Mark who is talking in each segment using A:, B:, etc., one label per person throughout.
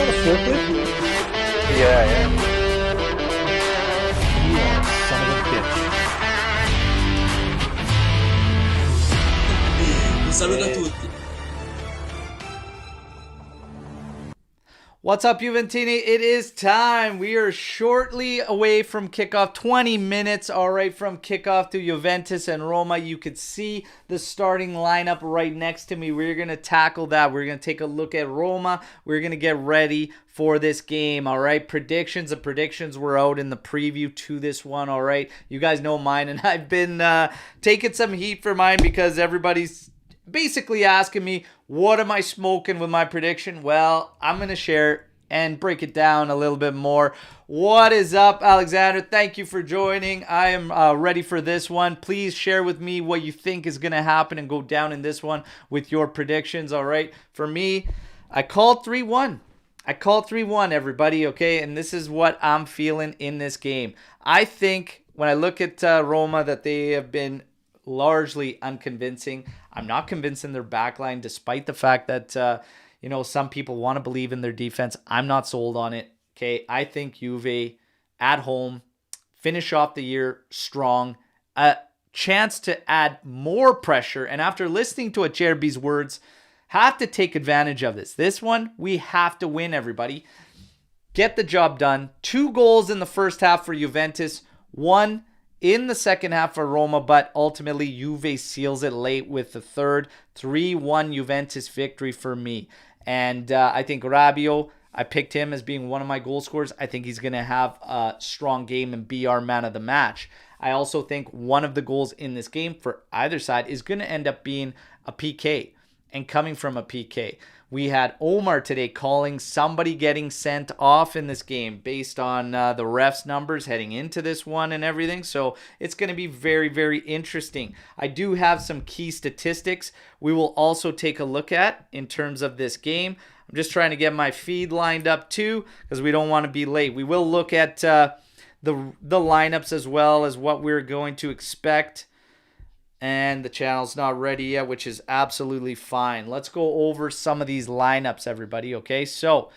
A: that a forklift?
B: Yeah, yeah.
A: You are a son of a bitch.
C: Un saluto a tutti.
D: What's up, Juventini? It is time. We are shortly away from kickoff. 20 minutes, all right, from kickoff to Juventus and Roma. You could see the starting lineup right next to me. We're going to tackle that. We're going to take a look at Roma. We're going to get ready for this game, all right? Predictions. The predictions were out in the preview to this one, all right? You guys know mine, and I've been taking some heat for mine because everybody's basically asking me, what am I smoking with my prediction? Well, I'm going to share and break it down a little bit more. What is up, Alexander? Thank you for joining. I am ready for this one. Please share with me what you think is going to happen and go down in this one with your predictions, all right? For me, I called 3-1. I called 3-1, everybody, okay? And this is what I'm feeling in this game. I think when I look at Roma that they have been largely unconvincing. I'm not convinced in their backline, despite the fact that, some people want to believe in their defense. I'm not sold on it. Okay, I think Juve at home finish off the year strong. A chance to add more pressure. And after listening to Acerbi's words, have to take advantage of this. This one, we have to win, everybody. Get the job done. 2 goals in the first half for Juventus. 1 in the second half for Roma, but ultimately Juve seals it late with the third. 3-1 Juventus victory for me. And I think Rabiot, I picked him as being one of my goal scorers. I think he's going to have a strong game and be our man of the match. I also think one of the goals in this game for either side is going to end up being a PK and coming from a PK. We had Omer today calling somebody getting sent off in this game based on the refs' numbers heading into this one and everything. So it's going to be very, very interesting. I do have some key statistics we will also take a look at in terms of this game. I'm just trying to get my feed lined up too because we don't want to be late. We will look at the lineups as well as what we're going to expect. And the channel's not ready yet, which is absolutely fine. Let's go over some of these lineups, everybody, okay? So,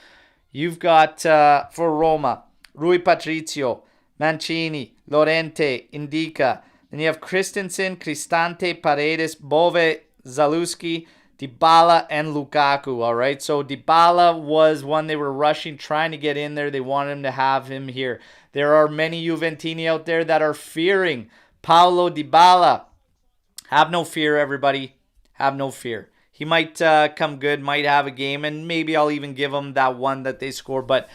D: you've got, for Roma, Rui Patricio, Mancini, Llorente, Indica. Then you have Christensen, Cristante, Paredes, Bove, Zalewski, Dybala, and Lukaku, all right? So, Dybala was one they were rushing, trying to get in there. They wanted him to have him here. There are many Juventini out there that are fearing Paulo Dybala. Have no fear, everybody. Have no fear. He might come good, might have a game, and maybe I'll even give him that one that they score. But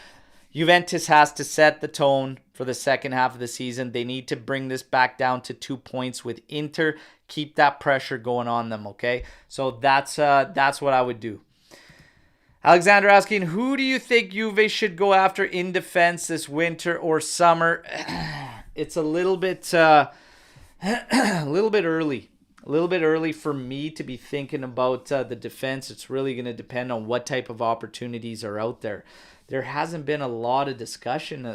D: Juventus has to set the tone for the second half of the season. They need to bring this back down to 2 points with Inter. Keep that pressure going on them, okay? So that's what I would do. Alexander asking, who do you think Juve should go after in defense this winter or summer? It's a little bit early. A little bit early for me to be thinking about the defense. It's really going to depend on what type of opportunities are out there. There hasn't been a lot of discussion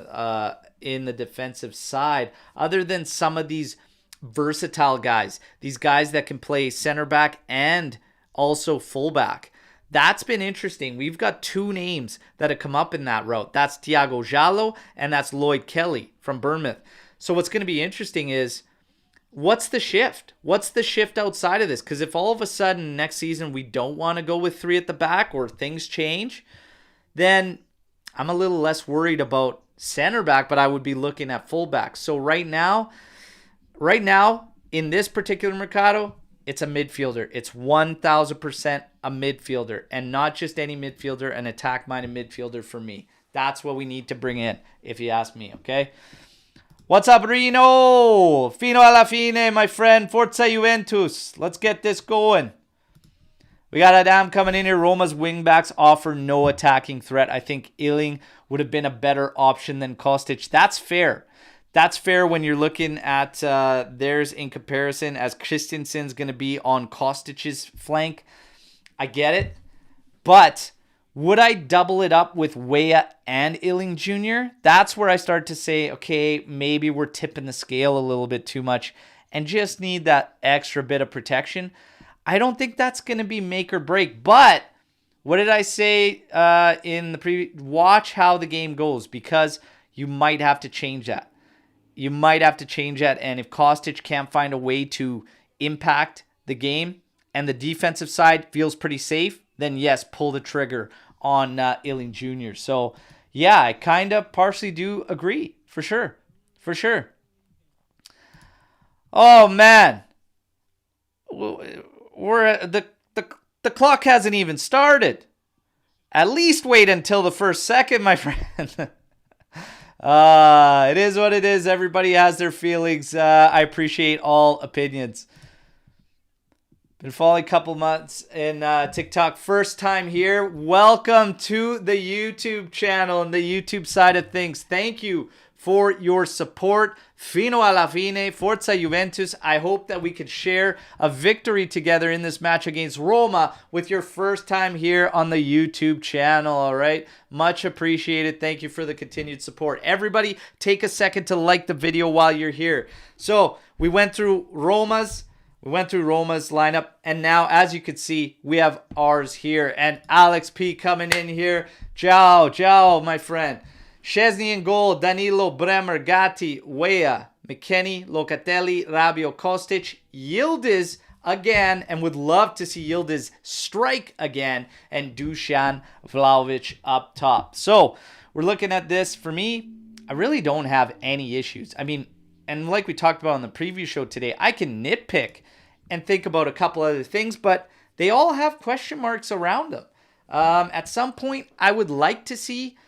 D: in the defensive side other than some of these versatile guys. These guys that can play center back and also fullback. That's been interesting. We've got 2 names that have come up in that route. That's Thiago Giallo and that's Lloyd Kelly from Bournemouth. So what's going to be interesting is, what's the shift? What's the shift outside of this? Because if all of a sudden next season we don't want to go with 3 at the back or things change, then I'm a little less worried about center back, but I would be looking at fullback. So right now, in this particular Mercado, it's a midfielder. It's 1,000% a midfielder, and not just any midfielder, an attack-minded midfielder for me. That's what we need to bring in, if you ask me, okay? What's up, Reno? Fino alla fine, my friend. Forza Juventus. Let's get this going. We got Adam coming in here. Roma's wingbacks offer no attacking threat. I think Illing would have been a better option than Kostic. That's fair. That's fair when you're looking at theirs in comparison, as Christensen's going to be on Kostic's flank. I get it. But would I double it up with Weah and Illing Jr.? That's where I start to say, okay, maybe we're tipping the scale a little bit too much and just need that extra bit of protection. I don't think that's going to be make or break. But What did I say in the previous? Watch how the game goes, because you might have to change that. You might have to change that. And if Kostic can't find a way to impact the game and the defensive side feels pretty safe, then yes, pull the trigger on Illing Jr. So yeah, I kind of partially do agree, for sure. For sure. Oh man. The clock hasn't even started. At least wait until the first second, my friend. It is what it is. Everybody has their feelings. I appreciate all opinions. Been following a couple months in TikTok. First time here. Welcome to the YouTube channel and the YouTube side of things. Thank you for your support. Fino alla fine. Forza Juventus. I hope that we could share a victory together in this match against Roma with your first time here on the YouTube channel, all right? Much appreciated. Thank you for the continued support. Everybody, take a second to like the video while you're here. So, we went through Roma's lineup, and now, as you can see, we have ours here. And Alex P coming in here. Ciao, my friend. Szczesny in goal, Danilo, Bremer, Gatti, Weah, McKennie, Locatelli, Rabiot, Kostic, Yildiz again, and would love to see Yildiz strike again, and Dusan Vlahovic up top. So, we're looking at this. For me, I really don't have any issues. I mean, and like we talked about on the preview show today, I can nitpick and think about a couple other things, but they all have question marks around them. At some point, I would like to see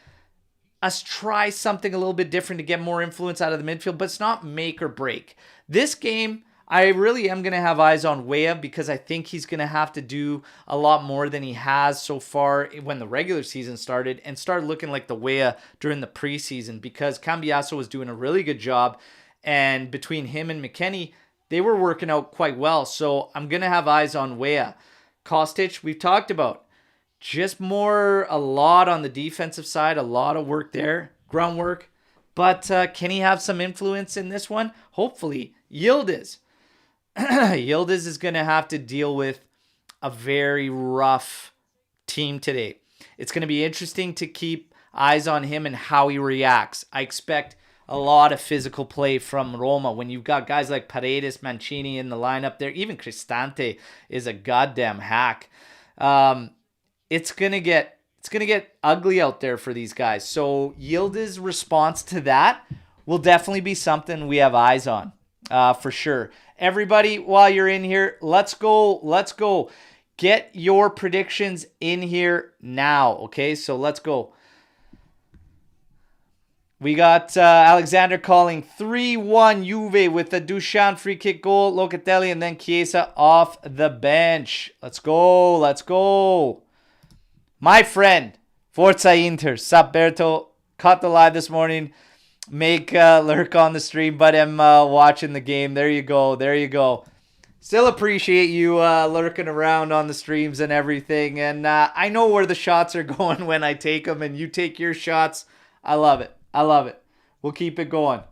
D: us try something a little bit different to get more influence out of the midfield, but it's not make or break. This game, I really am going to have eyes on Weah, because I think he's going to have to do a lot more than he has so far when the regular season started, and start looking like the Weah during the preseason, because Cambiasso was doing a really good job, and between him and McKennie, they were working out quite well. So I'm going to have eyes on Weah. Kostic, we've talked about. Just a lot on the defensive side, a lot of work there, groundwork. But can he have some influence in this one? Hopefully. Yildiz. Yildiz is going to have to deal with a very rough team today. It's going to be interesting to keep eyes on him and how he reacts. I expect a lot of physical play from Roma. When you've got guys like Paredes, Mancini in the lineup there, even Cristante is a goddamn hack. It's gonna get ugly out there for these guys. So Yildiz's response to that will definitely be something we have eyes on, for sure. Everybody, while you're in here, let's go. Get your predictions in here now, okay? So let's go. We got Alexander calling 3-1 Juve with the Dusan free kick goal, Locatelli, and then Chiesa off the bench. Let's go. My friend, Forza Inter, Alberto, caught the live this morning. Make lurk on the stream, but I'm watching the game. There you go. Still appreciate you lurking around on the streams and everything. And I know where the shots are going when I take them, and you take your shots. I love it. We'll keep it going.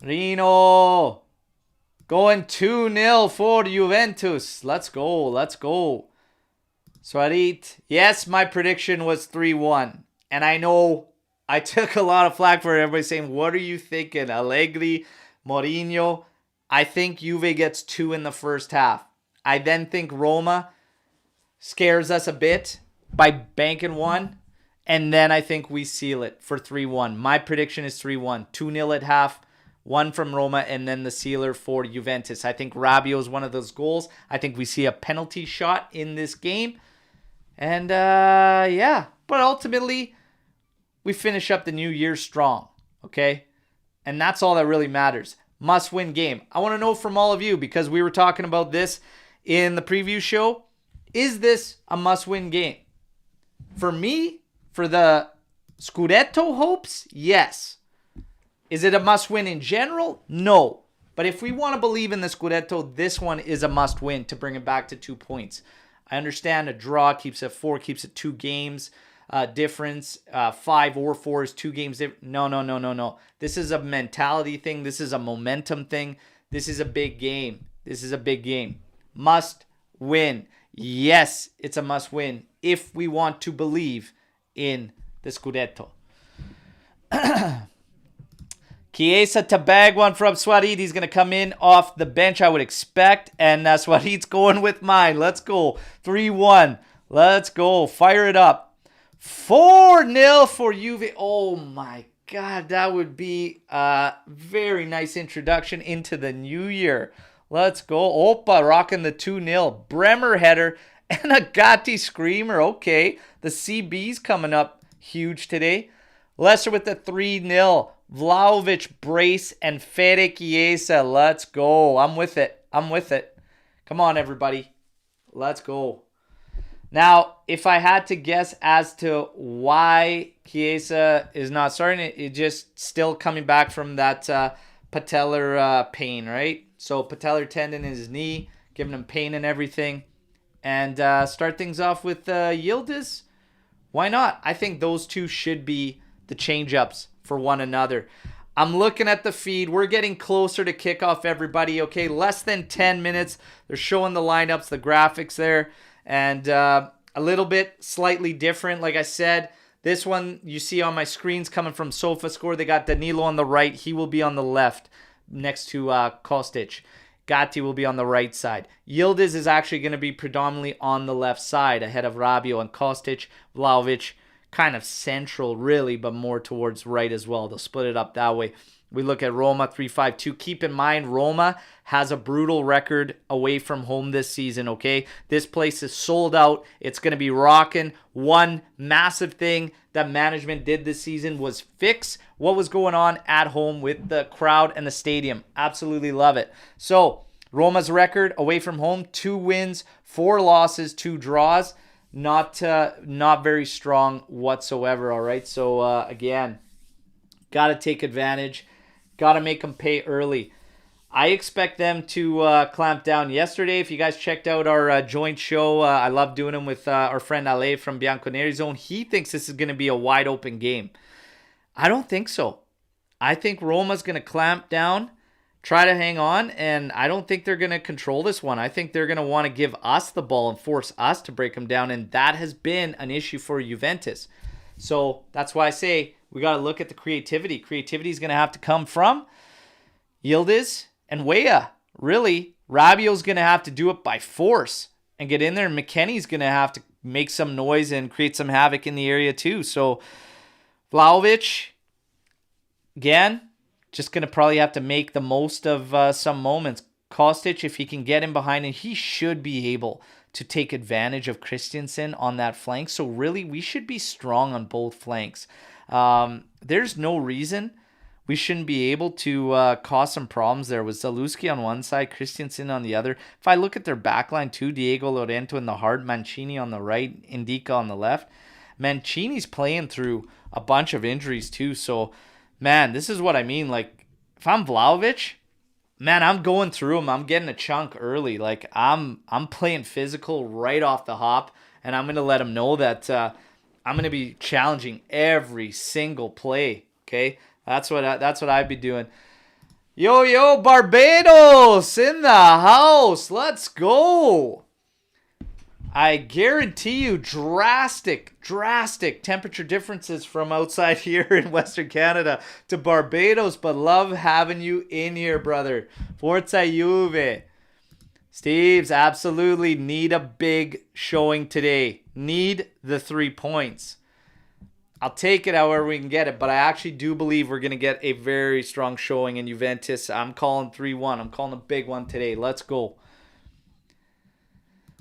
D: Rino. Going 2-0 for Juventus. Let's go. Swarit. Yes, my prediction was 3-1. And I know I took a lot of flack for everybody saying, what are you thinking? Allegri, Mourinho. I think Juve gets 2 in the first half. I then think Roma scares us a bit by banking 1. And then I think we seal it for 3-1. My prediction is 3-1. 2-0 at half. 1 from Roma, and then the sealer for Juventus. I think Rabiot is one of those goals. I think we see a penalty shot in this game. And, yeah. But ultimately, we finish up the new year strong, okay? And that's all that really matters. Must-win game. I want to know from all of you, because we were talking about this in the preview show. Is this a must-win game? For me, for the Scudetto hopes, yes. Is it a must-win in general? No. But if we want to believe in the Scudetto, this one is a must-win to bring it back to 2 points. I understand a draw keeps it 4, keeps it 2 games difference. 5 or 4 is 2 games difference. No. This is a mentality thing. This is a momentum thing. This is a big game. Must win. Yes, it's a must win if we want to believe in the Scudetto. Chiesa to bag one from Swarid. He's going to come in off the bench, I would expect. And Swarid's going with mine. Let's go. 3-1. Let's go. Fire it up. 4-0 for Juve. Oh, my God. That would be a very nice introduction into the new year. Let's go. Opa rocking the 2-0. Bremer header and a Gatti screamer. Okay. The CB's coming up huge today. Lesser with the 3-0. Vlahovic, brace, and Fede Chiesa. Let's go. I'm with it. Come on, everybody. Let's go. Now, if I had to guess as to why Chiesa is not starting, it just still coming back from that patellar pain, right? So patellar tendon in his knee, giving him pain and everything. And start things off with Yildiz. Why not? I think those two should be the change-ups for one another. I'm looking at the feed. We're getting closer to kickoff, everybody. Okay, less than 10 minutes. They're showing the lineups, the graphics there. And a little bit slightly different. Like I said, this one you see on my screens coming from SofaScore. They got Danilo on the right. He will be on the left next to Kostic. Gatti will be on the right side. Yildiz is actually going to be predominantly on the left side ahead of Rabiot and Kostic. Vlahovic kind of central really, but more towards right as well. They'll split it up that way. We look at Roma 3-5-2. Keep in mind, Roma has a brutal record away from home this season, okay? This place is sold out. It's going to be rocking. One massive thing that management did this season was fix what was going on at home with the crowd and the stadium. Absolutely love it. So, Roma's record away from home, 2 wins, 4 losses, 2 draws. Not very strong whatsoever, all right? So, again, got to take advantage. Got to make them pay early. I expect them to clamp down yesterday. If you guys checked out our joint show, I love doing them with our friend Ale from Bianconeri Zone. He thinks this is going to be a wide open game. I don't think so. I think Roma's going to clamp down, try to hang on, and I don't think they're going to control this one. I think they're going to want to give us the ball and force us to break them down, and that has been an issue for Juventus. So that's why I say we got to look at the creativity. Creativity is going to have to come from Yildiz and Weah. Really, Rabiot's going to have to do it by force and get in there. And McKennie's going to have to make some noise and create some havoc in the area too. So Vlahovic, again, just going to probably have to make the most of some moments. Kostic, if he can get in behind him, he should be able to take advantage of Christensen on that flank. So really, we should be strong on both flanks. There's no reason we shouldn't be able to cause some problems there with Zalewski on one side, Christensen on the other. If I look at their backline too, Diego Llorente in the heart, Mancini on the right, Indica on the left. Mancini's playing through a bunch of injuries too. So, man, this is what I mean. Like, if I'm Vlahovic, man, I'm going through him. I'm getting a chunk early. Like, I'm playing physical right off the hop, and I'm going to let him know that I'm going to be challenging every single play, okay? That's what I'd be doing. Yo, Barbados in the house. Let's go. I guarantee you drastic temperature differences from outside here in Western Canada to Barbados, but love having you in here, brother. Forza Juve. Steves, absolutely need a big showing today. Need the 3 points. I'll take it however we can get it, but I actually do believe we're going to get a very strong showing in Juventus. I'm calling 3-1. I'm calling a big one today. Let's go.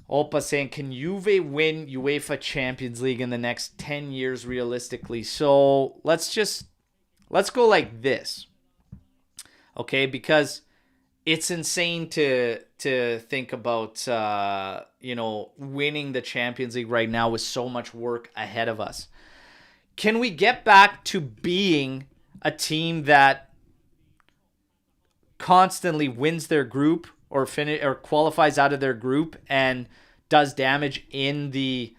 D: Opa saying, can Juve win UEFA Champions League in the next 10 years realistically? So let's go like this. Okay, because it's insane to think about winning the Champions League right now with so much work ahead of us. Can we get back to being a team that constantly wins their group or qualifies out of their group and does damage in the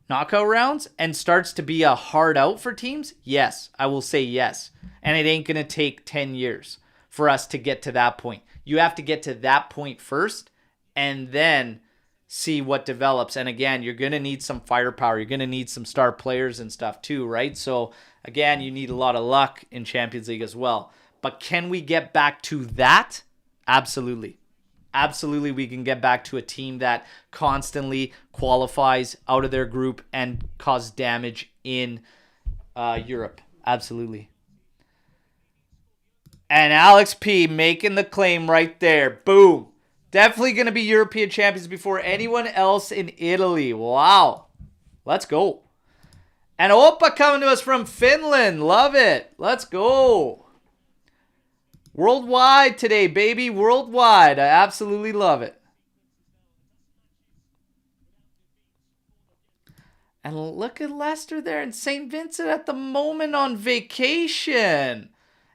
D: knockout rounds and starts to be a hard out for teams? Yes, I will say yes. And it ain't going to take 10 years for us to get to that point. You have to get to that point first and then see what develops. And again, you're going to need some firepower. You're going to need some star players and stuff too, right? So again, you need a lot of luck in Champions League as well. But can we get back to that? Absolutely. Absolutely, we can get back to a team that constantly qualifies out of their group and cause damage in Europe. Absolutely. And Alex P making the claim right there. Boom. Definitely going to be European champions before anyone else in Italy. Wow. Let's go. And Oppa coming to us from Finland. Love it. Let's go. Worldwide today, baby. Worldwide. I absolutely love it. And look at Leicester there in St. Vincent at the moment on vacation.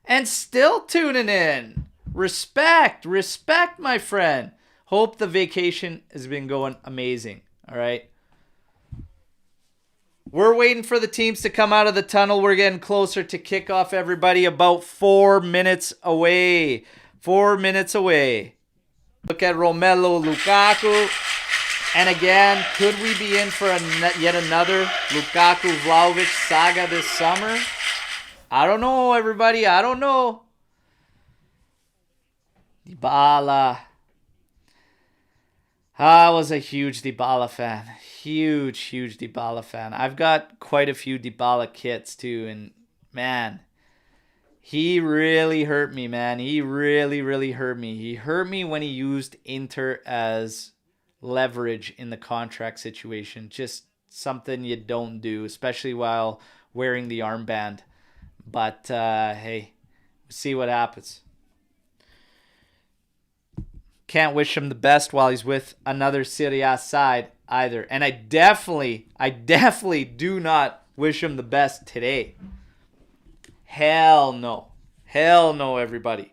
D: And still tuning in. Respect. Respect, my friend. Hope the vacation has been going amazing. All right. We're waiting for the teams to come out of the tunnel. We're getting closer to kickoff, everybody. About 4 minutes away. 4 minutes away. Look at Romelu Lukaku. And again, could we be in for yet another Lukaku-Vlahovic saga this summer? I don't know, everybody. I don't know. Dybala. I was a huge Dybala fan. Huge Dybala fan. I've got quite a few Dybala kits too, and man, he really hurt me, man. He really hurt me. He hurt me when he used Inter as leverage in the contract situation. Just something you don't do, especially while wearing the armband. But hey, we'll see what happens. Can't wish him the best while he's with another Serie A side either. And I definitely do not wish him the best today. Hell no. Hell no, everybody.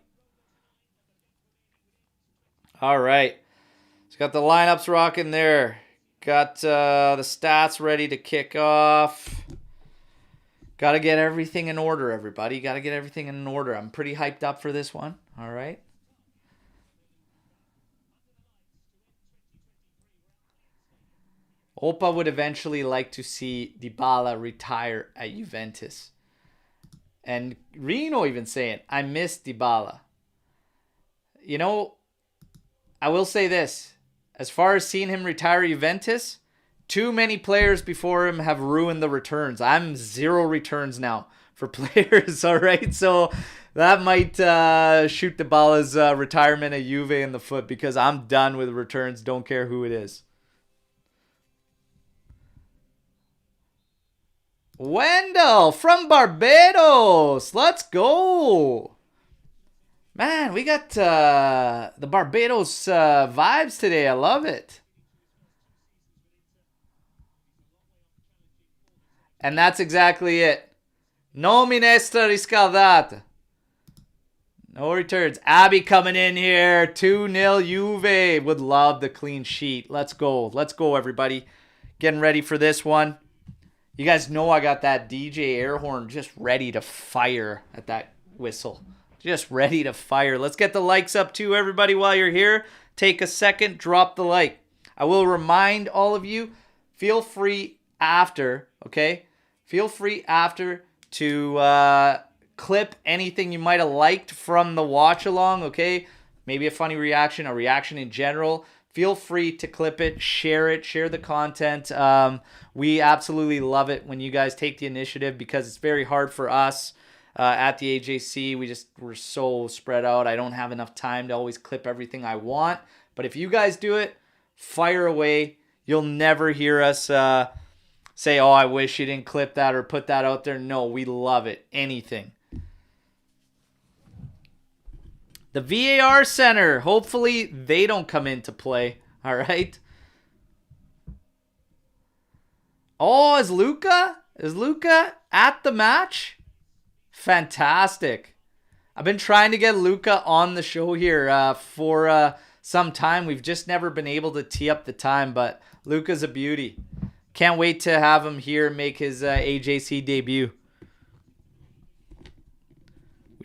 D: All right. He's got the lineups rocking there. Got the stats ready to kick off. Got to get everything in order, everybody. Got to get everything in order. I'm pretty hyped up for this one. All right. Oppa would eventually like to see Dybala retire at Juventus. And Reno even saying, I miss Dybala. You know, I will say this. As far as seeing him retire at Juventus, too many players before him have ruined the returns. I'm 0 returns now for players, all right? So that might shoot Dybala's retirement at Juve in the foot because I'm done with returns. Don't care who it is. Wendell from Barbados. Let's go. Man, we got the Barbados vibes today. I love it. And that's exactly it. No minestra riscaldata. No returns. Abby coming in here. 2-0 Juve. Would love the clean sheet. Let's go. Let's go, everybody. Getting ready for this one. You guys know I got that DJ air horn just ready to fire at that whistle. Just ready to fire. Let's get the likes up too, everybody, while you're here. Take a second, drop the like. I will remind all of you, feel free after, okay? Feel free after to clip anything you might have liked from the watch along, okay? Maybe a funny reaction, a reaction in general. Feel free to clip it, share the content. We absolutely love it when you guys take the initiative because it's very hard for us at the AJC. We're so spread out. I don't have enough time to always clip everything I want. But if you guys do it, fire away. You'll never hear us say, oh, I wish you didn't clip that or put that out there. No, we love it. Anything. The VAR center, hopefully they don't come into play, all right? Oh, is Luca at the match? Fantastic. I've been trying to get Luca on the show here for some time. We've just never been able to tee up the time, but Luca's a beauty. Can't wait to have him here make his AJC debut.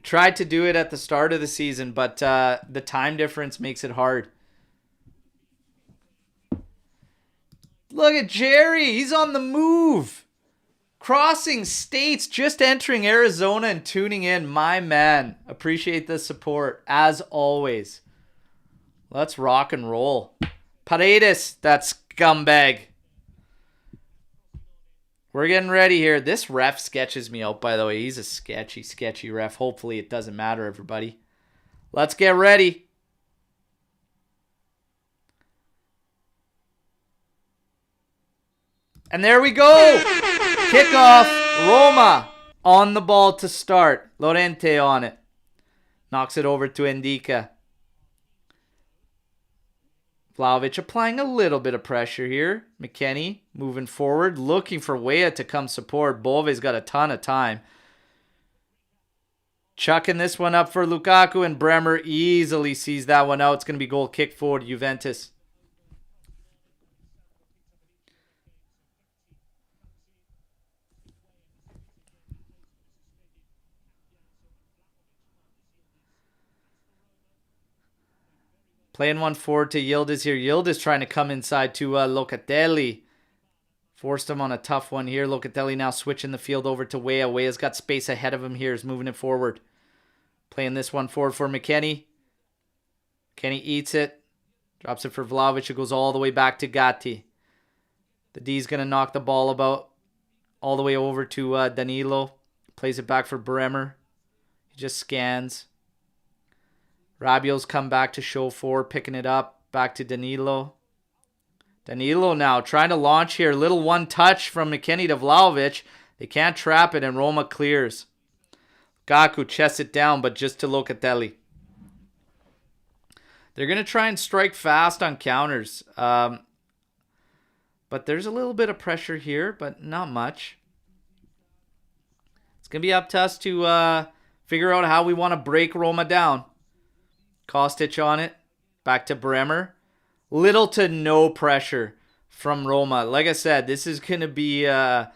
D: Tried to do it at the start of the season, but the time difference makes it hard. Look at Jerry. He's on the move. Crossing states, just entering Arizona and tuning in. My man. Appreciate the support, as always. Let's rock and roll. Paredes, that scumbag. We're getting ready here. This ref sketches me out, by the way. He's a sketchy ref. Hopefully it doesn't matter, everybody. Let's get ready. And there we go. Kickoff. Roma on the ball to start. Lorente on it. Knocks it over to Indica. Vlahovic applying a little bit of pressure here. McKennie moving forward. Looking for Weah to come support. Bove's got a ton of time. Chucking this one up for Lukaku. And Bremer easily sees that one out. It's going to be goal kick forward Juventus. Playing one forward to Yildiz here. Yildiz trying to come inside to Locatelli. Forced him on a tough one here. Locatelli now switching the field over to Weah. Weah's got space ahead of him here. He's moving it forward. Playing this one forward for McKennie. McKennie eats it. Drops it for Vlahovic. It goes all the way back to Gatti. The D's going to knock the ball about all the way over to Danilo. Plays it back for Bremer. He just scans. Rabiot's come back to show forward, picking it up. Back to Danilo. Danilo now trying to launch here. Little one touch from McKennie to Vlahovic. They can't trap it, and Roma clears. Gaku chests it down, but just to Locatelli. They're going to try and strike fast on counters. But there's a little bit of pressure here, but not much. It's going to be up to us to figure out how we want to break Roma down. Kostic on it. Back to Bremer. Little to no pressure from Roma. Like I said, this is going to be a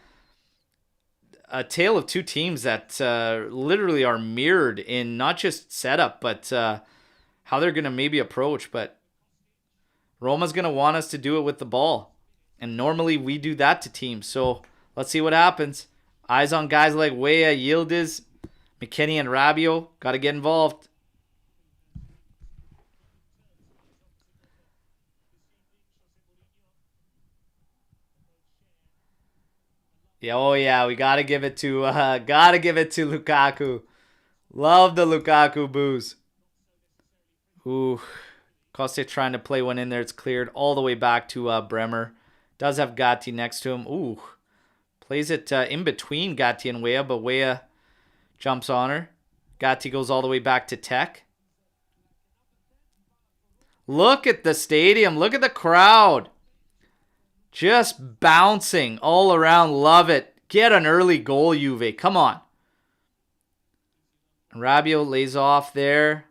D: tale of two teams that literally are mirrored in not just setup, but how they're going to maybe approach. But Roma's going to want us to do it with the ball. And normally we do that to teams. So let's see what happens. Eyes on guys like Weah, Yildiz, McKennie, and Rabiot. Got to get involved. Yeah, oh yeah, we gotta give it to Lukaku. Love the Lukaku booze. Ooh, Kostic trying to play one in there. It's cleared all the way back to Bremer. Does have Gatti next to him. Ooh, plays it in between Gatti and Weah, but Weah jumps on her. Gatti goes all the way back to Tech. Look at the stadium. Look at the crowd. Just bouncing all around. Love it. Get an early goal, Juve. Come on. Rabiot lays off there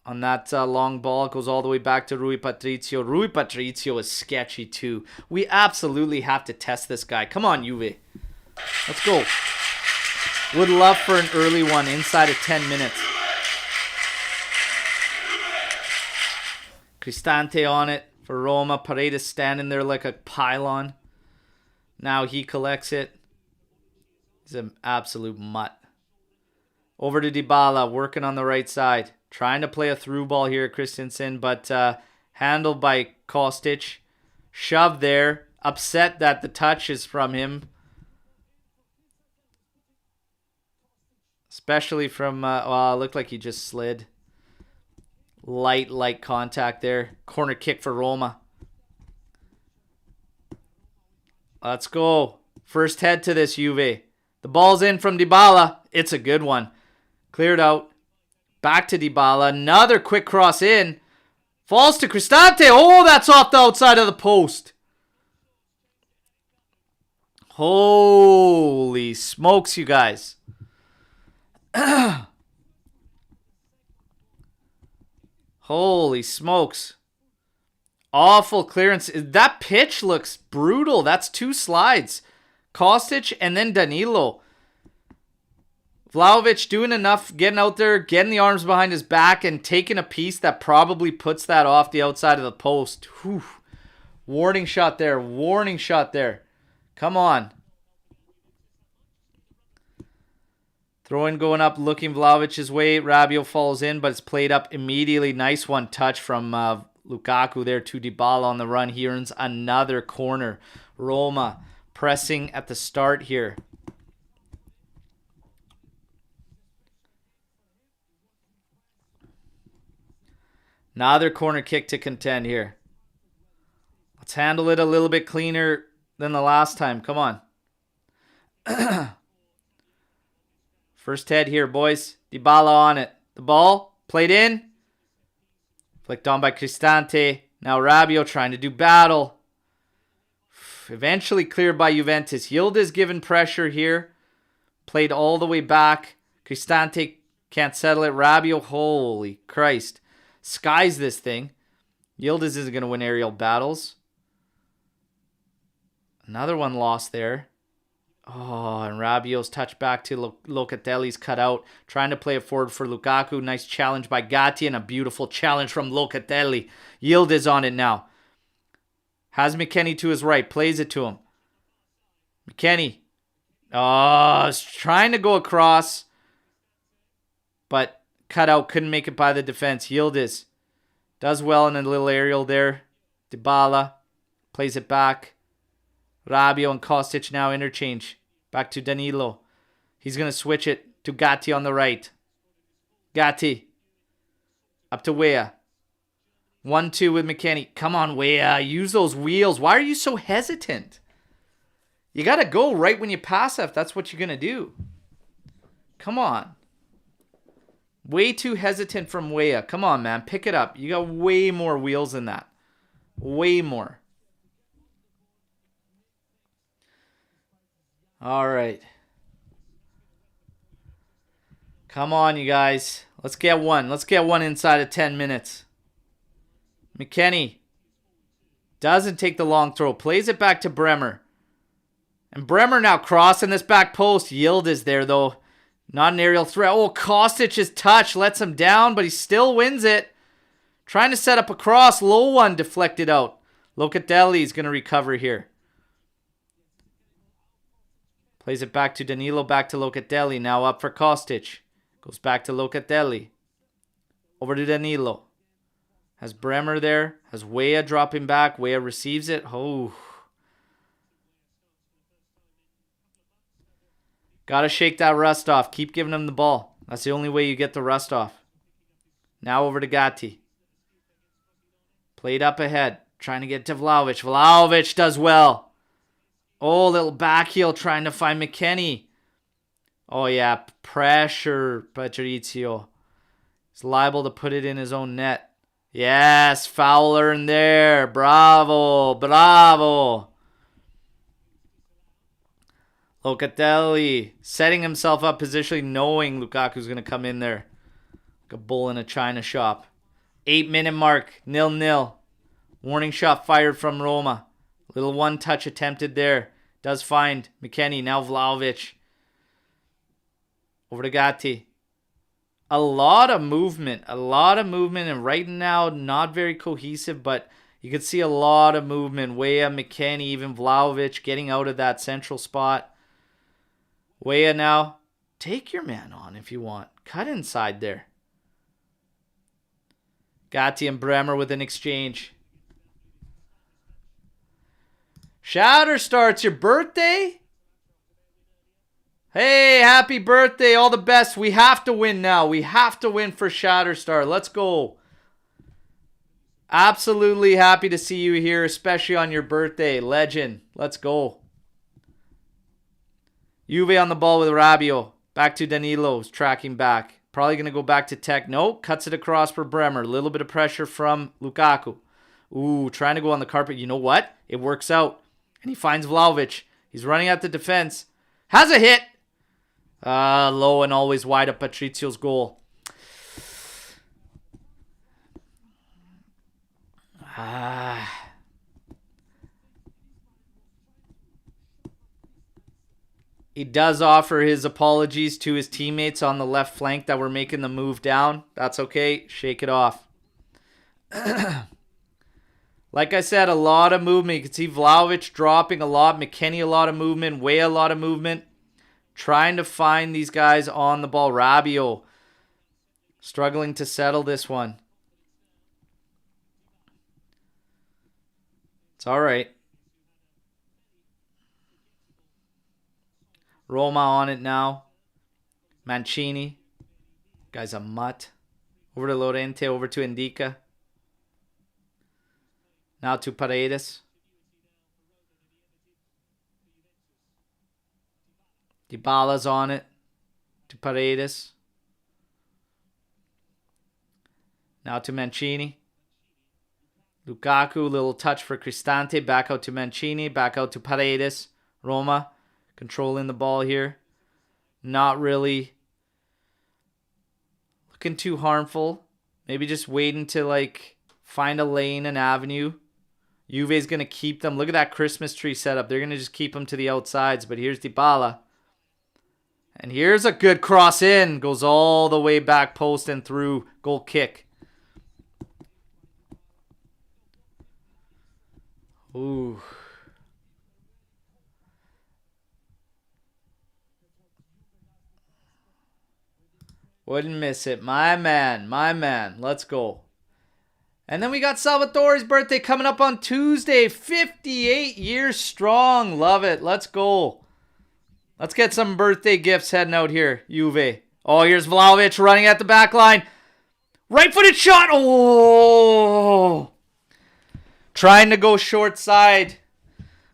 D: on that long ball. It goes all the way back to Rui Patricio. Rui Patricio is sketchy too. We absolutely have to test this guy. Come on, Juve. Let's go. Would love for an early one inside of 10 minutes. Cristante on it. For Roma, Paredes standing there like a pylon. Now he collects it. He's an absolute mutt. Over to Dybala, working on the right side. Trying to play a through ball here, Christensen, but handled by Kostic. Shoved there. Upset that the touch is from him. Especially from, well, it looked like he just slid. Light contact there. Corner kick for Roma. Let's go. First head to this, Juve. The ball's in from Dybala. It's a good one. Cleared out. Back to Dybala. Another quick cross in. Falls to Cristante. Oh, that's off the outside of the post. Holy smokes, you guys. Holy smokes. Awful clearance. That pitch looks brutal. That's two slides. Kostic and then Danilo. Vlahovic doing enough, getting out there, getting the arms behind his back and taking a piece that probably puts that off the outside of the post. Whew. Warning shot there. Warning shot there. Come on. Throw-in going up, looking Vlahovic's way. Rabiot falls in, but it's played up immediately. Nice one touch from Lukaku there to Dybala on the run. He earns another corner. Roma pressing at the start here. Another corner kick to contend here. Let's handle it a little bit cleaner than the last time. Come on. First head here, boys. Dybala on it. The ball played in. Flicked on by Cristante. Now Rabiot trying to do battle. Eventually cleared by Juventus. Yildiz given pressure here. Played all the way back. Cristante can't settle it. Rabiot, holy Christ. Skies this thing. Yildiz isn't going to win aerial battles. Another one lost there. Oh, and Rabiot's touch back to Locatelli's cut out. Trying to play it forward for Lukaku. Nice challenge by Gatti and a beautiful challenge from Locatelli. Yildiz on it now. Has McKennie to his right. Plays it to him. McKennie. Oh, is trying to go across. But cut out. Couldn't make it by the defense. Yildiz does well in a little aerial there. Dybala plays it back. Rabiot and Kostic now interchange. Back to Danilo. He's going to switch it to Gatti on the right. Gatti. Up to Weah. 1-2 with McKennie. Come on, Weah. Use those wheels. Why are you so hesitant? You got to go right when you pass if that's what you're going to do. Come on. Way too hesitant from Weah. Come on, man. Pick it up. You got way more wheels than that. Way more. All right. Come on, you guys. Let's get one. Let's get one inside of 10 minutes. McKennie doesn't take the long throw. Plays it back to Bremer. And Bremer now crossing this back post. Yildiz there, though. Not an aerial threat. Oh, Kostic's touch lets him down, but he still wins it. Trying to set up a cross. Low one deflected out. Locatelli's going to recover here. Plays it back to Danilo, back to Locatelli. Now up for Kostic. Goes back to Locatelli. Over to Danilo. Has Bremer there. Has Weah dropping back. Weah receives it. Oh. Gotta shake that rust off. Keep giving him the ball. That's the only way you get the rust off. Now over to Gatti. Played up ahead. Trying to get to Vlahovic. Vlahovic does well. Oh, little back heel trying to find McKennie. Oh, yeah. Pressure, Patrizio. He's liable to put it in his own net. Yes, foul earned there. Bravo, bravo. Locatelli setting himself up positionally, knowing Lukaku's going to come in there. Like a bull in a china shop. 8-minute mark, 0-0. Warning shot fired from Roma. Little one-touch attempted there. Does find McKennie. Now Vlahovic. Over to Gatti. A lot of movement. A lot of movement. And right now, not very cohesive. But you can see a lot of movement. Weah, McKennie, even Vlahovic getting out of that central spot. Weah now. Take your man on if you want. Cut inside there. Gatti and Bremer with an exchange. Shatterstar, it's your birthday? Hey, happy birthday. All the best. We have to win now. We have to win for Shatterstar. Let's go. Absolutely happy to see you here, especially on your birthday. Legend. Let's go. Juve on the ball with Rabiot. Back to Danilo's tracking back. Probably going to go back to Tech. No, cuts it across for Bremer. A little bit of pressure from Lukaku. Ooh, trying to go on the carpet. You know what? It works out. And he finds Vlahovic. He's running at the defense. Has a hit. Low and always wide of Patrizio's goal. He does offer his apologies to his teammates on the left flank that were making the move down. That's okay. Shake it off. Like I said, a lot of movement. You can see Vlahovic dropping a lot. McKennie, a lot of movement. Way a lot of movement. Trying to find these guys on the ball. Rabiot struggling to settle this one. It's all right. Roma on it now. Mancini. Guy's a mutt. Over to Llorente. Over to Indica. Now to Paredes. Dybala's on it. To Paredes. Now to Mancini. Lukaku, little touch for Cristante. Back out to Mancini. Back out to Paredes. Roma controlling the ball here. Not really looking too harmful. Maybe just waiting to like find a lane, an avenue. Juve's going to keep them. Look at that Christmas tree setup. They're going to just keep them to the outsides. But here's Dybala. And here's a good cross in. Goes all the way back post and through. Goal kick. Ooh. Wouldn't miss it. My man. My man. Let's go. And then we got Salvatore's birthday coming up on Tuesday. 58 years strong. Love it. Let's go. Let's get some birthday gifts heading out here. Juve. Oh, here's Vlahovic running at the back line. Right-footed shot. Oh. Trying to go short side.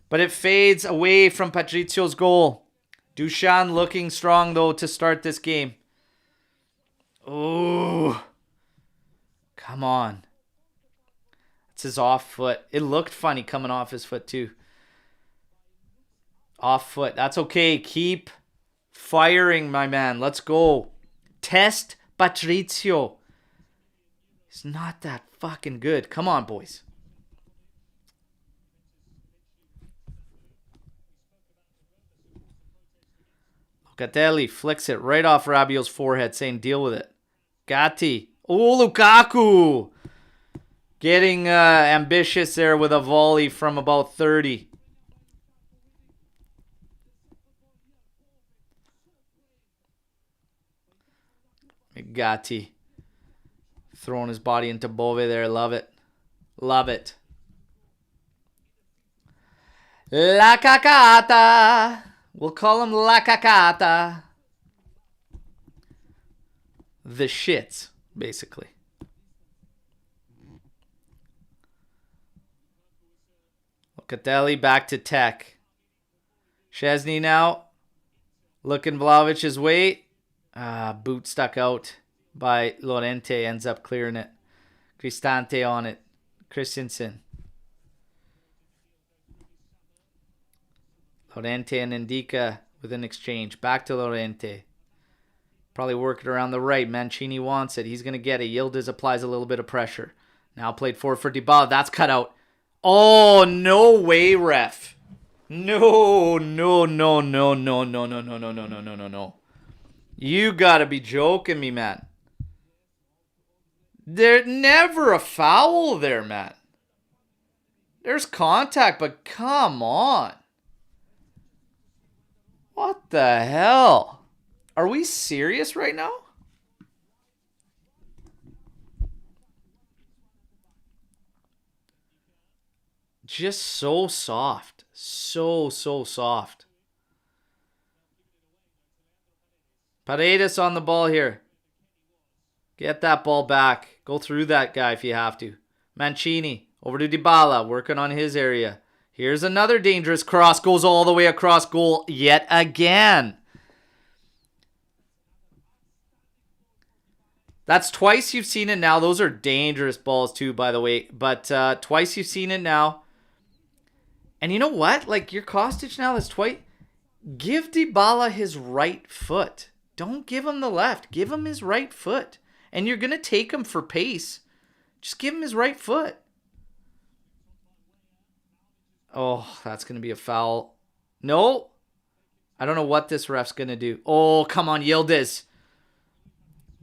D: But it fades away from Patrizio's goal. Dusan looking strong, though, to start this game. Oh. Come on. It's his off foot. It looked funny coming off his foot, too. Off foot. That's okay. Keep firing, my man. Let's go. Test Patrizio. He's not that fucking good. Come on, boys. Locatelli flicks it right off Rabiot's forehead, saying deal with it. Gatti. Oh, Lukaku. Getting ambitious there with a volley from about 30. Gatti. Throwing his body into Bove there. Love it. Love it. La Cacata. We'll call him La Cacata. The shits, basically. Locatelli back to Tech. Szczesny now. Looking Vlahovic's way. Boot stuck out by Llorente. Ends up clearing it. Cristante on it. Christensen. Llorente and Indica with an exchange. Back to Llorente. Probably working around the right. Mancini wants it. He's going to get it. Yildiz applies a little bit of pressure. Now played forward for Dybala. That's cut out. Oh, no way, ref. No. You got to be joking me, man. There's never a foul there, man. There's contact, but come on. What the hell? Are we serious right now? Just so soft. So soft. Paredes on the ball here. Get that ball back. Go through that guy if you have to. Mancini over to Dybala, working on his area. Here's another dangerous cross. Goes all the way across goal yet again. That's twice you've seen it now. Those are dangerous balls too, by the way. But twice you've seen it now. And you know what? Like, your Kostic now, that's twice. Give Dybala his right foot. Don't give him the left. Give him his right foot. And you're going to take him for pace. Just give him his right foot. Oh, that's going to be a foul. No. I don't know what this ref's going to do. Oh, come on, Yildiz.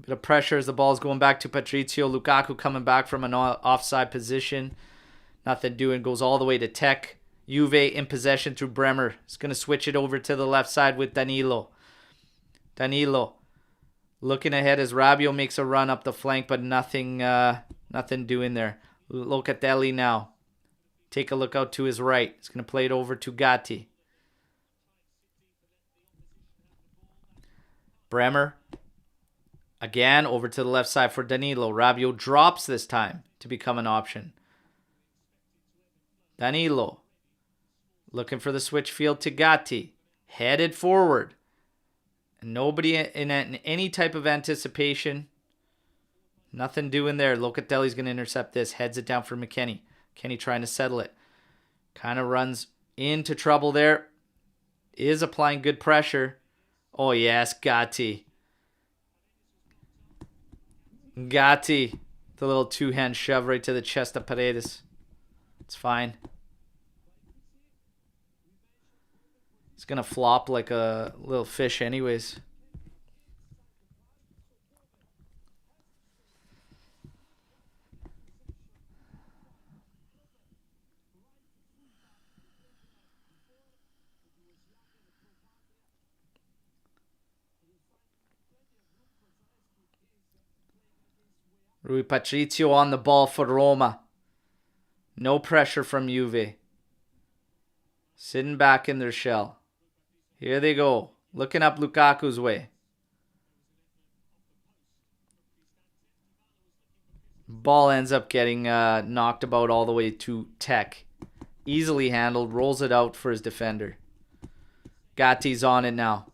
D: Bit of pressure as the ball's going back to Patrizio. Lukaku coming back from an offside position. Nothing doing. Goes all the way to Tech. Juve in possession through Bremer. He's going to switch it over to the left side with Danilo. Danilo looking ahead as Rabiot makes a run up the flank, but nothing doing there. Locatelli now. Take a look out to his right. He's going to play it over to Gatti. Bremer. Again, over to the left side for Danilo. Rabiot drops this time to become an option. Danilo. Looking for the switch field to Gatti. Headed forward. And nobody in any type of anticipation. Nothing doing there. Locatelli's going to intercept this. Heads it down for McKennie. McKennie trying to settle it. Kind of runs into trouble there. Is applying good pressure. Oh, yes, Gatti. Gatti. The little two-hand shove right to the chest of Paredes. It's fine. It's going to flop like a little fish anyways. Rui Patricio on the ball for Roma. No pressure from Juve. Sitting back in their shell. Here they go. Looking up Lukaku's way. Ball ends up getting knocked about all the way to Tech. Easily handled. Rolls it out for his defender. Gatti's on it now.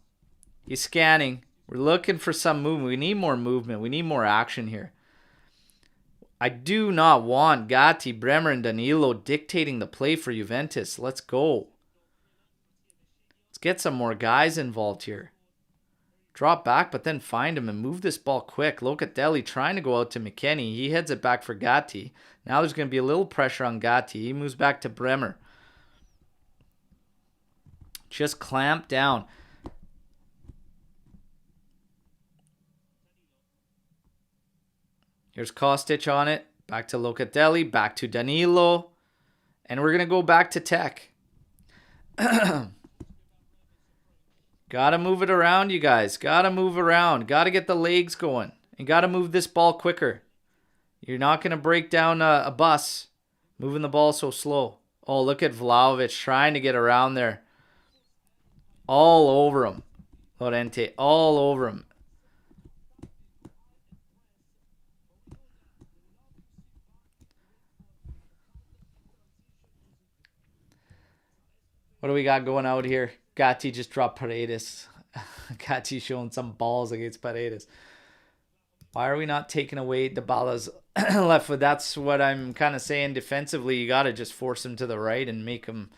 D: He's scanning. We're looking for some movement. We need more movement. We need more action here. I do not want Gatti, Bremer, and Danilo dictating the play for Juventus. Let's go. Let's get some more guys involved here. Drop back, but then find him and move this ball quick. Locatelli trying to go out to McKennie. He heads it back for Gatti. Now there's going to be a little pressure on Gatti. He moves back to Bremer. Just clamp down. Here's Kostic on it. Back to Locatelli. Back to Danilo. And we're going to go back to Tech. Gotta move it around, you guys. Gotta move around. Gotta get the legs going. And gotta move this ball quicker. You're not going to break down a bus. Moving the ball so slow. Oh, look at Vlahovic trying to get around there. All over him. Llorente. All over him. What do we got going out here? Gatti just dropped Paredes. Gatti showing some balls against Paredes. Why are we not taking away Dybala's left foot? That's what I'm kind of saying defensively. You got to just force him to the right and make him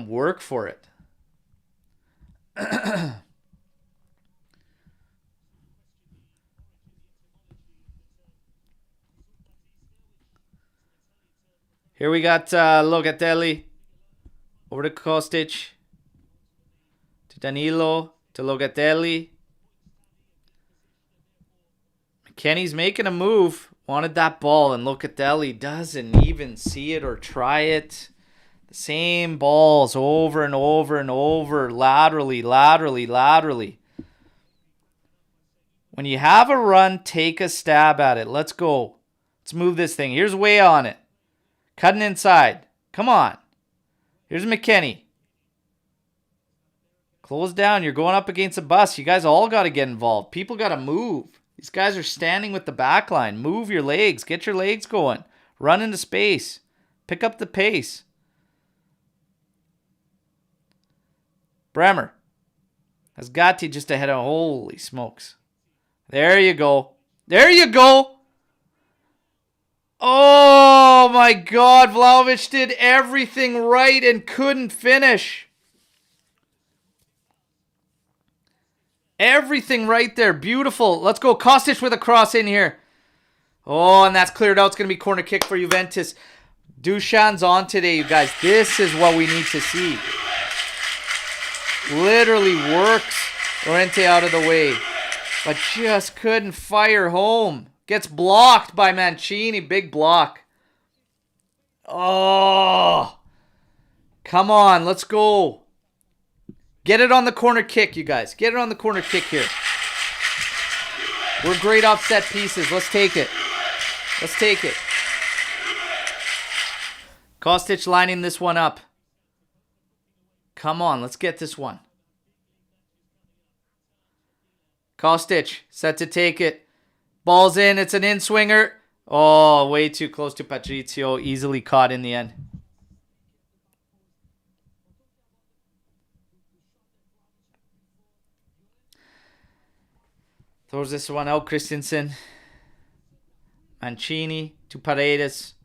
D: work for it. Here we got Locatelli. Over to Kostic. To Danilo. To Locatelli. McKennie's making a move. Wanted that ball, and Locatelli doesn't even see it or try it. The same balls over and over and over. Laterally, laterally, laterally. When you have a run, take a stab at it. Let's go. Let's move this thing. Here's Way on it. Cutting inside. Come on. Here's McKennie. Close down. You're going up against a bus. You guys all got to get involved. People got to move. These guys are standing with the back line. Move your legs. Get your legs going. Run into space. Pick up the pace. Bremer has Gatti just ahead of. Holy smokes. There you go. There you go. Oh my God, Vlahovic did everything right and couldn't finish. Everything right there. Beautiful. Let's go. Kostic with a cross in here. Oh, and that's cleared out. It's going to be corner kick for Juventus. Dušan's on today, you guys. This is what we need to see. Literally works Llorente out of the way, but just couldn't fire home. Gets blocked by Mancini. Big block. Oh, come on. Let's go. Get it on the corner kick, you guys. Get it on the corner kick here. We're great off set pieces. Let's take it. Let's take it. Kostic lining this one up. Come on, let's get this one. Kostic, set to take it. Ball's in, it's an in-swinger. Oh, way too close to Patrizio. Easily caught in the end. Throws this one out, Christensen. Mancini to Paredes.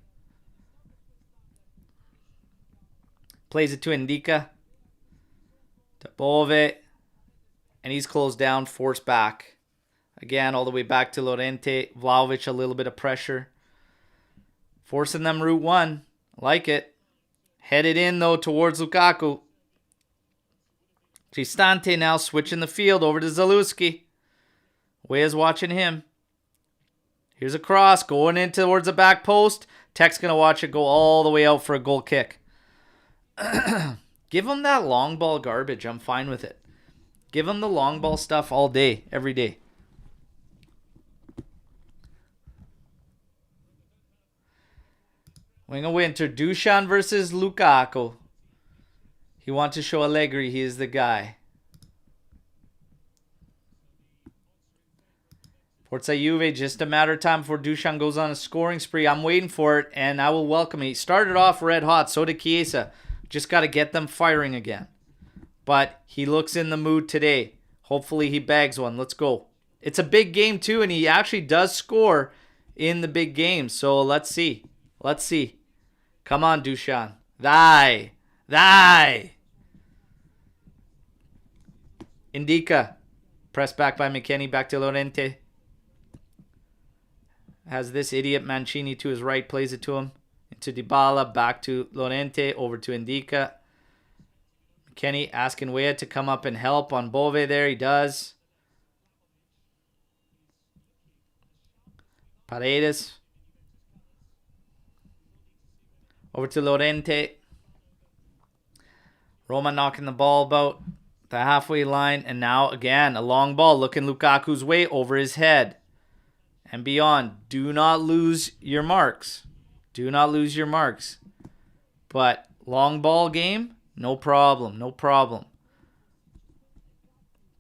D: Plays it to Indica. To Bove. And he's closed down, forced back. Again, all the way back to Llorente. Vlahovic, a little bit of pressure. Forcing them route one. Like it. Headed in, though, towards Lukaku. Cristante now switching the field over to Zalewski. Weah's watching him. Here's a cross going in towards the back post. Tech's going to watch it go all the way out for a goal kick. Give him that long ball garbage. I'm fine with it. Give him the long ball stuff all day, every day. Wing of Winter, Dusan versus Lukaku. He wants to show Allegri he is the guy. Forza Juve, just a matter of time before Dusan goes on a scoring spree. I'm waiting for it, and I will welcome it. He started off red hot, so did Chiesa. Just got to get them firing again. But he looks in the mood today. Hopefully he bags one. Let's go. It's a big game too, and he actually does score in the big game. So let's see. Let's see. Come on, Dusan. Die. Indica. Pressed back by McKennie. Back to Llorente. Has this idiot Mancini to his right. Plays it to him. Into Dybala. Back to Llorente. Over to Indica. McKennie asking Weah to come up and help on Bove there. He does. Paredes. Over to Llorente. Roma knocking the ball about the halfway line. And now, again, a long ball looking Lukaku's way over his head. And beyond. Do not lose your marks. Do not lose your marks. But long ball game, no problem. No problem.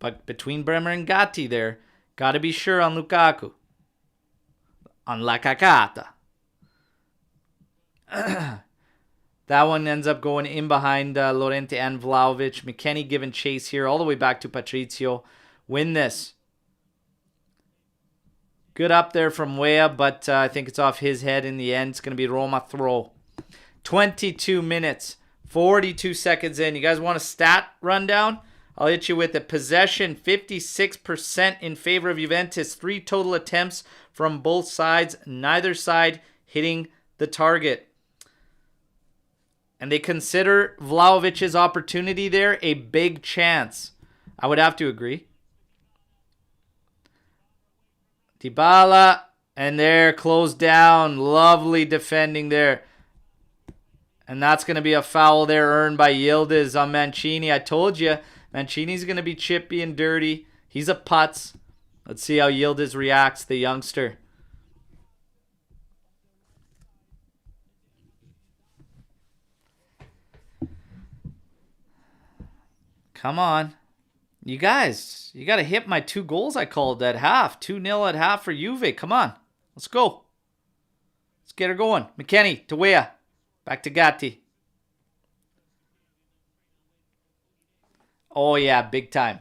D: But between Bremer and Gatti there, got to be sure on Lukaku. On La Cacata. That one ends up going in behind Llorente and Vlahovic. McKennie giving chase here all the way back to Patrizio. Win this. Good up there from Weah, but I think it's off his head in the end. It's going to be Roma throw. 22 minutes, 42 seconds in. You guys want a stat rundown? I'll hit you with it. Possession, 56% in favor of Juventus. 3 total attempts from both sides. Neither side hitting the target. And they consider Vlahovic's opportunity there a big chance. I would have to agree. Dybala, and there, closed down. Lovely defending there. And that's going to be a foul there earned by Yildiz on Mancini. I told you, Mancini's going to be chippy and dirty. He's a putz. Let's see how Yildiz reacts, the youngster. Come on. You guys, you got to hit my 2 goals I called at half. 2-0 at half for Juve. Come on. Let's go. Let's get her going. McKennie to Weah. Back to Gatti. Oh, yeah, big time.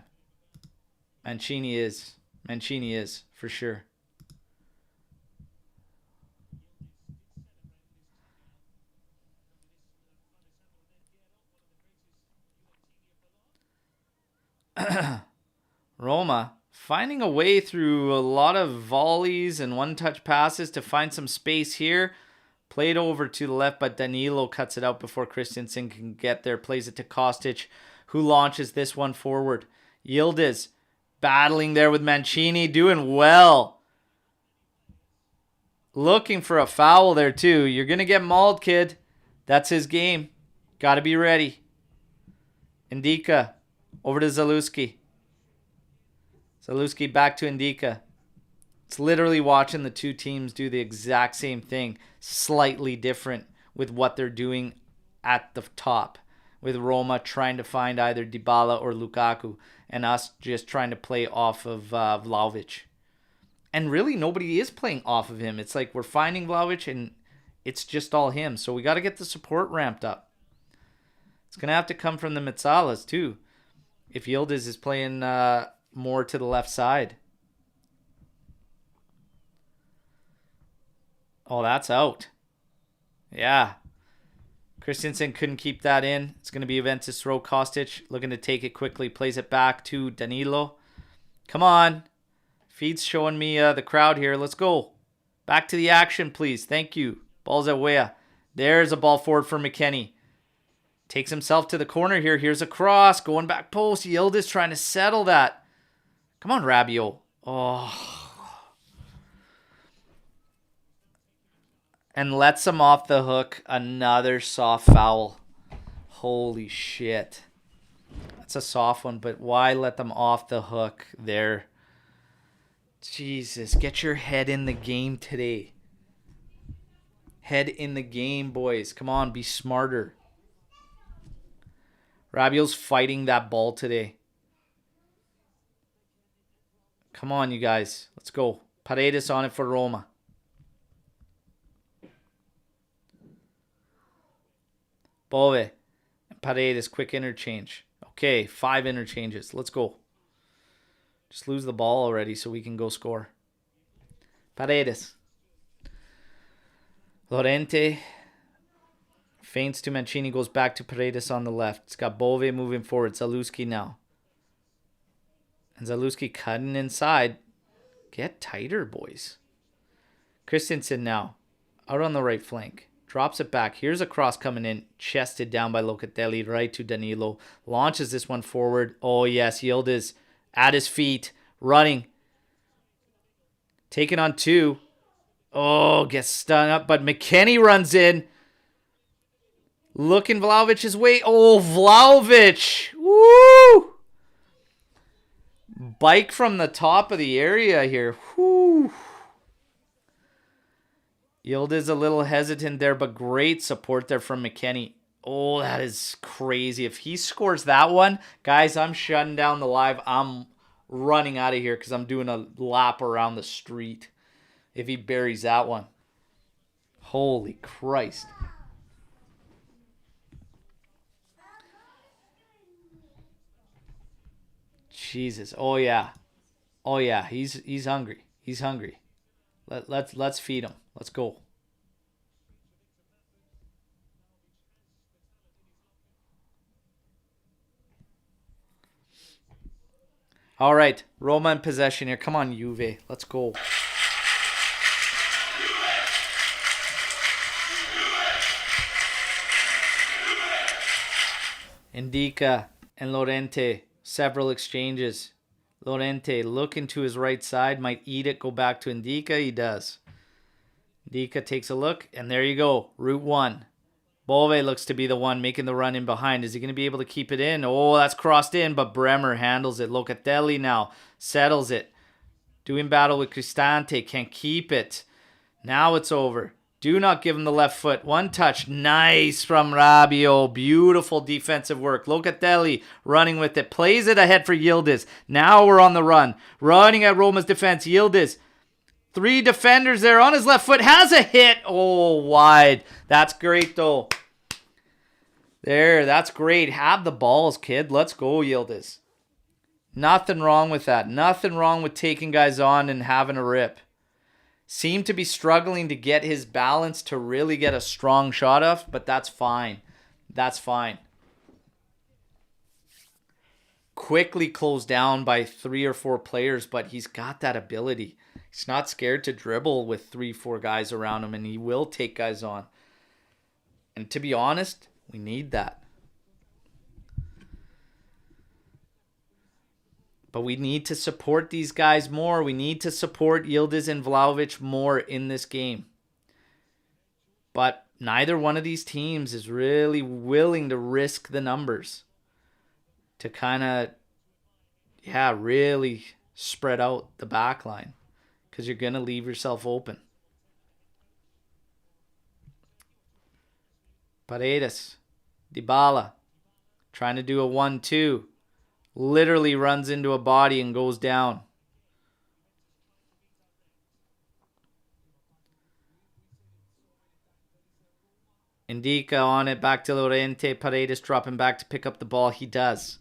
D: Mancini is. Mancini is, for sure. Roma finding a way through a lot of volleys and one-touch passes to find some space here. Played over to the left, but Danilo cuts it out before Christensen can get there. Plays it to Kostic, who launches this one forward. Yildiz battling there with Mancini, doing well. Looking for a foul there too. You're going to get mauled, kid. That's his game. Got to be ready. Indika over to Zalewski. Zalewski back to Indika. It's literally watching the two teams do the exact same thing, slightly different with what they're doing at the top. With Roma trying to find either Dybala or Lukaku, and us just trying to play off of Vlahovic. And really, nobody is playing off of him. It's like we're finding Vlahovic, and it's just all him. So we got to get the support ramped up. It's going to have to come from the Metsalas, too, if Yildiz is playing more to the left side. Oh, that's out. Yeah. Christensen couldn't keep that in. It's going to be Juventus throw. Kostic looking to take it quickly. Plays it back to Danilo. Come on. Feed's showing me the crowd here. Let's go. Back to the action, please. Thank you. Ball's at Wea. There's a ball forward for McKennie. Takes himself to the corner here. Here's a cross. Going back post. Yildiz trying to settle that. Come on, Rabiot. Oh. And lets him off the hook. Another soft foul. Holy shit. That's a soft one, but why let them off the hook there? Jesus, get your head in the game today. Head in the game, boys. Come on, be smarter. Rabiot's fighting that ball today. Come on, you guys. Let's go. Paredes on it for Roma. Bove and Paredes, quick interchange. Okay, 5 interchanges. Let's go. Just lose the ball already so we can go score. Paredes. Llorente. Feints to Mancini, goes back to Paredes on the left. It's got Bove moving forward. Zalewski now. And Zalewski cutting inside. Get tighter, boys. Christensen now. Out on the right flank. Drops it back. Here's a cross coming in. Chested down by Locatelli. Right to Danilo. Launches this one forward. Oh, yes. Yildiz at his feet. Running. Taking on 2. Oh, gets stung up. But McKennie runs in. Looking Vlahovic's way. Oh, Vlahovic. Woo! Bike from the top of the area here. Woo! Yildiz a little hesitant there, but great support there from McKennie. Oh, that is crazy. If he scores that one, guys, I'm shutting down the live. I'm running out of here because I'm doing a lap around the street. If he buries that one. Holy Christ. Jesus. Oh, yeah. Oh, yeah. He's hungry. He's hungry. Let's feed him. Let's go. All right. Roma in possession here. Come on, Juve. Let's go. Indika and Llorente. Several exchanges. Llorente looking to his right side. Might eat it. Go back to Indika. He does. Indika takes a look. And there you go. Route 1. Bove looks to be the one making the run in behind. Is he going to be able to keep it in? Oh, that's crossed in. But Bremer handles it. Locatelli now settles it. Doing battle with Cristante. Can't keep it. Now it's over. Do not give him the left foot. One touch. Nice from Rabiot. Beautiful defensive work. Locatelli running with it. Plays it ahead for Yildiz. Now we're on the run. Running at Roma's defense. Yildiz. 3 defenders there on his left foot. Has a hit. Oh, wide. That's great, though. There, that's great. Have the balls, kid. Let's go, Yildiz. Nothing wrong with that. Nothing wrong with taking guys on and having a rip. Seemed to be struggling to get his balance to really get a strong shot off, but that's fine. That's fine. Quickly closed down by 3 or 4 players, but he's got that ability. He's not scared to dribble with 3-4 guys around him, and he will take guys on. And to be honest, we need that. But we need to support these guys more. We need to support Yildiz and Vlahovic more in this game. But neither one of these teams is really willing to risk the numbers to kind of, really spread out the back line, because you're going to leave yourself open. Paredes, Dybala, trying to do a 1-2. Literally runs into a body and goes down. Indica on it, back to Llorente. Paredes dropping back to pick up the ball. He does.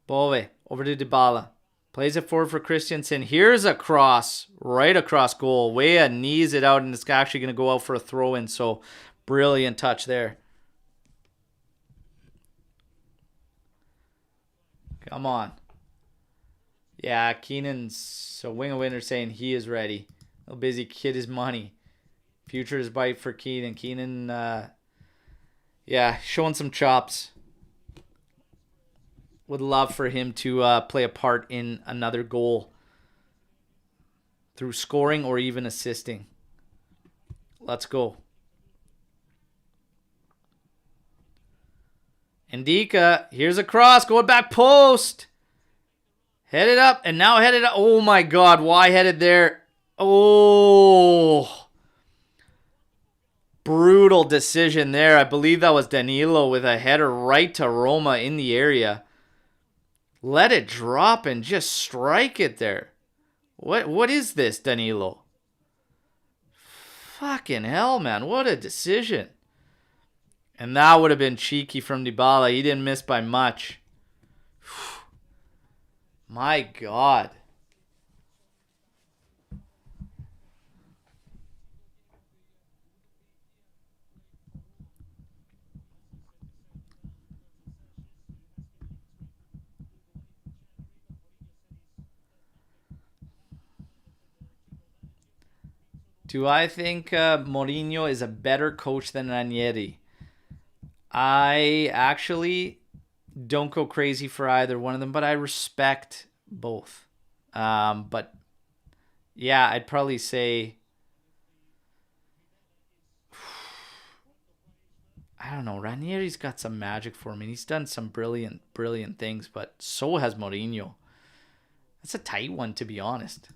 D: Bove, over to Dybala. Plays it forward for Christensen. Here's a cross, right across goal. Weah knees it out, and it's actually going to go out for a throw-in, so brilliant touch there. Come on. Yeah, Keenan's a wing winner saying he is ready. A little busy kid is money. Future is bright for Keenan. Keenan, showing some chops. Would love for him to play a part in another goal through scoring or even assisting. Let's go. Indica, here's a cross, going back post. Headed up, and now headed up. Oh my God, why headed there? Oh. Brutal decision there. I believe that was Danilo with a header right to Roma in the area. Let it drop and just strike it there. What is this, Danilo? Fucking hell, man. What a decision. And that would have been cheeky from Dybala. He didn't miss by much. My God. Do I think Mourinho is a better coach than Ranieri? I actually don't go crazy for either one of them, but I respect both. But yeah, I'd probably say, I don't know, Ranieri's got some magic for me. He's done some brilliant things, but so has Mourinho. That's a tight one, to be honest.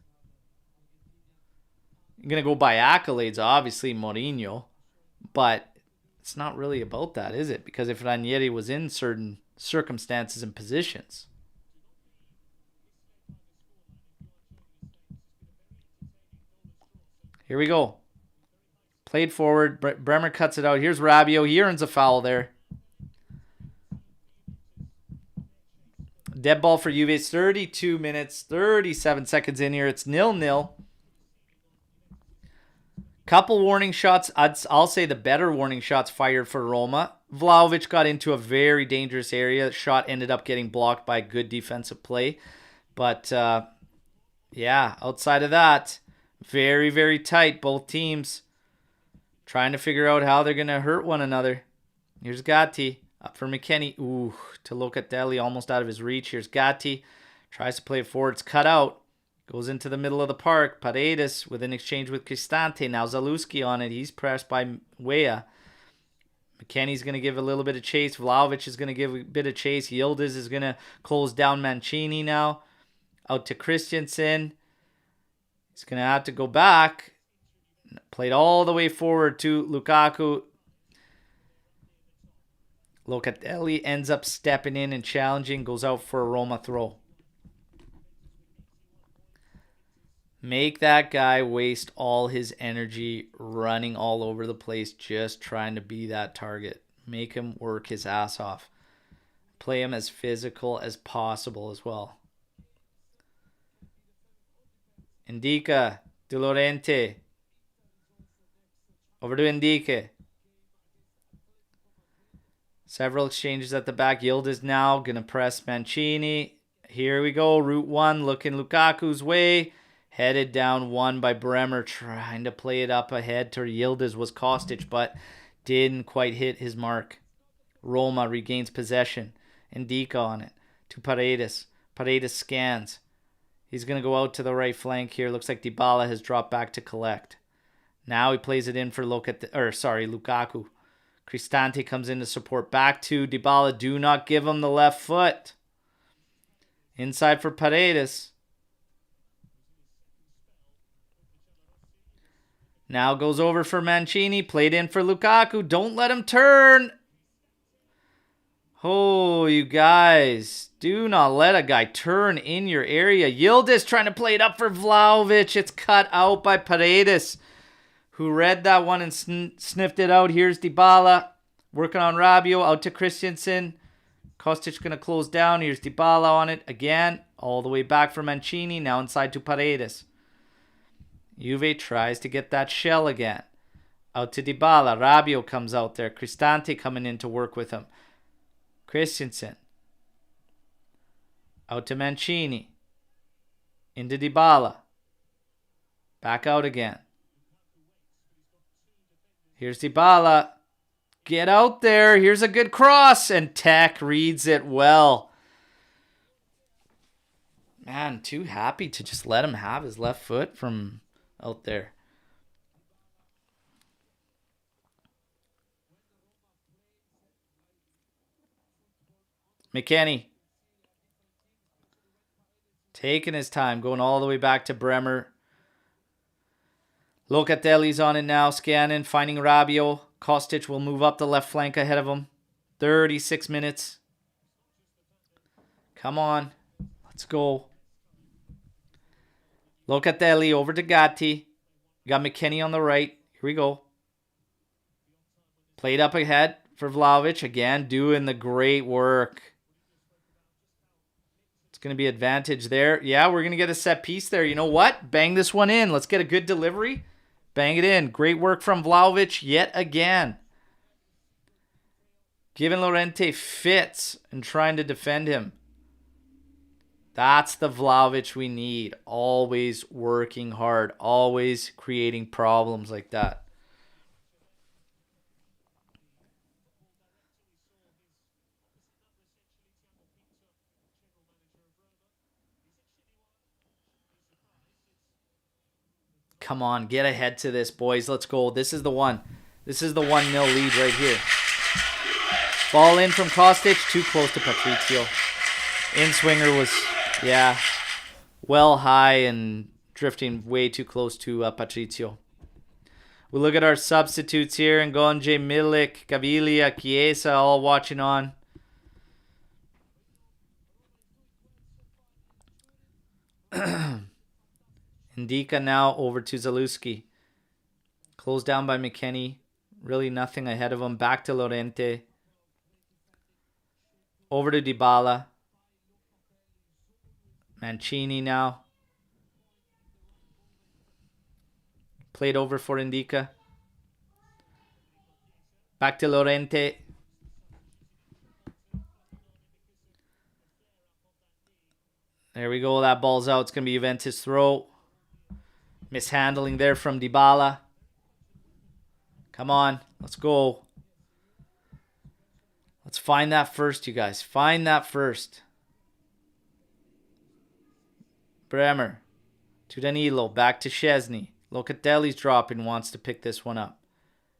D: You're going to go by accolades, obviously, Mourinho, but it's not really about that, is it? Because if Ranieri was in certain circumstances and positions. Here we go. Played forward. Bremer cuts it out. Here's Rabiot. He earns a foul there. Dead ball for Juve. It's 32 minutes, 37 seconds in here. It's 0-0. Couple warning shots. I'll say the better warning shots fired for Roma. Vlahovic got into a very dangerous area. Shot ended up getting blocked by good defensive play. But, outside of that, very, very tight. Both teams trying to figure out how they're going to hurt one another. Here's Gatti. Up for McKennie. Ooh, to Locatelli, almost out of his reach. Here's Gatti. Tries to play it forward. It's cut out. Goes into the middle of the park. Paredes with an exchange with Cristante. Now Zalewski on it. He's pressed by Weah. McKennie's going to give a little bit of chase. Vlahovic is going to give a bit of chase. Yildiz is going to close down Mancini now. Out to Christensen. He's going to have to go back. Played all the way forward to Lukaku. Locatelli ends up stepping in and challenging. Goes out for a Roma throw. Make that guy waste all his energy running all over the place just trying to be that target. Make him work his ass off. Play him as physical as possible as well. Indica, De Laurenti. Over to Indica. Several exchanges at the back. Yildiz now going to press Mancini. Here we go. Route 1 looking Lukaku's way. Headed down one by Bremer, trying to play it up ahead to Yildiz was Kostic, but didn't quite hit his mark. Roma regains possession. Indica on it to Paredes. Paredes scans. He's going to go out to the right flank here. Looks like Dybala has dropped back to collect. Now he plays it in for Lukaku. Cristante comes in to support back to Dybala. Do not give him the left foot. Inside for Paredes. Now goes over for Mancini. Played in for Lukaku. Don't let him turn. Oh, you guys. Do not let a guy turn in your area. Yildiz trying to play it up for Vlahovic. It's cut out by Paredes, who read that one and sniffed it out. Here's Dybala. Working on Rabiot. Out to Christensen. Kostic going to close down. Here's Dybala on it again. All the way back for Mancini. Now inside to Paredes. Juve tries to get that shell again. Out to Dybala. Rabiot comes out there. Cristante coming in to work with him. Christensen. Out to Mancini. Into Dybala. Back out again. Here's Dybala. Get out there. Here's a good cross. And Tech reads it well. Man, too happy to just let him have his left foot from out there. McKennie. Taking his time. Going all the way back to Bremer. Locatelli's on it now. Scanning. Finding Rabiot. Kostic will move up the left flank ahead of him. 36 minutes. Come on. Let's go. Locatelli over to Gatti. Got McKennie on the right. Here we go. Played up ahead for Vlahovic. Again, doing the great work. It's going to be advantage there. Yeah, we're going to get a set piece there. You know what? Bang this one in. Let's get a good delivery. Bang it in. Great work from Vlahovic yet again. Giving Llorente fits and trying to defend him. That's the Vlahovic we need. Always working hard. Always creating problems like that. Come on, get ahead to this, boys. Let's go. This is the one. This is the 1-0 lead right here. Ball in from Kostic. Too close to Patricio. In-swinger was, yeah, well high and drifting way too close to Patricio. We look at our substitutes here. Ngonje, Milik, Gavilia, Chiesa all watching on. Ndika now over to Zalewski. Closed down by McKennie. Really nothing ahead of him. Back to Llorente. Over to Dybala. Mancini now. Played over for Ndika. Back to Llorente. There we go. That ball's out. It's going to be Juventus throw. Mishandling there from Dybala. Come on. Let's go. Let's find that first, you guys. Find that first. Bremer. To Danilo. Back to Szczesny. Locatelli's dropping. Wants to pick this one up.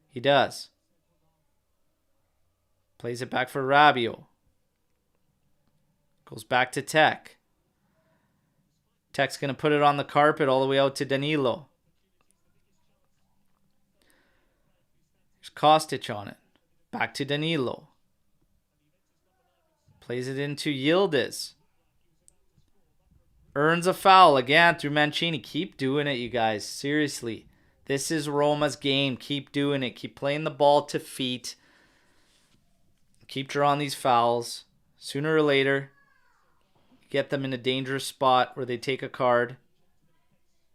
D: He does. Plays it back for Rabiot. Goes back to Tech. Tech's going to put it on the carpet all the way out to Danilo. There's Kostic on it. Back to Danilo. Plays it into Yildiz. Earns a foul again through Mancini. Keep doing it, you guys. Seriously. This is Roma's game. Keep doing it. Keep playing the ball to feet. Keep drawing these fouls. Sooner or later, get them in a dangerous spot where they take a card.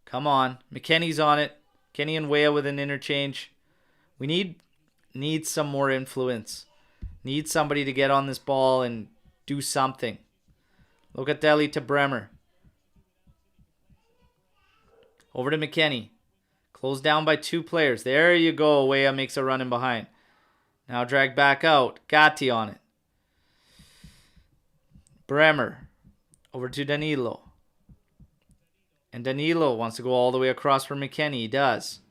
D: Come on. McKennie's on it. Kenny and Weah with an interchange. We need some more influence. Need somebody to get on this ball and do something. Locatelli to Bremer. Over to McKennie. Closed down by two players. There you go. Weah makes a run in behind. Now drag back out. Gatti on it. Bremer. Over to Danilo. And Danilo wants to go all the way across for McKennie. He does.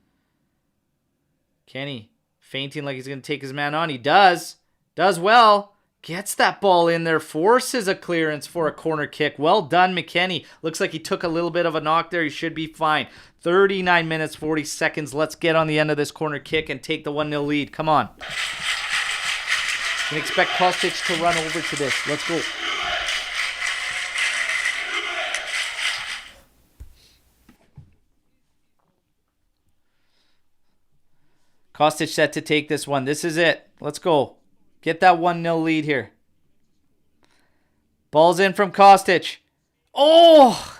D: Kenny feinting like he's going to take his man on. He does. Does well. Gets that ball in there. Forces a clearance for a corner kick. Well done, McKennie. Looks like he took a little bit of a knock there. He should be fine. 39 minutes, 40 seconds. Let's get on the end of this corner kick and take the 1-0 lead. Come on. Can expect Kostic to run over to this. Let's go. Kostic set to take this one. This is it. Let's go. Get that 1-0 lead here. Ball's in from Kostic. Oh!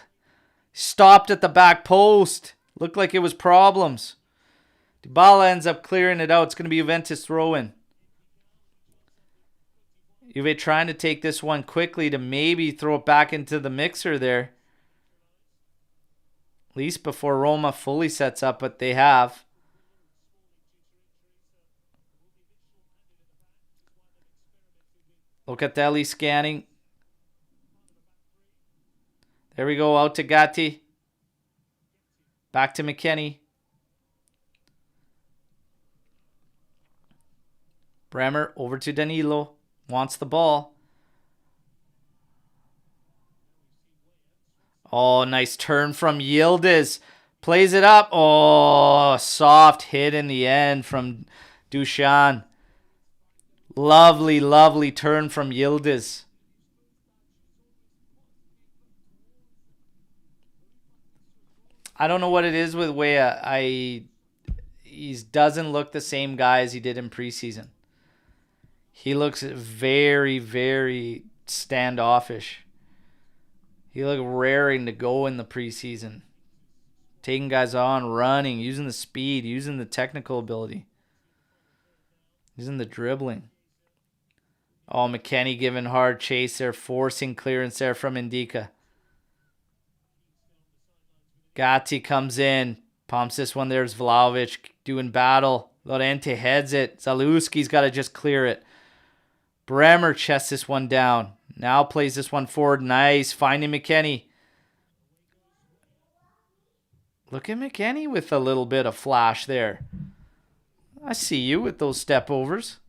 D: Stopped at the back post. Looked like it was problems. Dybala ends up clearing it out. It's going to be Juventus throw-in. Juve trying to take this one quickly to maybe throw it back into the mixer there. At least before Roma fully sets up, but they have. Locatelli scanning. There we go. Out to Gatti. Back to McKennie. Bremer over to Danilo. Wants the ball. Oh, nice turn from Yildiz. Plays it up. Oh, soft hit in the end from Dusan. Lovely, lovely turn from Yildiz. I don't know what it is with Weah. He doesn't look the same guy as he did in preseason. He looks very, very standoffish. He looked raring to go in the preseason. Taking guys on, running, using the speed, using the technical ability. Using the dribbling. Oh, McKennie giving hard chase there, forcing clearance there from Indika. Gatti comes in, pumps this one. There's Vlahovic doing battle. Lorente heads it. Zalewski's got to just clear it. Bremer chests this one down. Now plays this one forward. Nice. Finding McKennie. Look at McKennie with a little bit of flash there. I see you with those step overs.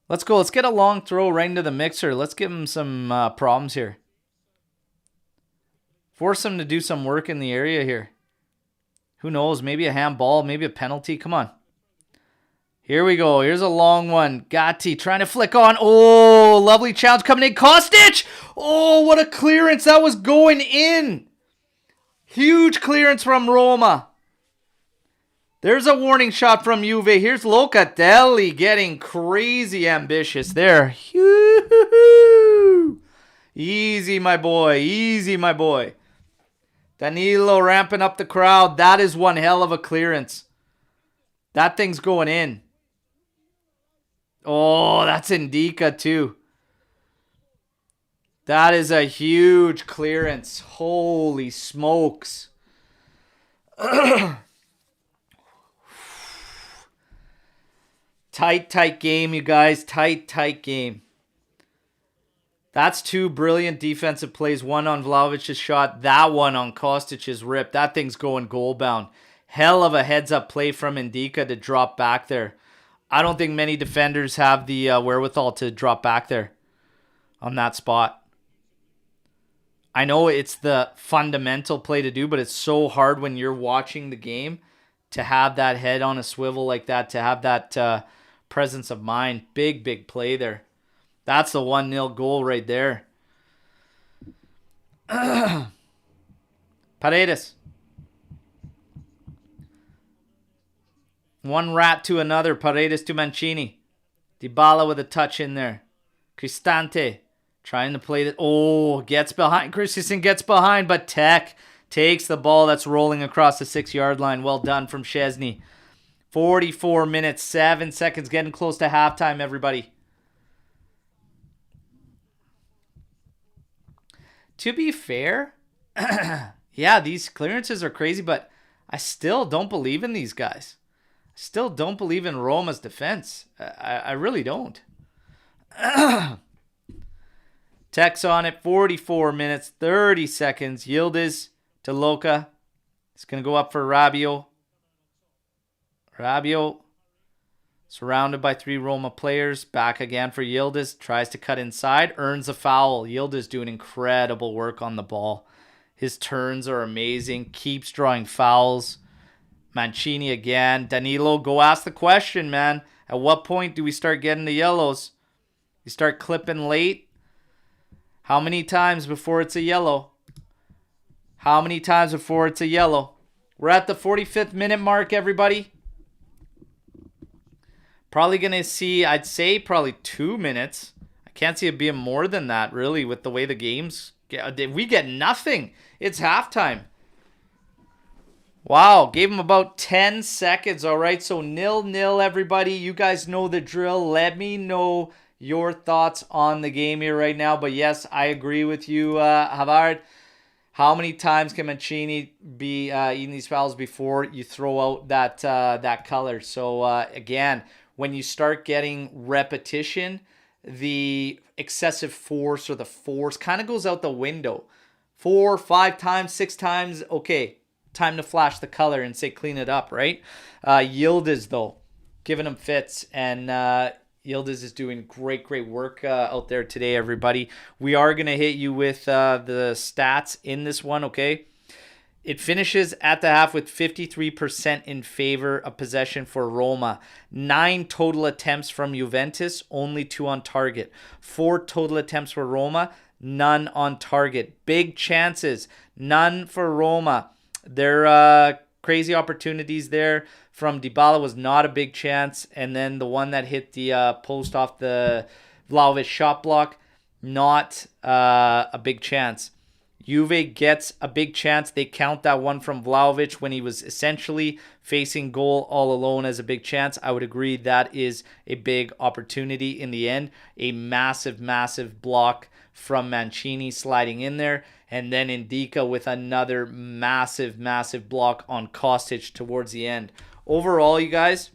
D: Let's go. Let's get a long throw right into the mixer. Let's give him some problems here. Force him to do some work in the area here. Who knows? Maybe a handball, maybe a penalty. Come on. Here we go. Here's a long one. Gatti trying to flick on. Oh, lovely challenge coming in. Kostic! Oh, what a clearance. That was going in. Huge clearance from Roma. There's a warning shot from Juve. Here's Locatelli getting crazy ambitious there. Easy, my boy. Easy, my boy. Danilo ramping up the crowd. That is one hell of a clearance. That thing's going in. Oh, that's Indika too. That is a huge clearance. Holy smokes. Tight game, you guys. Tight game. That's two brilliant defensive plays. One on Vlahovic's shot. That one on Kostic's rip. That thing's going goal bound. Hell of a heads-up play from Indika to drop back there. I don't think many defenders have the wherewithal to drop back there on that spot. I know it's the fundamental play to do, but it's so hard when you're watching the game to have that head on a swivel like that, to have that presence of mind. Big play there. That's the 1-0 goal right there. Paredes. One rat to another. Paredes to Mancini. Dybala with a touch in there. Cristante trying to play that. Oh, gets behind. Christensen gets behind, but Tech takes the ball that's rolling across the 6-yard line. Well done from Szczesny. 44 minutes, 7 seconds. Getting close to halftime, everybody. To be fair, yeah, these clearances are crazy, but I still don't believe in these guys. I Still don't believe in Roma's defense. I really don't. Tex on it, 44 minutes, 30 seconds. Yildiz to Luca. It's going to go up for Rabiot. Rabiot, surrounded by 3 Roma players. Back again for Yildiz. Tries to cut inside. Earns a foul. Yildiz doing incredible work on the ball. His turns are amazing. Keeps drawing fouls. Mancini again. Danilo, go ask the question, man. At what point do we start getting the yellows? You start clipping late? How many times before it's a yellow? How many times before it's a yellow? We're at the 45th minute mark, everybody. Probably going to see, I'd say, probably 2 minutes. I can't see it being more than that, really, with the way the games get. We get nothing. It's halftime. Wow, gave him about 10 seconds, all right? So 0-0, everybody. You guys know the drill. Let me know your thoughts on the game here right now. But yes, I agree with you, Havard. How many times can Mancini be eating these fouls before you throw out that color? So again, when you start getting repetition, the excessive force or the force kind of goes out the window. 4, 5 times, 6 times, okay. Time to flash the color and say clean it up, right? Yildiz, though, giving him fits. And Yildiz is doing great work out there today, everybody. We are going to hit you with the stats in this one, okay? It finishes at the half with 53% in favor of possession for Roma. 9 total attempts from Juventus, only 2 on target. 4 total attempts for Roma, none on target. Big chances, none for Roma. Their crazy opportunities there from Dybala was not a big chance. And then the one that hit the post off the Vlahovic shot block, not a big chance. Juve gets a big chance. They count that one from Vlahovic when he was essentially facing goal all alone as a big chance. I would agree that is a big opportunity in the end. A massive block from Mancini sliding in there. And then Indica with another massive block on Kostic towards the end. Overall, you guys,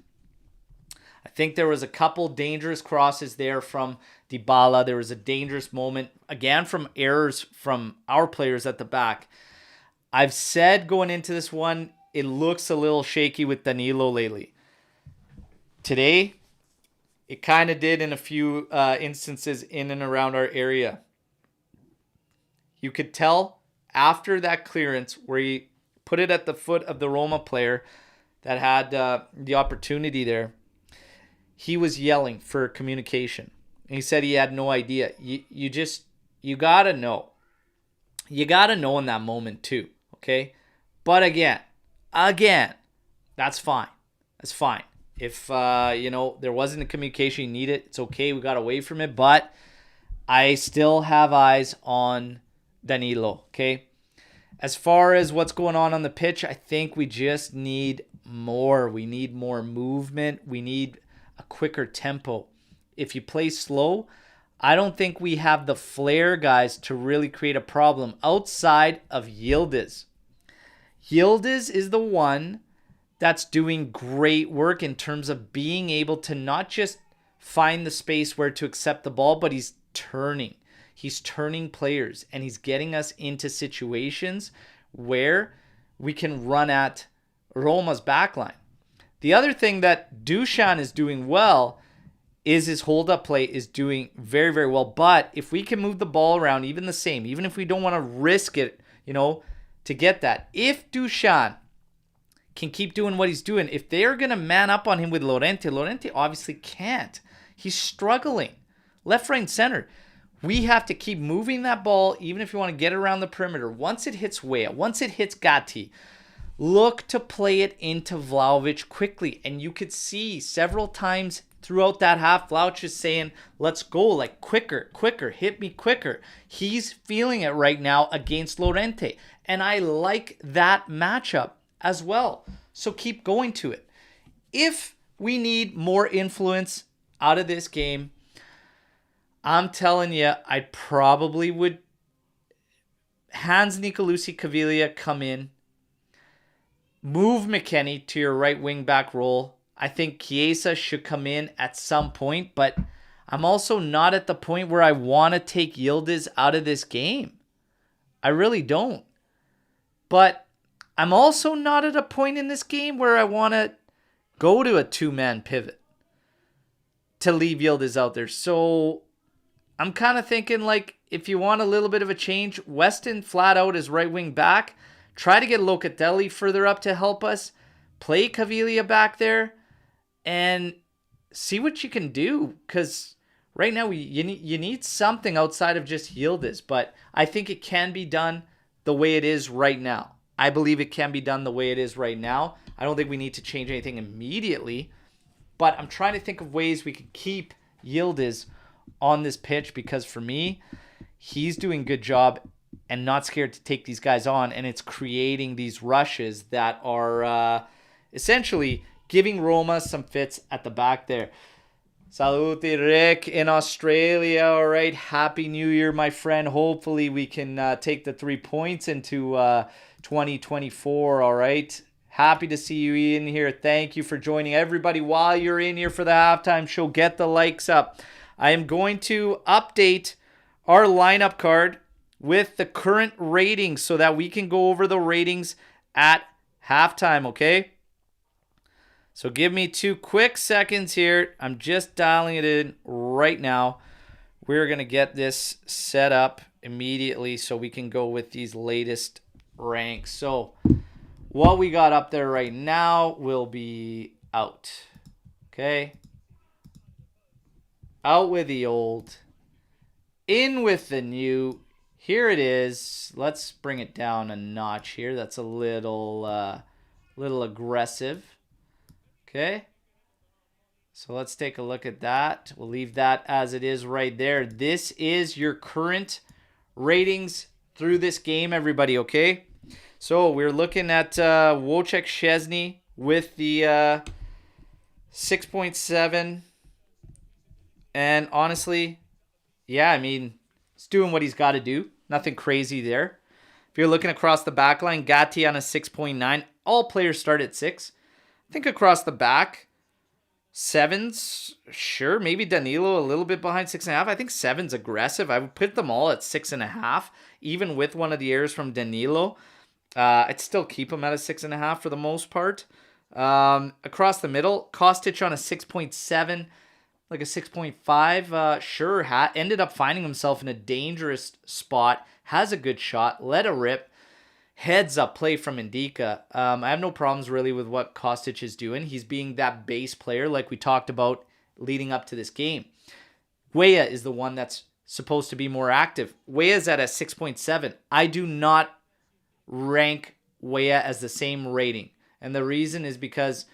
D: I think there was a couple dangerous crosses there from Dybala. There was a dangerous moment, again, from errors from our players at the back. I've said going into this one, it looks a little shaky with Danilo lately. Today, it kind of did in a few instances in and around our area. You could tell after that clearance where he put it at the foot of the Roma player that had the opportunity there, he was yelling for communication. And he said he had no idea. You got to know. You got to know in that moment too, okay? But again, that's fine. That's fine. If, there wasn't a communication you needed, it's okay. We got away from it. But I still have eyes on Danilo, okay? As far as what's going on the pitch, I think we just need more. We need more movement. We need a quicker tempo. If you play slow, I don't think we have the flair, guys, to really create a problem outside of Yildiz. Yildiz is the one that's doing great work in terms of being able to not just find the space where to accept the ball, but he's turning. He's turning players, and he's getting us into situations where we can run at Roma's backline. The other thing that Dusan is doing well is his hold-up play is doing very well. But if we can move the ball around, even if we don't want to risk it, to get that. If Dusan can keep doing what he's doing, if they're going to man up on him with Llorente obviously can't. He's struggling. Left, right, and center. We have to keep moving that ball, even if you want to get around the perimeter. Once it hits Weah, once it hits Gatti, look to play it into Vlahovic quickly. And you could see several times throughout that half, Vlahovic is saying, let's go, like quicker, hit me quicker. He's feeling it right now against Llorente. And I like that matchup as well. So keep going to it. If we need more influence out of this game, I'm telling you, I probably would Hans Nicolucci Caviglia come in, move McKennie to your right wing back role, I think Chiesa should come in at some point, but I'm also not at the point where I want to take Yildiz out of this game. I really don't. But I'm also not at a point in this game where I want to go to a two-man pivot to leave Yildiz out there. So I'm kind of thinking, like, if you want a little bit of a change, Weston flat out is right wing back. Try to get Locatelli further up to help us. Play Caviglia back there and see what you can do. Because right now you need something outside of just Yildiz. But I think it can be done the way it is right now. I believe it can be done the way it is right now. I don't think we need to change anything immediately. But I'm trying to think of ways we could keep Yildiz on this pitch, because for me, he's doing a good job and not scared to take these guys on, and it's creating these rushes that are essentially giving Roma some fits at the back there. Salute, Rick in Australia. All right, Happy New Year, my friend. Hopefully we can take the 3 points into 2024, all right? Happy to see you in here. Thank you for joining. Everybody, while you're in here for the halftime show, get the likes up. I am going to update our lineup card with the current ratings so that we can go over the ratings at halftime, okay? So give me 2 quick seconds here. I'm just dialing it in right now. We're going to get this set up immediately so we can go with these latest ranks. So what we got up there right now will be out. Okay? Out with the old. In with the new. Here it is. Let's bring it down a notch here. That's a little aggressive. Okay? So let's take a look at that. We'll leave that as it is right there. This is your current ratings through this game, everybody, okay? So we're looking at Wojciech Szczesny with the 6.7. And honestly, yeah, I mean, he's doing what he's got to do. Nothing crazy there. If you're looking across the back line, Gatti on a 6.9. All players start at 6. I think across the back, 7s, sure. Maybe Danilo a little bit behind 6.5. I think 7's aggressive. I would put them all at 6.5, even with one of the errors from Danilo. I'd still keep him at a 6.5 for the most part. Across the middle, Kostic on a 6.7, like a 6.5. Sure, ended up finding himself in a dangerous spot. Has a good shot. Let a rip. Heads up play from Indica. I have no problems really with what Kostic is doing. He's being that base player like we talked about leading up to this game. Weah is the one that's supposed to be more active. Weah's at a 6.7. I do not rank Weah as the same rating. And the reason is because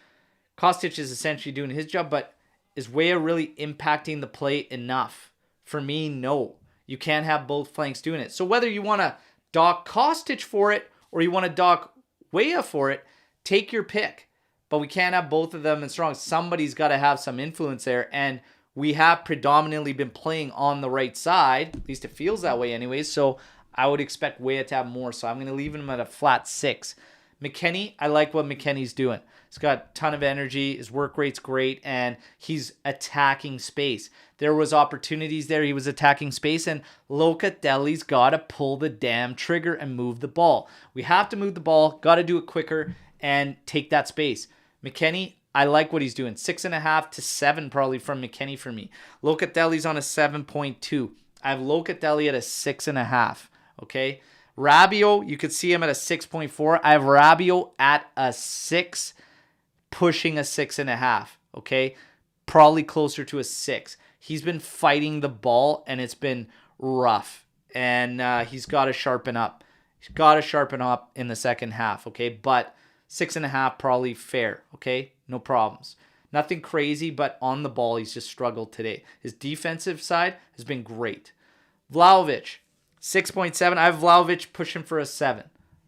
D: Kostic is essentially doing his job, but is Weah really impacting the play enough? For me, no. You can't have both flanks doing it. So whether you want to dock Kostic for it or you want to dock Weah for it, take your pick. But we can't have both of them in strong. Somebody's got to have some influence there. And we have predominantly been playing on the right side. At least it feels that way anyways. So I would expect Weah to have more. So I'm going to leave him at a flat 6. McKennie, I like what McKennie's doing. He's got a ton of energy. His work rate's great, and he's attacking space. There was opportunities there. He was attacking space, and Locatelli's got to pull the damn trigger and move the ball. We have to move the ball, got to do it quicker, and take that space. McKennie, I like what he's doing. 6.5 to 7 probably from McKennie for me. Locatelli's on a 7.2. I have Locatelli at a 6.5, okay? Rabiot, you could see him at a 6.4. I have Rabiot at a 6, pushing a 6.5, okay? Probably closer to a 6. He's been fighting the ball, and it's been rough. And he's got to sharpen up. He's got to sharpen up in the second half, okay? But 6.5 probably fair, okay? No problems. Nothing crazy, but on the ball, he's just struggled today. His defensive side has been great. Vlahovic, 6.7. I have Vlahovic pushing for a 7.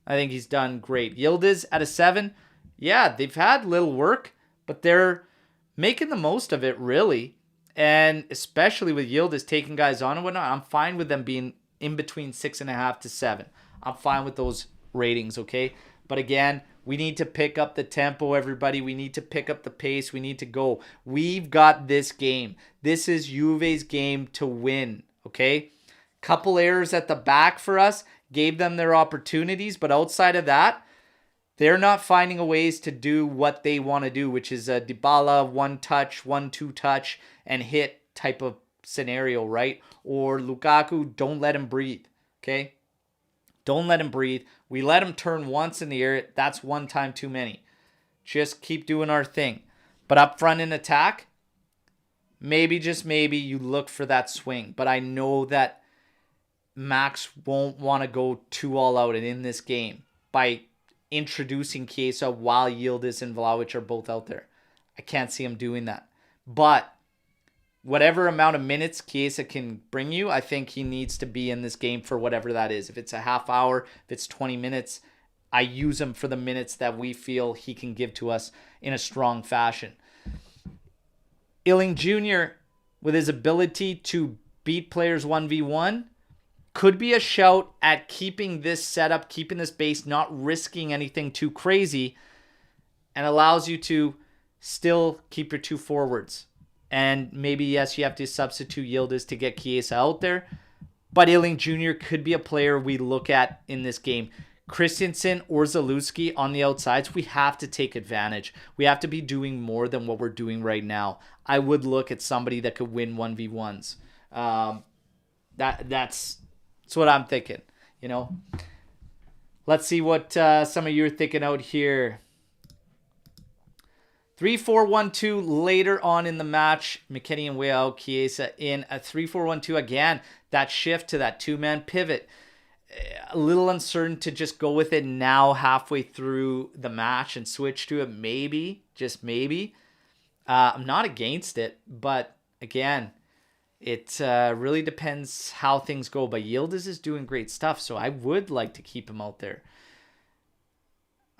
D: I think he's done great. Yildiz at a 7. Yeah, they've had little work, but they're making the most of it, really. And especially with Yildiz taking guys on and whatnot, I'm fine with them being in between 6.5 to 7. I'm fine with those ratings, okay? But again, We need to pick up the tempo, everybody. We need to pick up the pace. We need to go. We've got this game. This is Juve's game to win, okay? Couple errors at the back for us. Gave them their opportunities. But outside of that, they're not finding a ways to do what they want to do, which is a Dybala one-touch, 1-2 touch, and hit type of scenario, right? Or Lukaku, don't let him breathe, okay? Don't let him breathe. We let him turn once in the air. That's one time too many. Just keep doing our thing. But up front in attack, maybe, just maybe, you look for that swing. But I know that Max won't want to go too all out in this game by introducing Chiesa while Yildiz and Vlahovic are both out there. I can't see him doing that. But whatever amount of minutes Chiesa can bring you, I think he needs to be in this game for whatever that is. If it's a half hour, if it's 20 minutes, I use him for the minutes that we feel he can give to us in a strong fashion. Illing Jr., with his ability to beat players 1v1, could be a shout at keeping this setup, keeping this base, not risking anything too crazy, and allows you to still keep your two forwards. And maybe, yes, you have to substitute Yildiz to get Chiesa out there. But Illing Jr. could be a player we look at in this game. Christensen or Zalewski on the outsides, we have to take advantage. We have to be doing more than what we're doing right now. I would look at somebody that could win 1v1s. That's what I'm thinking, you know. Let's see what some of you are thinking out here. 3-4-1-2 later on in the match. McKennie and Weah, Chiesa in a 3-4-1-2 again. That shift to that two-man pivot. A little uncertain to just go with it now halfway through the match and switch to it. Maybe, just maybe. I'm not against it, but again, it really depends how things go. But Yildiz is doing great stuff, so I would like to keep him out there.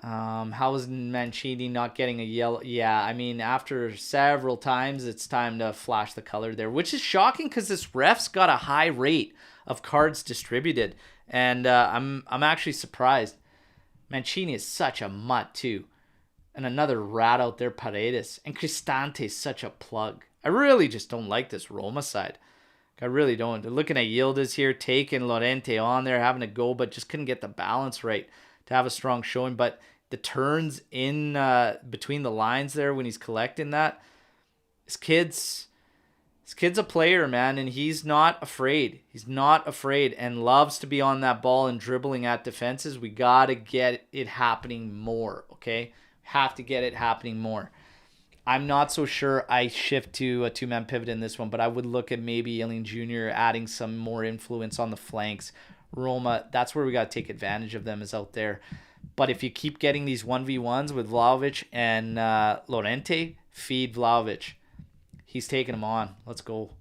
D: How is Mancini not getting a yellow? Yeah, I mean, after several times, it's time to flash the color there, which is shocking because this ref's got a high rate of cards distributed, and I'm actually surprised. Mancini is such a mutt too, and another rat out there, Paredes, and Cristante is such a plug. I really just don't like this Roma side. I really don't. They're looking at Yildiz here, taking Llorente on there, having to go, but just couldn't get the balance right to have a strong showing. But the turns in between the lines there when he's collecting that, this kid's a player, man, and he's not afraid. He's not afraid and loves to be on that ball and dribbling at defenses. We got to get it happening more, okay? Have to get it happening more. I'm not so sure I shift to a two-man pivot in this one, but I would look at maybe Illing Jr. adding some more influence on the flanks. Roma, that's where we got to take advantage of them, is out there. But if you keep getting these 1v1s with Vlahovic and Llorente, feed Vlahovic. He's taking them on. Let's go.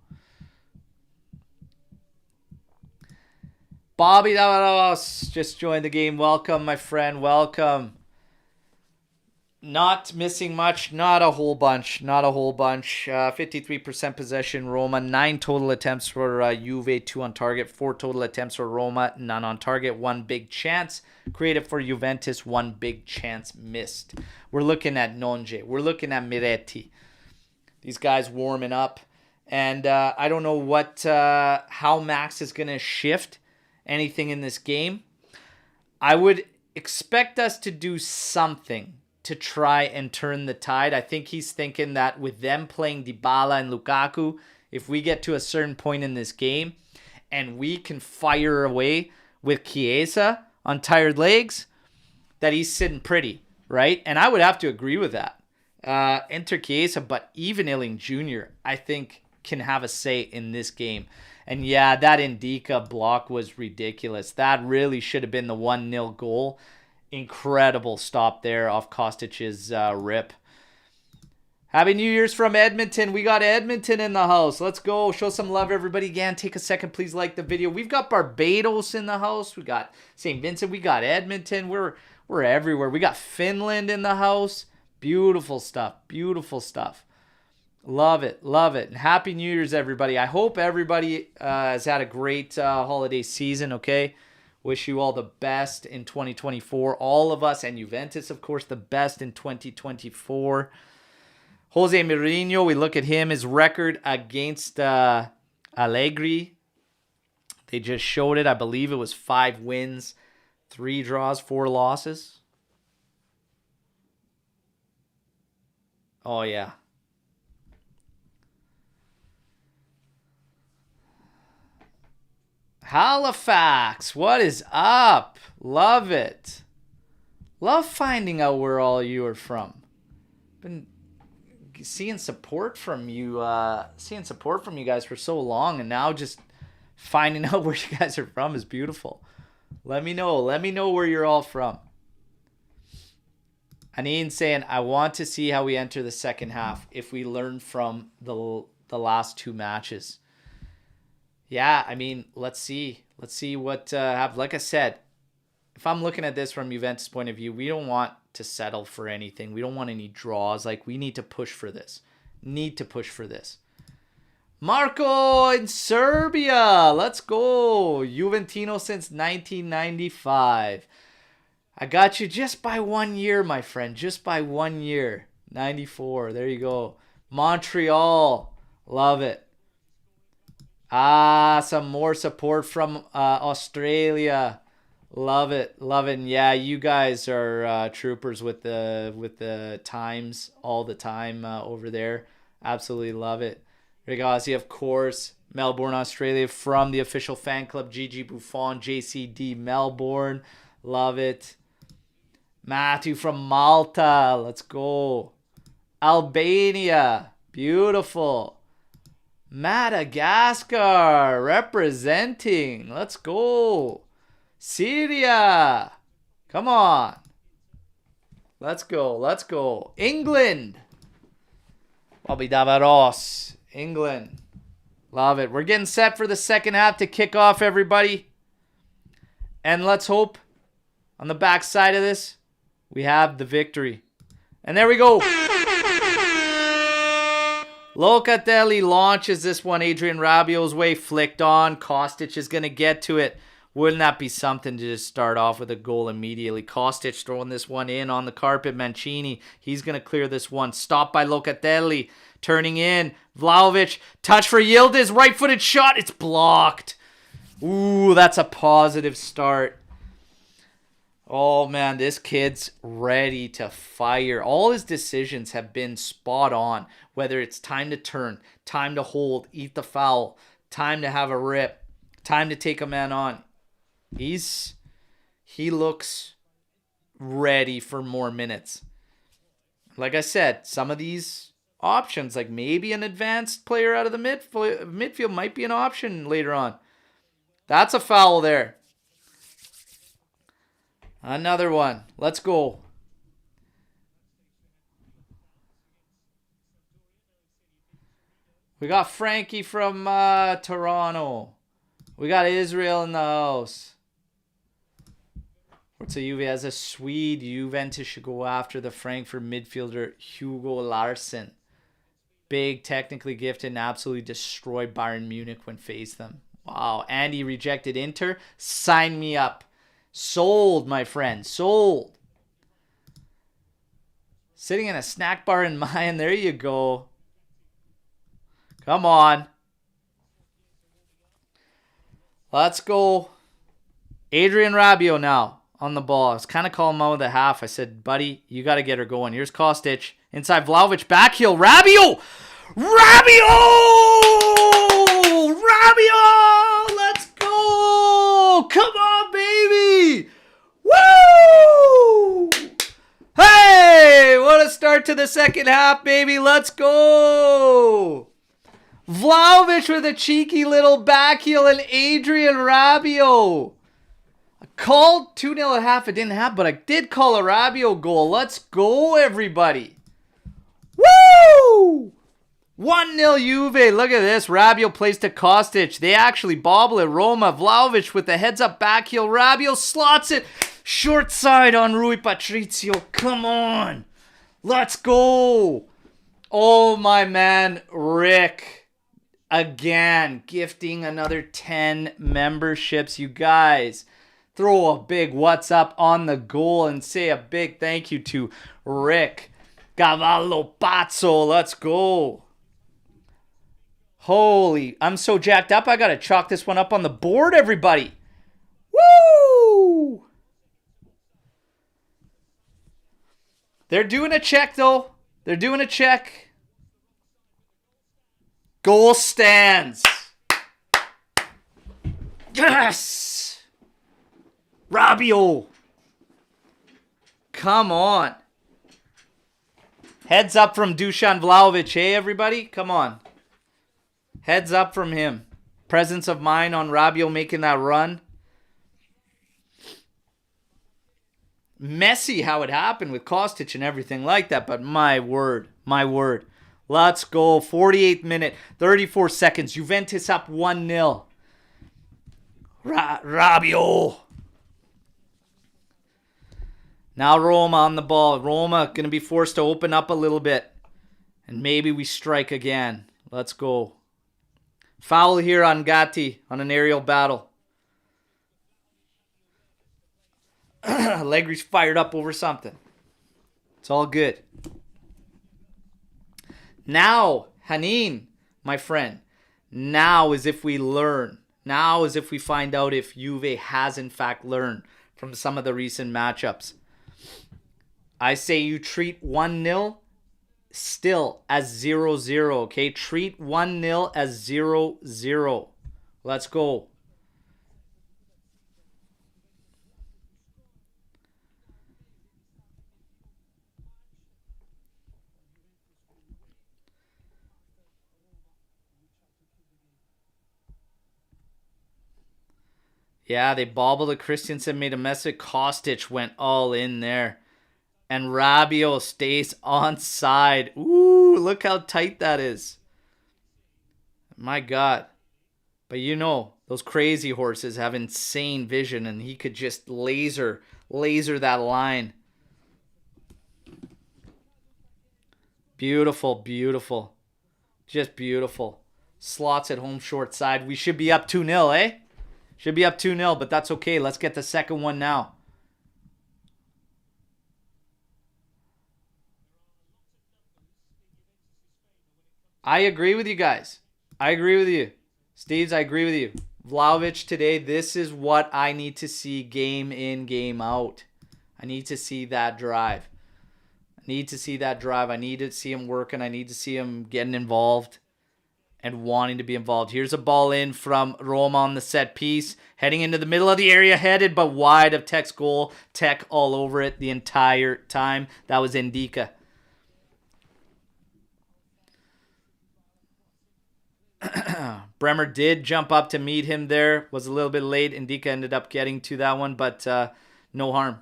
D: Bobby Davalos just joined the game. Welcome, my friend. Welcome. Not missing much. Not a whole bunch. 53% possession, Roma. 9 total attempts for Juve. 2 on target. 4 total attempts for Roma. None on target. 1 big chance created for Juventus. 1 big chance missed. We're looking at Nonge. We're looking at Miretti. These guys warming up. And I don't know how Max is going to shift anything in this game. I would expect us to do something to try and turn the tide. I think he's thinking that with them playing Dybala and Lukaku, if we get to a certain point in this game and we can fire away with Chiesa on tired legs, that he's sitting pretty, right? And I would have to agree with that. Enter Chiesa, but even Illing Jr., I think, can have a say in this game. And yeah, that Indica block was ridiculous. That really should have been the 1-0 goal. Incredible stop there off Kostic's rip. Happy New Year's from Edmonton. We got Edmonton in the house. Let's go. Show some love, everybody. Again, take a second. Please like the video. We've got Barbados in the house. We got St. Vincent. We got Edmonton. We're everywhere. We got Finland in the house. Beautiful stuff. Beautiful stuff. Love it. Love it. And Happy New Year's, everybody. I hope everybody has had a great holiday season, okay? Wish you all the best in 2024. All of us, and Juventus, of course, the best in 2024. Jose Mourinho, we look at him, his record against Allegri. They just showed it. I believe it was 5 wins, 3 draws, 4 losses. Oh, yeah. Halifax, what is up? Love it. Love finding out where all you are from. Been seeing support from you guys for so long, and now just finding out where you guys are from is beautiful. Let me know where you're all from. Aneen saying, I want to see how we enter the second half if we learn from the last 2 matches. Yeah, I mean, let's see what happens. Like I said, if I'm looking at this from Juventus' point of view, we don't want to settle for anything. We don't want any draws. Like, we need to push for this. Marco in Serbia. Let's go. Juventino since 1995. I got you just by 1 year, my friend. Just by 1 year. 94. There you go. Montreal. Love it. Some more support from Australia. Love it. And yeah, you guys are troopers with the times all the time over there. Absolutely love it. Regazi, of course, Melbourne, Australia, from the official fan club, Gigi Buffon, JCD Melbourne. Love it. Matthew from Malta. Let's go. Albania. Beautiful. Madagascar representing. Let's go. Syria. Come on. Let's go. England. Bobby Davaros. England. Love it. We're getting set for the second half to kick off, everybody. And let's hope on the back side of this, we have the victory. And there we go. Locatelli launches this one Adrian Rabiot's way, flicked on. Kostic is going to get to it. Wouldn't that be something to just start off with a goal immediately? Kostic throwing this one in on the carpet. Mancini, he's going to clear this one. Stopped by Locatelli. Turning in. Vlahovic, touch for Yildiz. Right-footed shot. It's blocked. Ooh, that's a positive start. Oh, man, this kid's ready to fire. All his decisions have been spot on. Whether it's time to turn, time to hold, eat the foul, time to have a rip, time to take a man on. He looks ready for more minutes. Like I said, some of these options, like maybe an advanced player out of the midfield might be an option later on. That's a foul there. Another one. Let's go. We got Frankie from Toronto. We got Israel in the house. Forza Juve as a Swede. Juventus should go after the Frankfurt midfielder Hugo Larsson. Big, technically gifted, and absolutely destroyed Bayern Munich when faced them. Wow. Andy rejected Inter. Sign me up. Sold, my friend. Sold. Sitting in a snack bar in Mayan. There you go. Come on. Let's go. Adrian Rabiot now on the ball. I was kind of calling him out with a half. I said, buddy, you got to get her going. Here's Kostic. Inside Vlahovic. Back heel. Rabiot! Rabiot! Let's go! Come on, baby! Woo! Hey! What a start to the second half, baby. Let's go! Vlahovic with a cheeky little back heel and Adrian Rabiot. I called 2-0 at half. It didn't happen, but I did call a Rabiot goal. Let's go, everybody. Woo! 1-0 Juve. Look at this. Rabiot plays to Kostic. They actually bobble it. Roma. Vlahovic with the heads-up back heel. Rabiot slots it. Short side on Rui Patricio. Come on. Let's go. Oh, my man, Rick. Again, gifting another 10 memberships. You guys, throw a big what's up on the goal and say a big thank you to Rick Cavallo Pazzo. Let's go. Holy, I'm so jacked up. I got to chalk this one up on the board, everybody. Woo! They're doing a check, though. They're doing a check. Goal stands. Yes! Rabiot. Come on. Heads up from Dusan Vlahovic, hey everybody? Come on. Heads up from him. Presence of mind on Rabiot making that run. Messy how it happened with Kostic and everything like that, but my word. Let's go. 48th minute, 34 seconds. Juventus up 1-0. Rabiot. Now Roma on the ball. Roma going to be forced to open up a little bit. And maybe we strike again. Let's go. Foul here on Gatti on an aerial battle. Allegri's fired up over something. It's all good. Now, Hanin, my friend. Now is if we learn. Now is if we find out if Juve has in fact learned from some of the recent matchups. I say you treat 1-0 still as 0-0, okay? Treat 1-0 as 0-0. Let's go. Yeah, they bobbled it. Christensen made a mess of it. Kostic went all in there. And Rabiot stays onside. Ooh, look how tight that is. My God. But you know, those crazy horses have insane vision, and he could just laser that line. Beautiful, beautiful. Just beautiful. Slots at home short side. We should be up 2-0, eh? Should be up 2-0, but that's okay. Let's get the second one now. I agree with you guys. I agree with you. Steves, I agree with you. Vlahovic today, this is what I need to see game in, game out. I need to see that drive. I need to see him working. I need to see him getting involved and wanting to be involved. Here's a ball in from Roma on the set piece. Heading into the middle of the area, headed but wide of Tech's goal. Tech all over it the entire time. That was Indica. Bremer did jump up to meet him there. Was a little bit late. Indica ended up getting to that one, but no harm.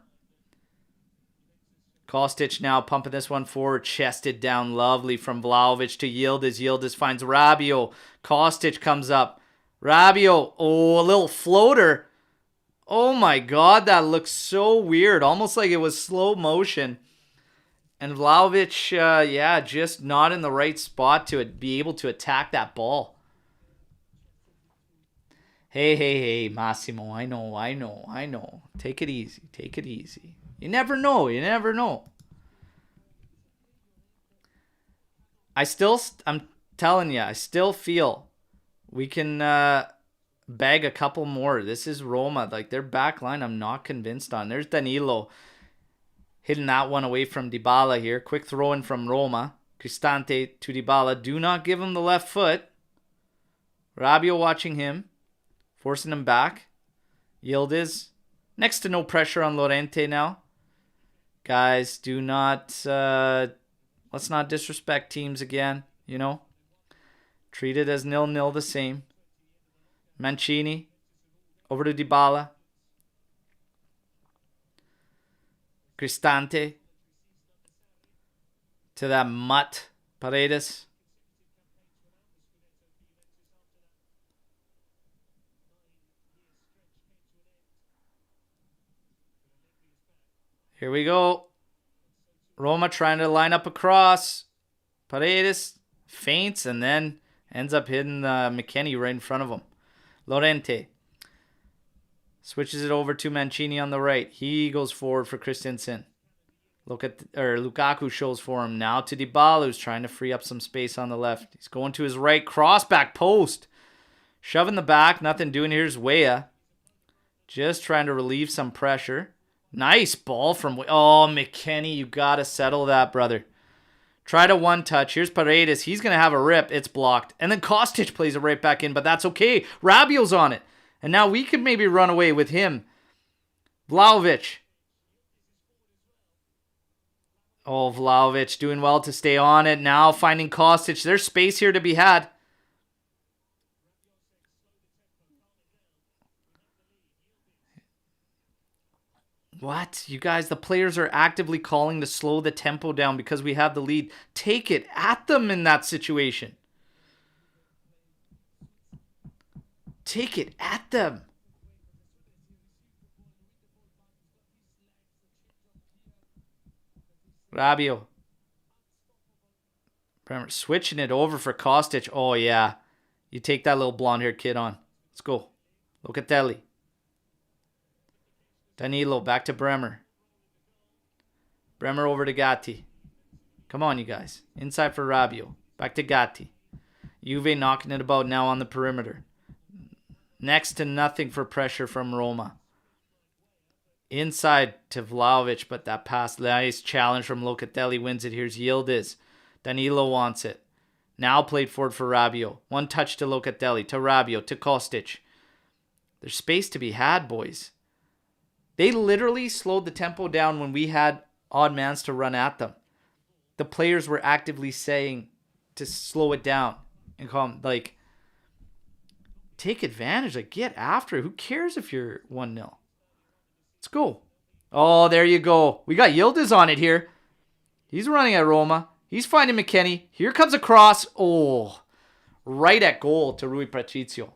D: Kostic now pumping this one forward. Chested down lovely from Vlahovic to Yildiz. Yildiz finds Rabiot. Kostic comes up. Rabiot. Oh, a little floater. Oh my God, that looks so weird. Almost like it was slow motion. And Vlahovic, yeah, just not in the right spot to be able to attack that ball. Hey, Massimo. I know. Take it easy. You never know. I'm telling you, I still feel we can bag a couple more. This is Roma. Like, their back line, I'm not convinced on. There's Danilo. Hitting that one away from Dybala here. Quick throw in from Roma. Cristante to Dybala. Do not give him the left foot. Rabiot watching him. Forcing him back. Yildiz. Next to no pressure on Llorente now. Guys, do not... let's not disrespect teams again, you know. Treat it as 0-0 the same. Mancini. Over to Dybala. Cristante to that mutt, Paredes. Here we go. Roma trying to line up across. Paredes feints and then ends up hitting McKennie right in front of him. Llorente. Switches it over to Mancini on the right. He goes forward for Christensen. Lukaku shows for him. Now to Dybala, who's trying to free up some space on the left. He's going to his right. Cross back post. Shoving the back. Nothing doing. Here's Weah. Just trying to relieve some pressure. Nice ball from... Oh, McKennie, you got to settle that, brother. Try to one touch. Here's Paredes. He's going to have a rip. It's blocked. And then Kostic plays it right back in, but that's okay. Rabiot's on it. And now we could maybe run away with him. Vlahovic. Oh, Vlahovic doing well to stay on it. Now finding Kostic. There's space here to be had. What? You guys, the players are actively calling to slow the tempo down because we have the lead. Take it at them in that situation. Take it at them. Rabiot. Bremer switching it over for Kostic. Oh, yeah. You take that little blonde-haired kid on. Let's go. Locatelli. Danilo, back to Bremer. Bremer over to Gatti. Come on, you guys. Inside for Rabiot. Back to Gatti. Juve knocking it about now on the perimeter. Next to nothing for pressure from Roma. Inside to Vlahovic, but that pass, nice challenge from Locatelli, wins it. Here's Yildiz. Danilo wants it. Now played forward for Rabiot. One touch to Locatelli, to Rabiot, to Kostic. There's space to be had, boys. They literally slowed the tempo down when we had odd mans to run at them. The players were actively saying to slow it down and come, like, take advantage. Like, get after it. Who cares if you're 1-0? Let's go. Oh, there you go. We got Yildiz on it here. He's running at Roma. He's finding McKennie. Here comes a cross. Oh, right at goal to Rui Patricio.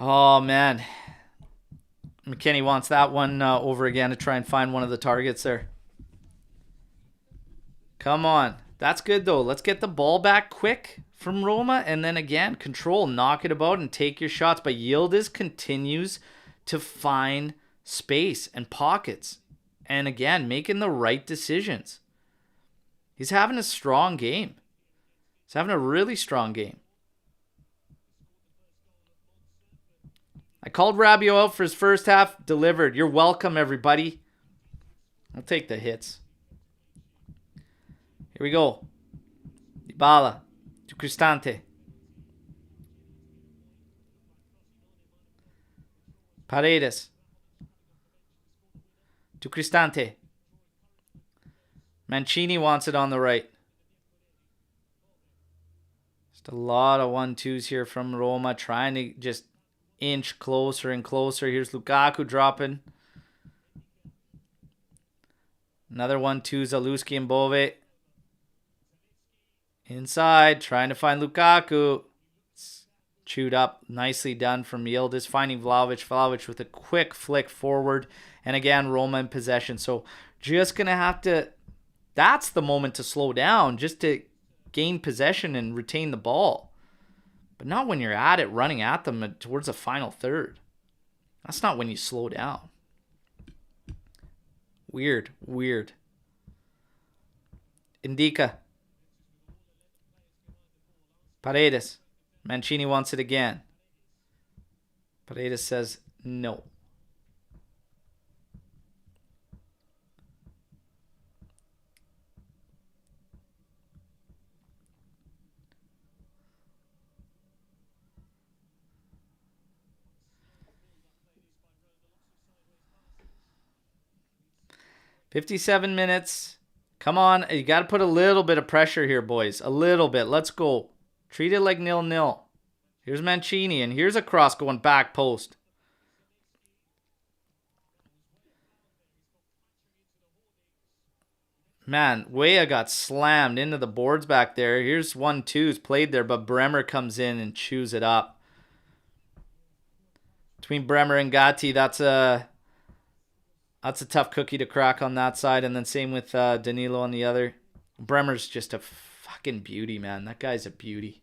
D: Oh, man. McKennie wants that one over again to try and find one of the targets there. Come on. That's good, though. Let's get the ball back quick from Roma. And then, again, control. Knock it about and take your shots. But Yildiz continues to find space and pockets. And, again, making the right decisions. He's having a strong game. He's having a really strong game. I called Rabiot out for his first half. Delivered. You're welcome, everybody. I'll take the hits. Here we go. Dybala to Cristante. Paredes to Cristante. Mancini wants it on the right. Just a lot of 1-2s here from Roma, trying to just inch closer and closer. Here's Lukaku dropping. Another 1-2, Zalewski and Bove. Inside, trying to find Lukaku. It's chewed up. Nicely done from Yildiz. Finding Vlahovic. Vlahovic with a quick flick forward. And again, Roma in possession. So just going to have to... That's the moment to slow down. Just to gain possession and retain the ball. But not when you're at it, running at them towards the final third. That's not when you slow down. Weird. Indica. Paredes. Mancini wants it again. Paredes says no. "57 minutes. Come on. You got to put a little bit of pressure here, boys. A little bit. Let's go. Treat it like 0-0. Here's Mancini, and here's a cross going back post. Man, Weah got slammed into the boards back there. Here's 1-2's played there, but Bremer comes in and chews it up. Between Bremer and Gatti, that's a tough cookie to crack on that side. And then same with Danilo on the other. Bremer's just a fucking beauty, man. That guy's a beauty.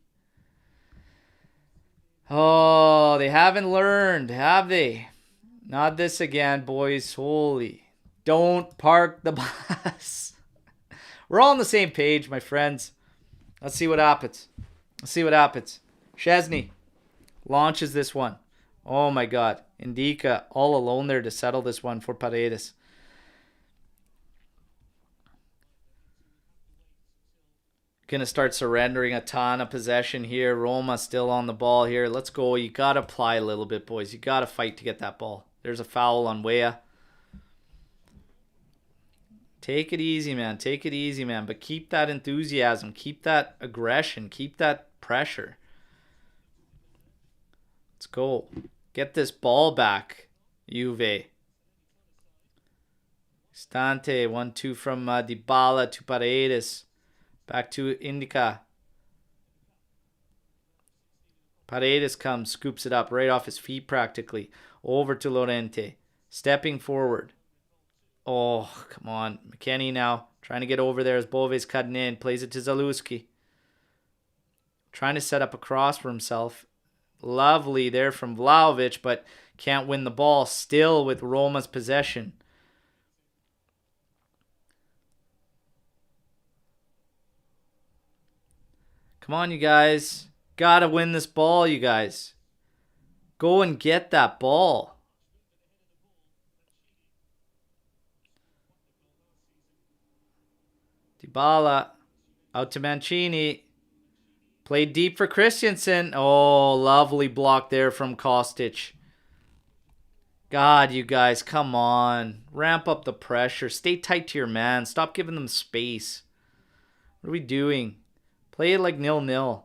D: Oh, they haven't learned, have they? Not this again, boys. Holy. Don't park the bus. We're all on the same page, my friends. Let's see what happens. Let's see what happens. Chesney launches this one. Oh my God. Indica all alone there to settle this one for Paredes. Gonna start surrendering a ton of possession here. Roma still on the ball here. Let's go. You gotta apply a little bit, boys. You gotta fight to get that ball. There's a foul on Weah. Take it easy, man. Take it easy, man. But keep that enthusiasm. Keep that aggression. Keep that pressure. Let's go. Get this ball back, Juve. Stante, 1-2 from Dybala to Paredes. Back to Indica. Paredes comes, scoops it up right off his feet practically. Over to Llorente. Stepping forward. Oh, come on. McKennie now. Trying to get over there as Bove's cutting in. Plays it to Zalewski. Trying to set up a cross for himself. Lovely there from Vlahovic, but can't win the ball. Still with Roma's possession. Come on, you guys. Gotta win this ball, you guys. Go and get that ball. Dybala. Out to Mancini. Played deep for Christensen. Oh, lovely block there from Kostic. God, you guys, come on. Ramp up the pressure. Stay tight to your man. Stop giving them space. What are we doing? Play it like 0-0.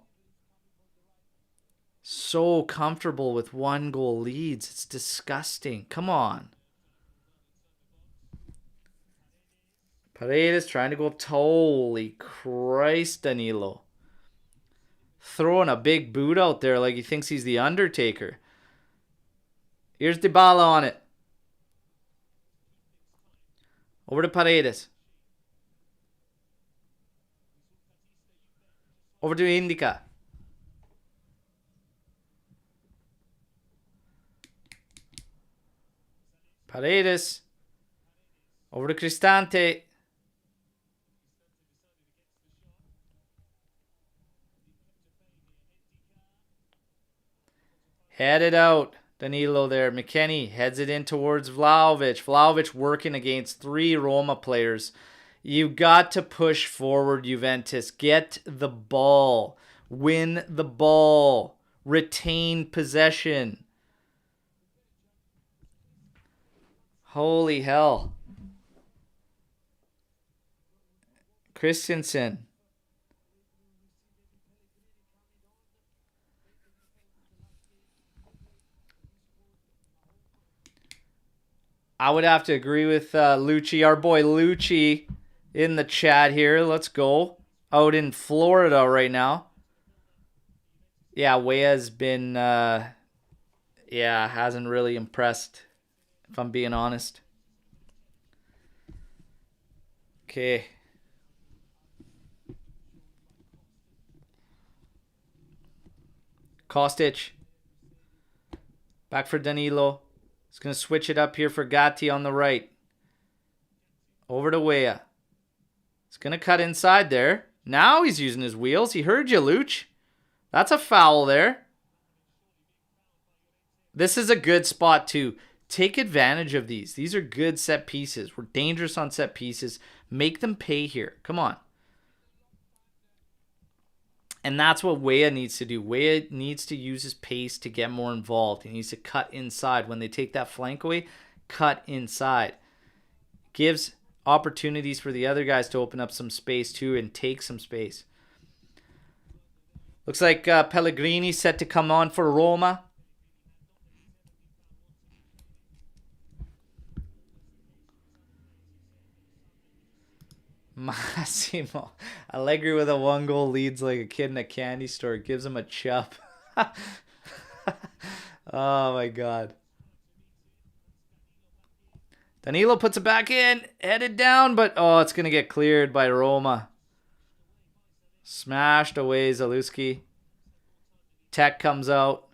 D: So comfortable with 1-goal leads. It's disgusting. Come on. Paredes trying to go up. Holy Christ, Danilo. Throwing a big boot out there like he thinks he's the Undertaker. Here's Dybala on it. Over to Paredes. Over to Indica. Paredes. Over to Cristante. Headed out. Danilo there. McKennie heads it in towards Vlahovic. Vlahovic working against 3 Roma players. You got to push forward, Juventus. Get the ball. Win the ball. Retain possession. Holy hell. Christensen. I would have to agree with Lucci, our boy Lucci in the chat here. Let's go. Out in Florida right now. Yeah, Weah's been, hasn't really impressed, if I'm being honest. Okay. Kostic. Back for Danilo. He's going to switch it up here for Gatti on the right. Over to Weah. He's going to cut inside there. Now he's using his wheels. He heard you, Luch. That's a foul there. This is a good spot too. Take advantage of these. These are good set pieces. We're dangerous on set pieces. Make them pay here. Come on. And that's what Weah needs to do. Weah needs to use his pace to get more involved. He needs to cut inside. When they take that flank away, cut inside. Gives opportunities for the other guys to open up some space too and take some space. Looks like Pellegrini set to come on for Roma. Massimo Allegri with a 1-goal leads like a kid in a candy store. Gives him a chub. Oh my God. Danilo puts it back in. Headed down, but oh, it's going to get cleared by Roma. Smashed away Zalewski. Tech comes out.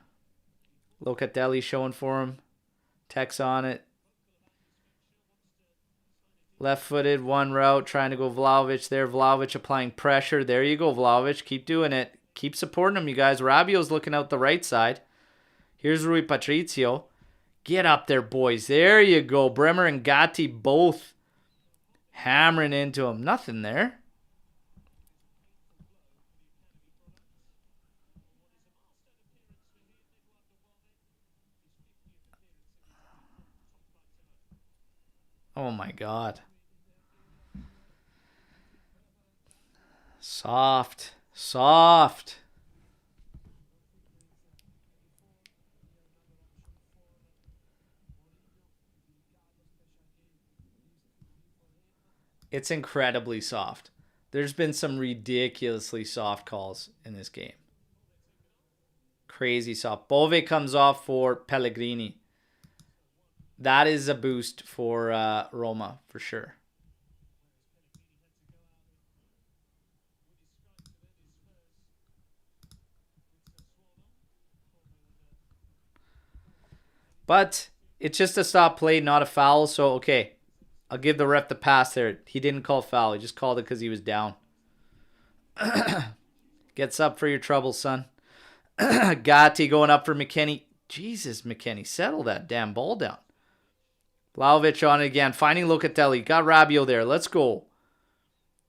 D: Locatelli showing for him. Tex on it. Left-footed, one route, trying to go Vlahovic there. Vlahovic applying pressure. There you go, Vlahovic. Keep doing it. Keep supporting him, you guys. Rabiot's looking out the right side. Here's Rui Patricio. Get up there, boys. There you go. Bremer and Gatti both hammering into him. Nothing there. Oh my God. Soft. Soft. It's incredibly soft. There's been some ridiculously soft calls in this game. Crazy soft. Bove comes off for Pellegrini. That is a boost for Roma, for sure. But it's just a stop play, not a foul. So, okay. I'll give the ref the pass there. He didn't call foul. He just called it because he was down. Gets up for your trouble, son. Gatti going up for McKennie. Jesus, McKennie. Settle that damn ball down. Vlahovic on it again. Finding Locatelli. Got Rabiot there. Let's go.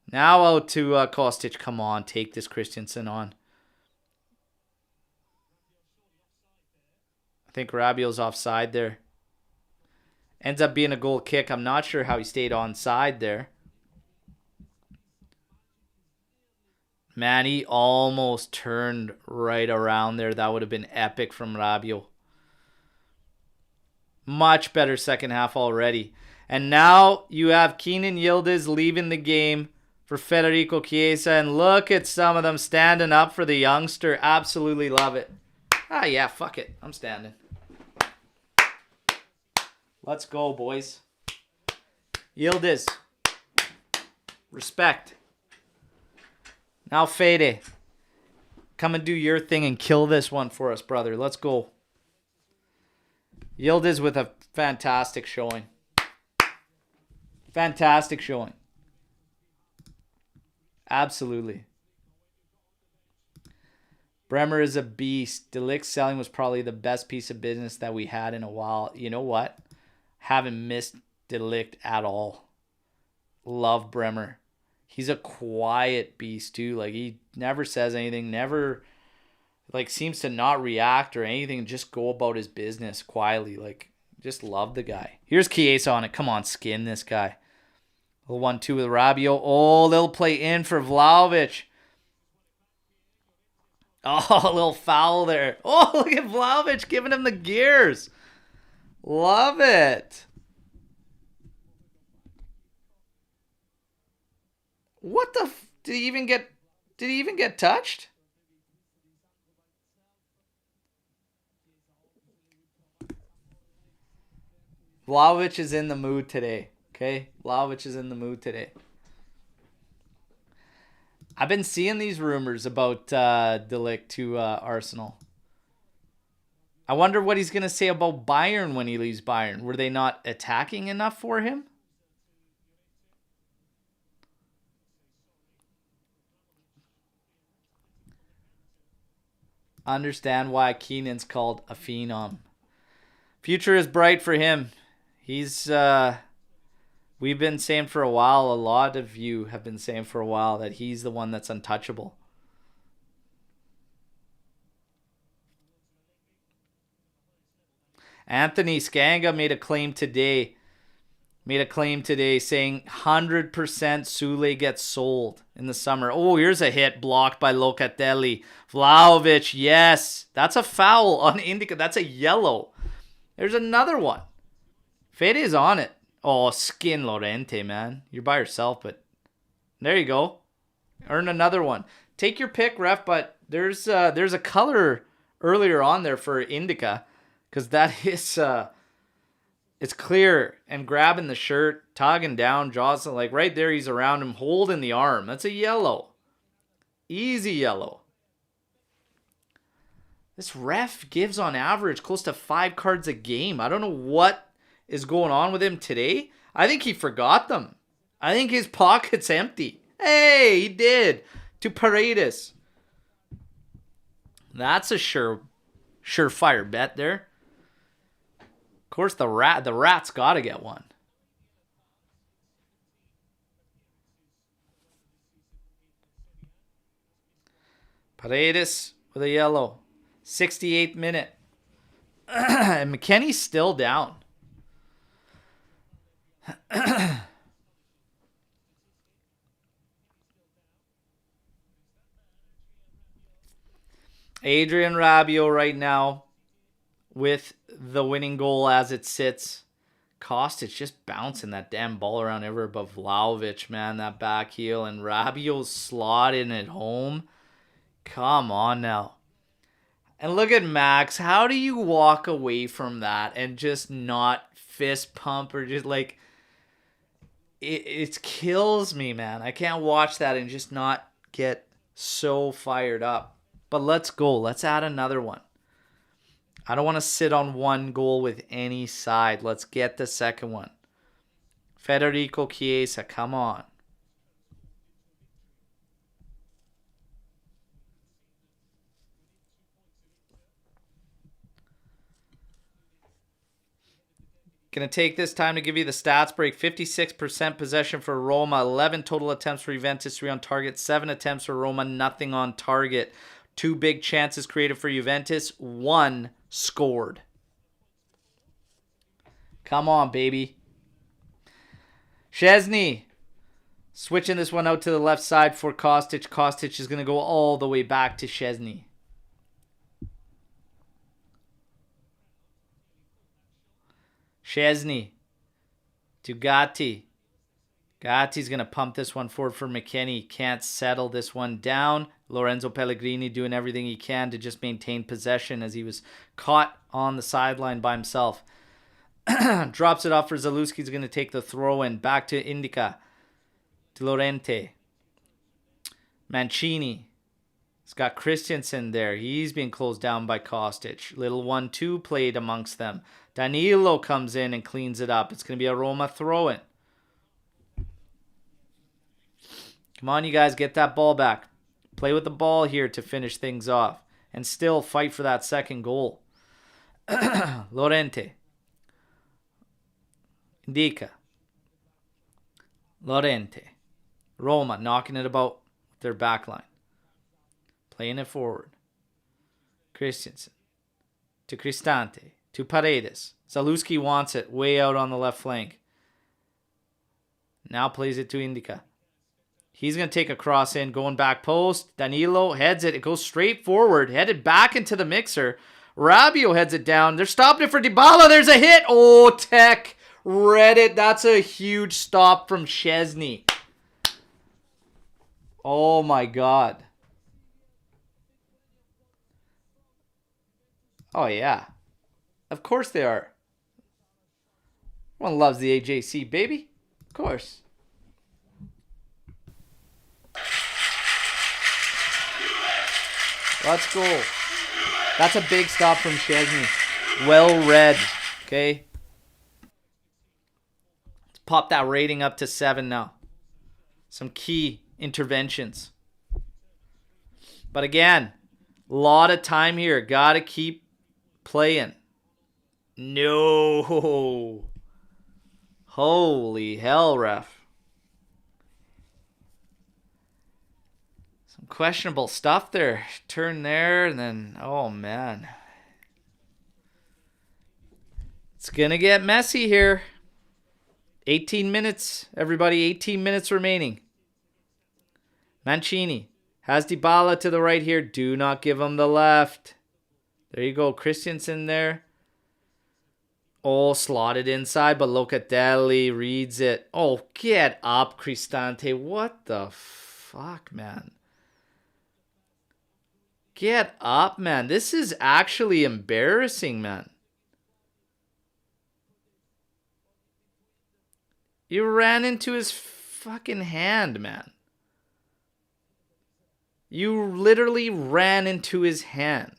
D: Now out to Kostic. Come on. Take this Christensen on. I think Rabiot's offside there. Ends up being a goal kick. I'm not sure how he stayed onside there. Man, he almost turned right around there. That would have been epic from Rabiot. Much better second half already. And now you have Kenan Yildiz leaving the game for Federico Chiesa. And look at some of them standing up for the youngster. Absolutely love it. Ah, yeah, fuck it. I'm standing. Let's go, boys. Yildiz. Respect. Now, Fede. Come and do your thing and kill this one for us, brother. Let's go. Yildiz with a fantastic showing. Fantastic showing. Absolutely. Bremer is a beast. De Ligt's selling was probably the best piece of business that we had in a while. You know what? Haven't missed De Ligt at all. Love Bremer. He's a quiet beast too. Like, he never says anything, never like seems to not react or anything, just go about his business quietly. Like, just love the guy. Here's Chiesa on it. Come on, skin this guy. A 1-2 with Rabiot. Oh, little play in for Vlahovic. Oh, a little foul there. Oh, look at Vlahovic giving him the gears. Love it. What the did he even get touched? Vlahovic is in the mood today. Okay? Vlahovic is in the mood today. I've been seeing these rumors about De Ligt to Arsenal. I wonder what he's going to say about Bayern when he leaves Bayern. Were they not attacking enough for him? Understand why Keenan's called a phenom. Future is bright for him. He's we've been saying for a while, a lot of you have been saying for a while that he's the one that's untouchable. Anthony Scanga made a claim today saying 100% Sule gets sold in the summer. Oh, here's a hit blocked by Locatelli. Vlahovic, yes. That's a foul on Indica. That's a yellow. There's another one. Fede is on it. Oh, skin Lorente, man. You're by yourself, but there you go. Earn another one. Take your pick, ref, but there's a color earlier on there for Indica, because that is it's clear, and grabbing the shirt, togging down, jostling, like right there, he's around him, holding the arm. That's a yellow. Easy yellow. This ref gives on average close to 5 cards a game. I don't know what is going on with him today. I think he forgot them. I think his pocket's empty. Hey, he did. To Paredes. That's a surefire bet there. Of course, the rat's got to get one. Paredes with a yellow. 68th minute. And McKenny's still down. Adrian Rabiot right now with the winning goal as it sits. Kostic just bouncing that damn ball around ever above Vlahovic, man. That back heel. And Rabiot's slotting it home. Come on now. And look at Max. How do you walk away from that and just not fist pump or just like... It kills me, man. I can't watch that and just not get so fired up. But let's go. Let's add another one. I don't want to sit on one goal with any side. Let's get the second one. Federico Chiesa, come on. Going to take this time to give you the stats break. 56% possession for Roma. 11 total attempts for Juventus. 3 on target. 7 attempts for Roma. Nothing on target. 2 big chances created for Juventus. 1 scored. Come on, baby. Szczesny. Switching this one out to the left side for Kostic. Kostic is going to go all the way back to Szczesny. Szczesny to Gatti. Gatti's going to pump this one forward for McKennie. Can't settle this one down. Lorenzo Pellegrini doing everything he can to just maintain possession as he was caught on the sideline by himself. Drops it off for Zalewski. He's going to take the throw in. Back to Indica. To Llorente. Mancini. He's got Christensen there. He's being closed down by Kostic. Little 1-2 played amongst them. Danilo comes in and cleans it up. It's going to be a Roma throw-in. Come on, you guys. Get that ball back. Play with the ball here to finish things off. And still fight for that second goal. Llorente. Indica. Llorente. Roma knocking it about their back line. Playing it forward. Christensen. To Cristante. To Paredes. Zalewski wants it way out on the left flank. Now plays it to Indica. He's going to take a cross in, going back post. Danilo heads it. It goes straight forward, headed back into the mixer. Rabiot heads it down. They're stopping it for Dybala. There's a hit. Oh, Tech read it. That's a huge stop from Szczesny. Oh, my God. Oh, yeah. Of course they are. Everyone loves the AJC, baby. Of course. Let's go. That's a big stop from Szczesny. Well read. Okay. Let's pop that rating up to 7 now. Some key interventions. But again, a lot of time here. Got to keep playing. No. Holy hell, ref. Some questionable stuff there. Turn there and then, oh man. It's going to get messy here. 18 minutes, everybody. 18 minutes remaining. Mancini has Dybala to the right here. Do not give him the left. There you go. Christensen there. Oh, slotted inside, but Locatelli reads it. Oh, get up, Cristante. What the fuck, man? Get up, man. This is actually embarrassing, man. You ran into his fucking hand, man. You literally ran into his hand.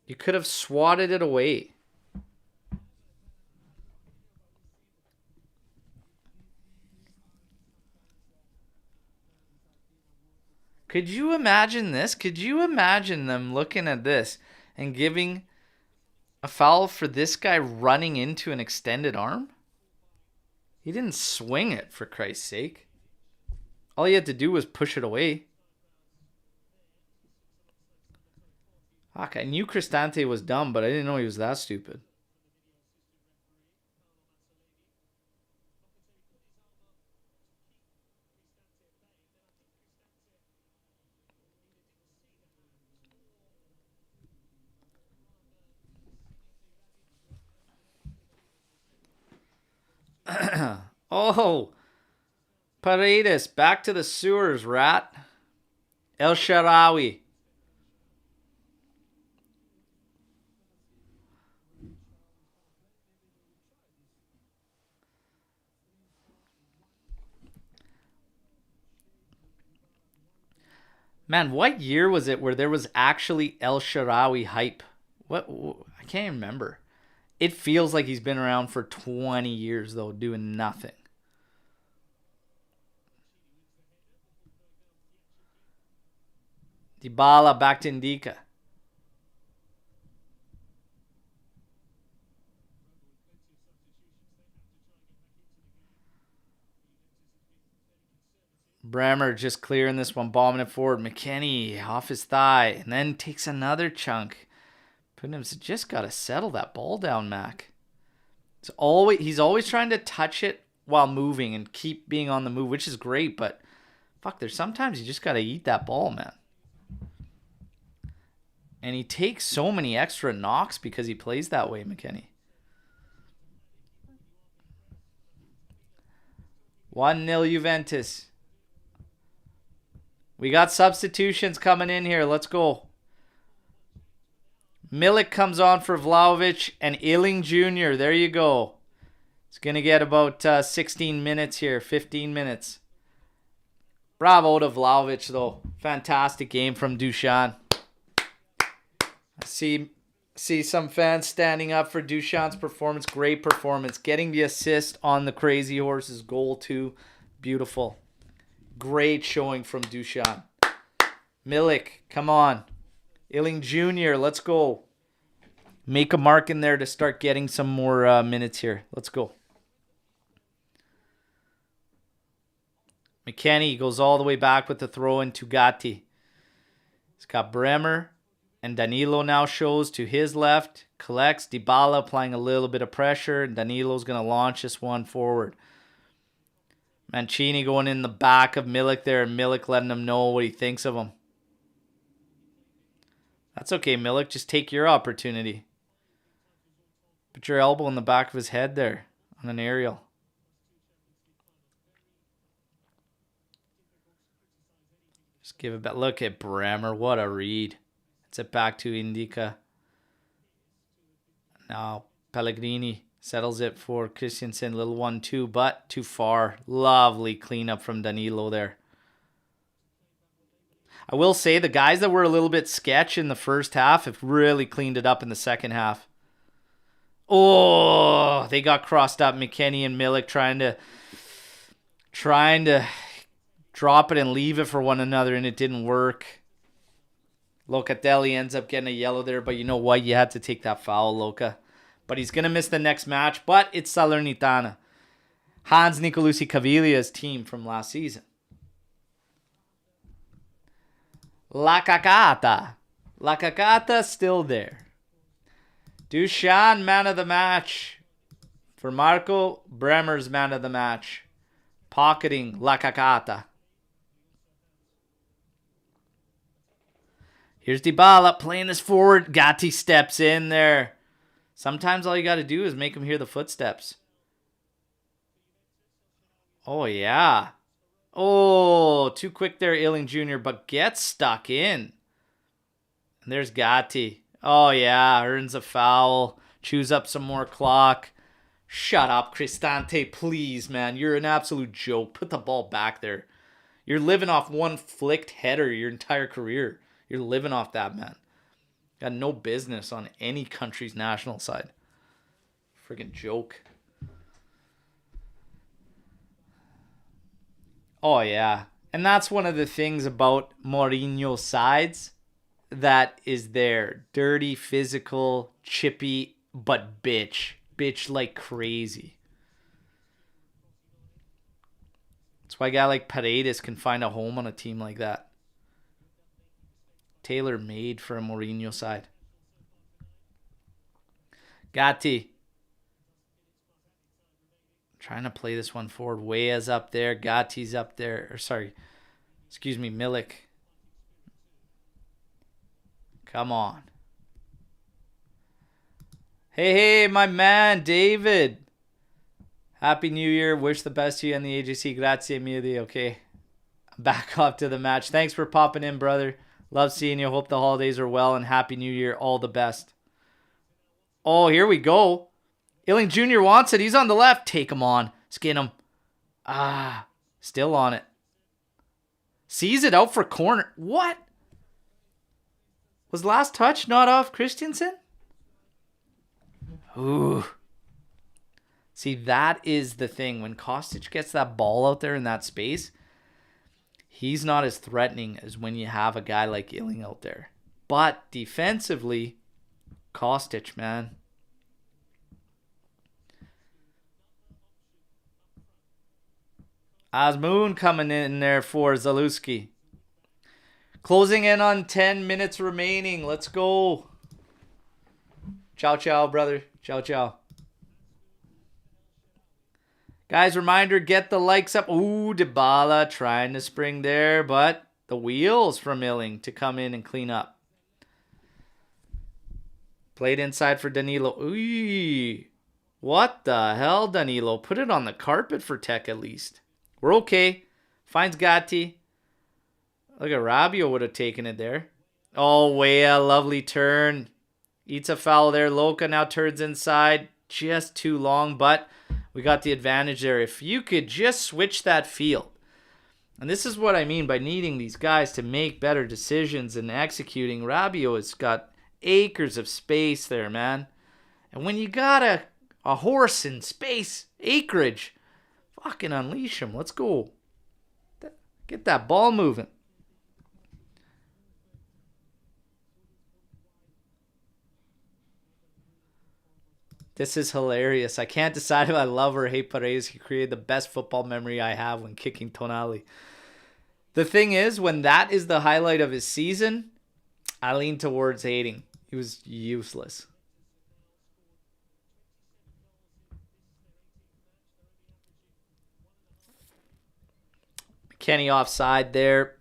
D: You could have swatted it away. Could you imagine this? Could you imagine them looking at this and giving a foul for this guy running into an extended arm? He didn't swing it, for Christ's sake. All he had to do was push it away. Fuck, I knew Cristante was dumb, but I didn't know he was that stupid. Oh, Paredes, back to the sewers, rat. El Shaarawy. Man, what year was it where there was actually El Shaarawy hype? What? I can't remember. It feels like he's been around for 20 years, though, doing nothing. Dybala back to Indica. Bremer just clearing this one, bombing it forward. McKennie off his thigh, and then takes another chunk. Putnam's just got to settle that ball down, Mac. He's always trying to touch it while moving and keep being on the move, which is great, but fuck, there's sometimes you just got to eat that ball, man. And he takes so many extra knocks because he plays that way, McKennie. 1-0 Juventus. We got substitutions coming in here. Let's go. Milik comes on for Vlahovic and Illing Jr. There you go. It's going to get about 16 minutes here, 15 minutes. Bravo to Vlahovic, though. Fantastic game from Dusan. I see some fans standing up for Duchan's performance. Great performance. Getting the assist on the Crazy Horse's goal, too. Beautiful. Great showing from Duchan. Milik, come on. Illing Jr., let's go. Make a mark in there to start getting some more minutes here. Let's go. McKennie goes all the way back with the throw in to Gatti. He's got Bremer and Danilo now shows to his left. Collects Dybala applying a little bit of pressure. Danilo's going to launch this one forward. Mancini going in the back of Milik there, and Milik letting him know what he thinks of him. That's okay, Milik. Just take your opportunity. Put your elbow in the back of his head there on an aerial. Just give it back. Look at Bremer. What a read. It's it back to Indica. Now Pellegrini settles it for Christensen. Little 1-2, but too far. Lovely cleanup from Danilo there. I will say the guys that were a little bit sketch in the first half have really cleaned it up in the second half. Oh, they got crossed up. McKennie and Milik trying to drop it and leave it for one another, and it didn't work. Locatelli ends up getting a yellow there, but you know what? You had to take that foul, Loca. But he's going to miss the next match, but it's Salernitana. Hans Nicolucci Caviglia's team from last season. La Cacata still there. Dusan, man of the match. For Marco, Bremer's man of the match. Pocketing La Cacata. Here's Dybala playing this forward. Gatti steps in there. Sometimes all you got to do is make him hear the footsteps. Oh, yeah. Oh, too quick there, Illing Jr., but gets stuck in. And there's Gatti. Oh, yeah, earns a foul. Chews up some more clock. Shut up, Cristante, please, man. You're an absolute joke. Put the ball back there. You're living off one flicked header your entire career. You're living off that, man. Got no business on any country's national side. Friggin' joke. Oh, yeah. And that's one of the things about Mourinho's sides that is there. Dirty, physical, chippy, but bitch. Bitch like crazy. That's why a guy like Paredes can find a home on a team like that. Tailor made for a Mourinho side. Gatti. Trying to play this one forward. Weah's up there. Gatti's up there. Or sorry. Excuse me, Milik. Come on. Hey, my man, David. Happy New Year. Wish the best to you and the AJC. Grazie mille. Okay. Back off to the match. Thanks for popping in, brother. Love seeing you. Hope the holidays are well and Happy New Year. All the best. Oh, here we go. Illing Jr. wants it. He's on the left. Take him on. Skin him. Still on it. Sees it out for corner. What? Was last touch not off Christensen? Ooh. See, that is the thing. When Kostic gets that ball out there in that space, he's not as threatening as when you have a guy like Illing out there. But defensively, Kostic, man. Azmoun coming in there for Zalewski. Closing in on 10 minutes remaining. Let's go. Ciao, ciao, brother. Ciao, ciao. Guys, reminder, get the likes up. Ooh, Dybala trying to spring there, but the wheels from Illing to come in and clean up. Played inside for Danilo. Ooh, what the hell, Danilo? Put it on the carpet for Tech at least. We're okay. Finds Gatti. Look at Rabiot would have taken it there. Oh, Weah, lovely turn. Eats a foul there. Luca now turns inside. Just too long, but we got the advantage there. If you could just switch that field. And this is what I mean by needing these guys to make better decisions and executing. Rabiot has got acres of space there, man. And when you got a horse in space, acreage, fucking unleash him. Let's go. Get that ball moving. This is hilarious. I can't decide if I love or hate Paredes. He created the best football memory I have when kicking Tonali. The thing is, when that is the highlight of his season, I lean towards hating. He was useless. Kenny offside there.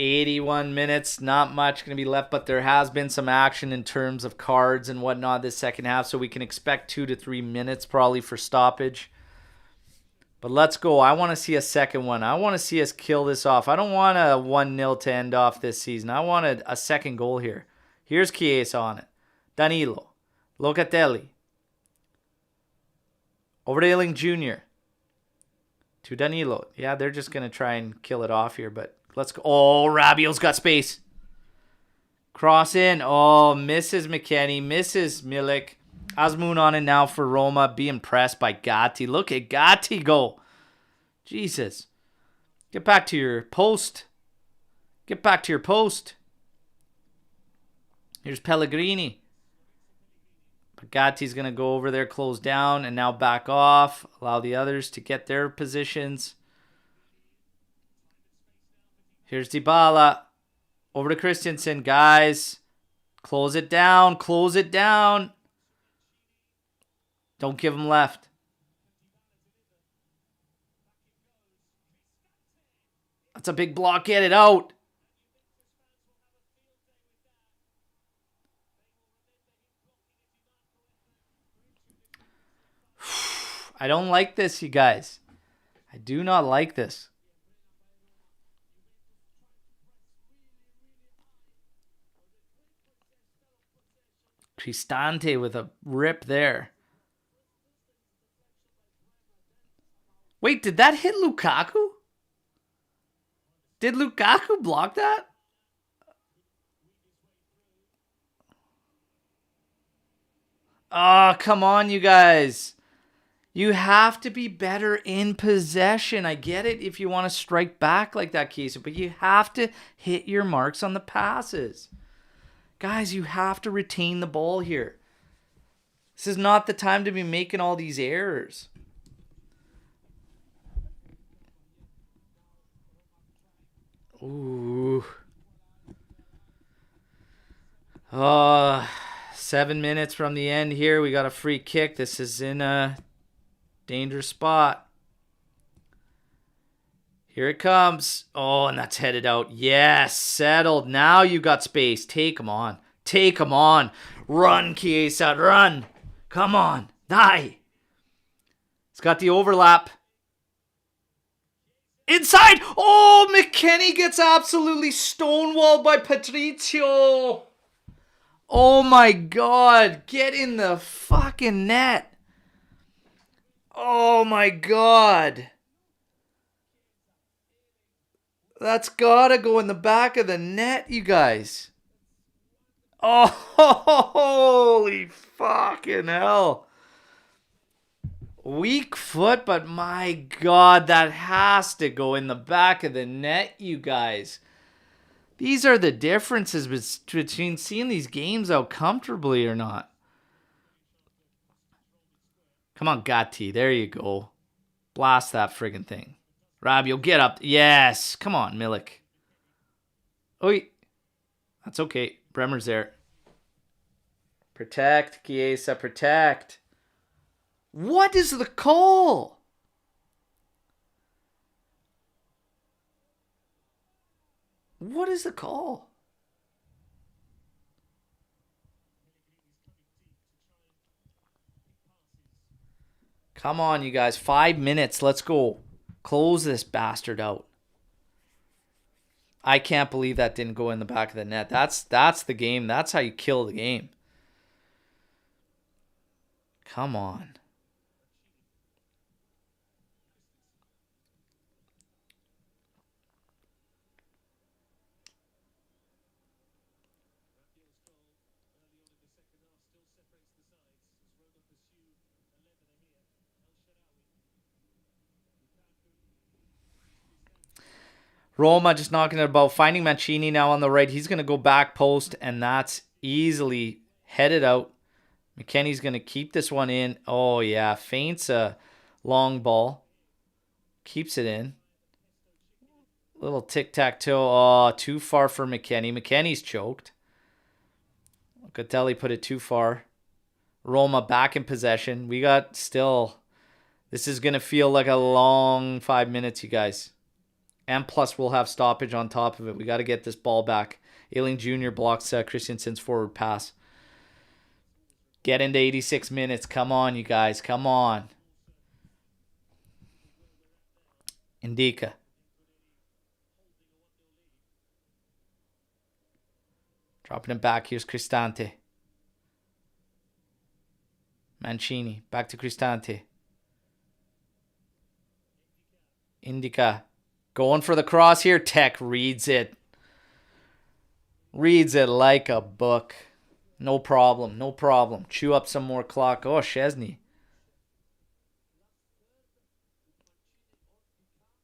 D: 81 minutes, not much going to be left, but there has been some action in terms of cards and whatnot this second half, so we can expect 2 to 3 minutes probably for stoppage. But let's go. I want to see a second one. I want to see us kill this off. I don't want a 1-0 to end off this season. I wanted a second goal here. Here's Chiesa on it. Danilo. Locatelli. Over to Illing Jr. To Danilo. Yeah, they're just going to try and kill it off here, but let's go. Oh, Rabiot's got space. Cross in. Oh, misses McKennie. Misses Milik. Azmoun on it now for Roma. Being pressed by Gatti. Look at Gatti go. Jesus. Get back to your post. Get back to your post. Here's Pellegrini. But Gatti's going to go over there, close down, and now back off. Allow the others to get their positions. Here's Dybala. Over to Christensen. Guys, close it down. Close it down. Don't give him left. That's a big block. Get it out. I don't like this, you guys. I do not like this. Cristante with a rip there. Wait, did that hit Lukaku? Did Lukaku block that? Oh, come on, you guys. You have to be better in possession. I get it if you want to strike back like that, Chiesa, but you have to hit your marks on the passes. Guys, you have to retain the ball here. This is not the time to be making all these errors. Ooh. 7 minutes from the end here. We got a free kick. This is in a dangerous spot. Here it comes. Oh, and that's headed out. Yes, settled. Now you got space. Take him on. Take him on. Run, Chiesa. Run. Come on. Die. It's got the overlap. Inside. Oh, McKennie gets absolutely stonewalled by Patricio. Oh, my God. Get in the fucking net. Oh, my God. That's gotta go in the back of the net, you guys. Oh, holy fucking hell. Weak foot, but my God, that has to go in the back of the net, you guys. These are the differences between seeing these games out comfortably or not. Come on, Gatti. There you go. Blast that friggin' thing. Rabiot, get up. Yes. Come on, Milik. Oi. That's okay. Bremer's there. Protect, Chiesa. Protect. What is the call? What is the call? Come on, you guys. 5 minutes. Let's go. Close this bastard out. I can't believe that didn't go in the back of the net. That's the game. That's how you kill the game. Come on. Roma just knocking it about, finding Mancini now on the right. He's going to go back post, and that's easily headed out. McKennie's going to keep this one in. Oh, yeah. Feints a long ball. Keeps it in. Little tic-tac-toe. Oh, too far for McKennie. McKennie's choked. Locatelli put it too far. Roma back in possession. We got still... This is going to feel like a long 5 minutes, you guys. And plus, we'll have stoppage on top of it. We got to get this ball back. Ailing Jr. blocks Christensen's forward pass. Get into 86 minutes. Come on, you guys. Come on. Indica. Dropping it back. Here's Cristante. Mancini. Back to Cristante. Indica. Going for the cross here. Tech reads it. Reads it like a book. No problem. No problem. Chew up some more clock. Oh, Chesney.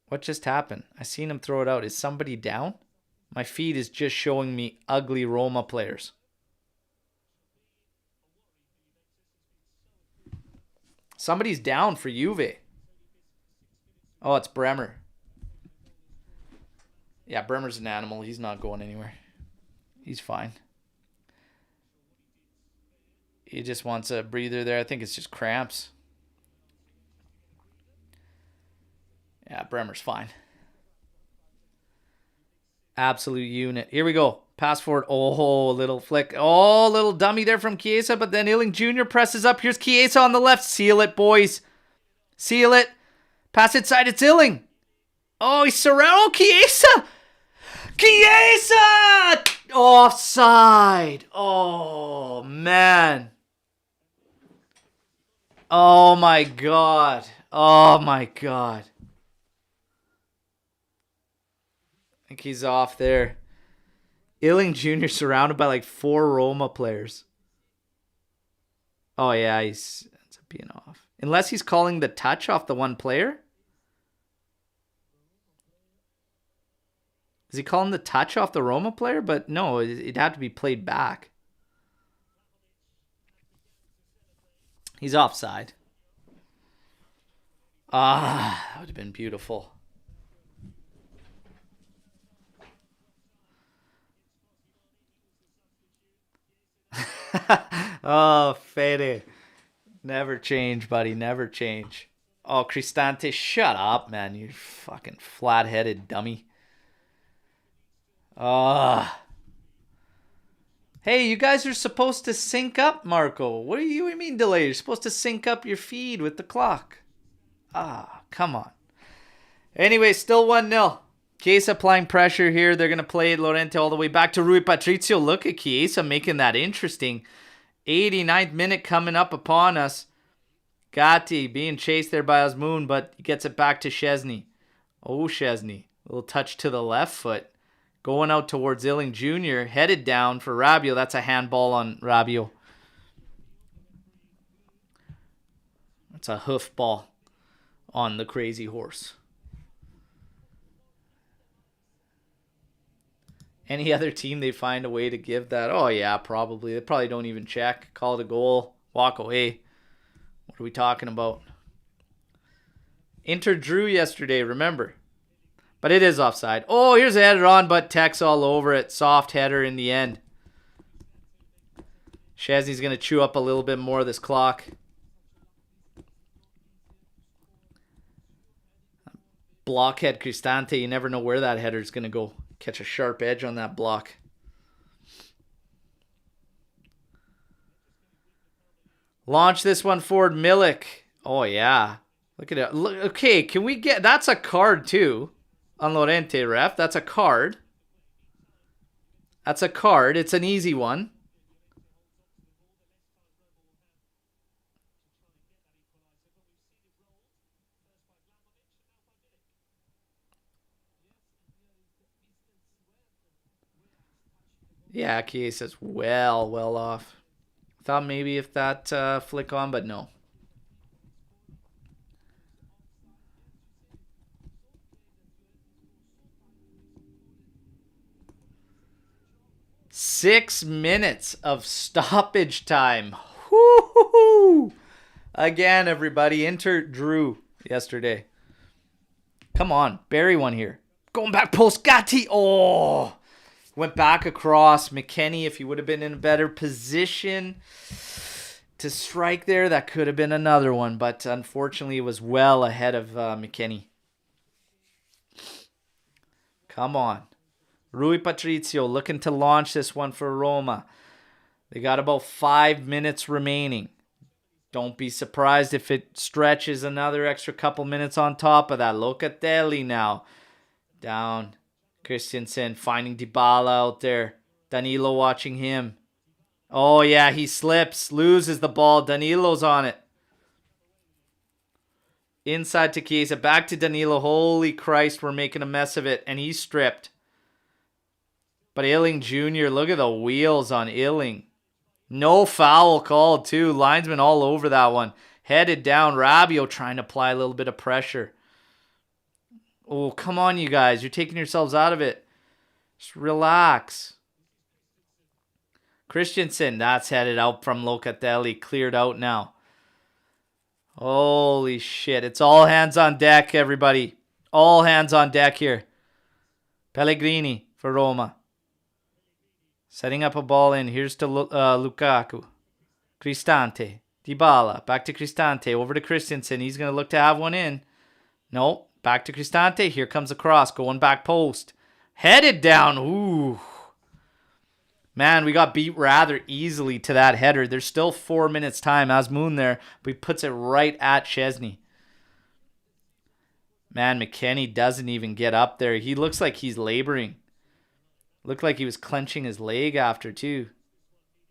D: What just happened? I seen him throw it out. Is somebody down? My feed is just showing me ugly Roma players. Somebody's down for Juve. Oh, it's Bremer. Yeah, Bremer's an animal. He's not going anywhere. He's fine. He just wants a breather there. I think it's just cramps. Yeah, Bremer's fine. Absolute unit. Here we go. Pass forward. Oh, little flick. Oh, little dummy there from Chiesa, but then Illing Jr. presses up. Here's Chiesa on the left. Seal it, boys. Seal it. Pass it side. It's Illing. Oh, he's surrounded. Oh, Chiesa! Chiesa! Offside. Oh, man. Oh, my God. Oh, my God. I think he's off there. Illing Jr. surrounded by like 4 Roma players. Oh, yeah, he's ends up being off. Unless he's calling the touch off the one player. Is he calling the touch off the Roma player? But no, it'd have to be played back. He's offside. Ah, that would have been beautiful. Oh, Fede. Never change, buddy. Never change. Oh, Cristante, shut up, man. You fucking flat-headed dummy. Hey, you guys are supposed to sync up, Marco. What do you mean delay? You're supposed to sync up your feed with the clock. Come on. Anyway, still 1-0. Chiesa applying pressure here. They're going to play Llorente all the way back to Rui Patricio. Look at Chiesa making that interesting. 89th minute coming up upon us. Gatti being chased there by Azmoun, but he gets it back to Szczesny. Oh, Szczesny. A little touch to the left foot. Going out towards Illing Jr. Headed down for Rabiot. That's a handball on Rabiot. That's a hoof ball on the crazy horse. Any other team, they find a way to give that? Oh, yeah, probably. They probably don't even check. Call it a goal. Walk away. What are we talking about? Inter drew yesterday, remember. But it is offside. Oh, here's a header on, but Tech's all over it. Soft header in the end. Szczesny's going to chew up a little bit more of this clock. Blockhead Cristante. You never know where that header's going to go. Catch a sharp edge on that block. Launch this one forward. Milik. Oh, yeah. Look at it. Look, okay, can we get... That's a card, too. On Llorente, ref. That's a card. That's a card. It's an easy one. Yeah, Chiesa's well off. Thought maybe if that flick on, but no. Six minutes of stoppage time. Woo-hoo-hoo. Again, everybody. Inter drew yesterday. Come on. Bury one here. Going back post. Gatti. Oh. Went back across. McKennie, if he would have been in a better position to strike there, that could have been another one. But unfortunately, it was well ahead of McKennie. Come on. Rui Patricio looking to launch this one for Roma. They got about 5 minutes remaining. Don't be surprised if it stretches another extra couple minutes on top of that. Locatelli now. Down. Christensen finding Dybala out there. Danilo watching him. Oh, yeah, he slips. Loses the ball. Danilo's on it. Inside to Chiesa. Back to Danilo. Holy Christ, we're making a mess of it. And he's stripped. But Illing Jr., look at the wheels on Illing. No foul called, too. Linesman all over that one. Headed down. Rabiot trying to apply a little bit of pressure. Oh, come on, you guys. You're taking yourselves out of it. Just relax. Christensen, that's headed out from Locatelli. Cleared out now. Holy shit. It's all hands on deck, everybody. All hands on deck here. Pellegrini for Roma. Setting up a ball in. Here's to Lukaku. Cristante. Dybala. Back to Cristante. Over to Christensen. He's going to look to have one in. Nope. Back to Cristante. Here comes the cross. Going back post. Headed down. Ooh. Man, we got beat rather easily to that header. There's still 4 minutes time. Azmoun there. But he puts it right at Szczesny. Man, McKennie doesn't even get up there. He looks like he's laboring. Looked like he was clenching his leg after, too.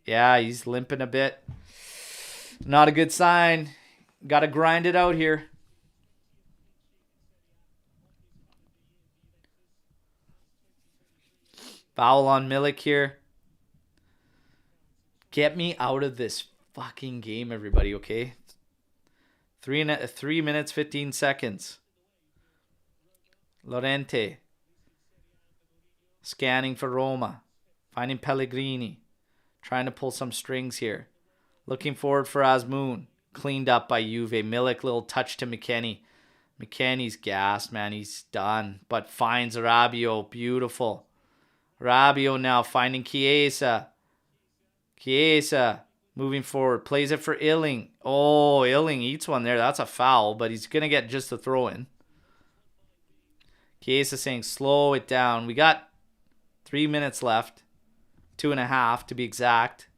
D: Yeah, he's limping a bit. Not a good sign. Got to grind it out here. Foul on Milik here. Get me out of this fucking game, everybody, okay? 3 minutes, 15 seconds. Lorente. Scanning for Roma. Finding Pellegrini. Trying to pull some strings here. Looking forward for Azmoun. Cleaned up by Juve. Milik, little touch to McKennie. McKennie's gassed, man. He's done. But finds Rabiot. Beautiful. Rabiot now finding Chiesa. Chiesa moving forward. Plays it for Illing. Oh, Illing eats one there. That's a foul, but he's going to get just a throw in. Chiesa saying slow it down. We got 3 minutes left. 2.5 to be exact.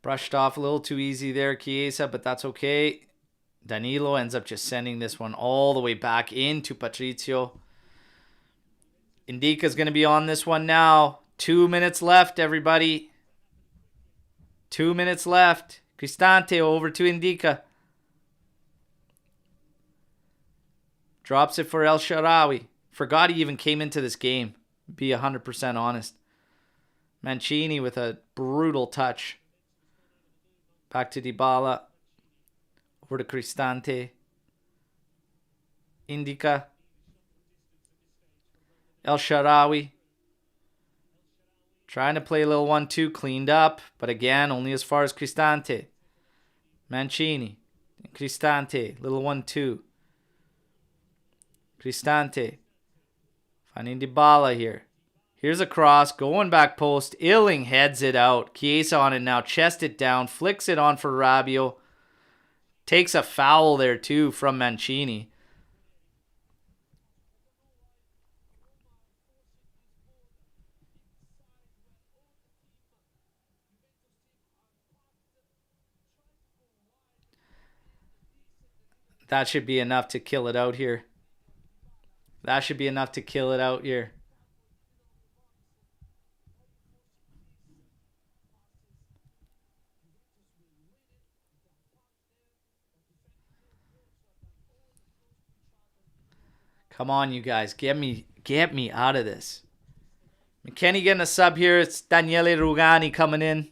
D: Brushed off a little too easy there, Chiesa, but that's okay. Danilo ends up just sending this one all the way back into Patrizio. Indica's going to be on this one now. 2 minutes left, everybody. 2 minutes left. Cristante over to Indica. Drops it for El Shaarawy. Forgot he even came into this game. Be 100% honest. Mancini with a brutal touch. Back to Dybala. Over to Cristante. Indica. El Shaarawy. Trying to play a little 1-2. Cleaned up. But again, only as far as Cristante. Mancini. Cristante. Little 1-2. Cristante. Finding Dybala here. Here's a cross. Going back post. Illing heads it out. Chiesa on it now. Chest it down. Flicks it on for Rabiot. Takes a foul there too from Mancini. That should be enough to kill it out here. That should be enough to kill it out here. Come on, you guys. Get me out of this. McKennie getting a sub here. It's Daniele Rugani coming in.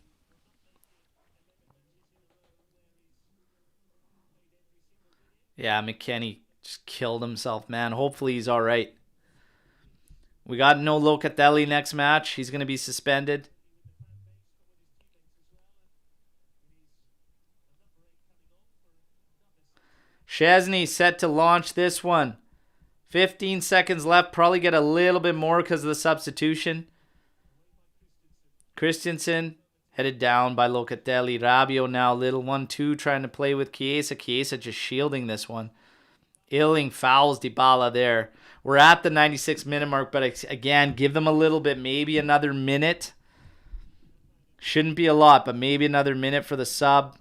D: Yeah, McKennie just killed himself, man. Hopefully he's all right. We got no Locatelli next match. He's going to be suspended. Chesney set to launch this one. 15 seconds left. Probably get a little bit more because of the substitution. Christensen headed down by Locatelli. Rabiot now, little 1-2 trying to play with Chiesa. Chiesa just shielding this one. Illing fouls Dybala there. We're at the 96-minute mark, but again, give them a little bit. Maybe another minute. Shouldn't be a lot, but maybe another minute for the sub.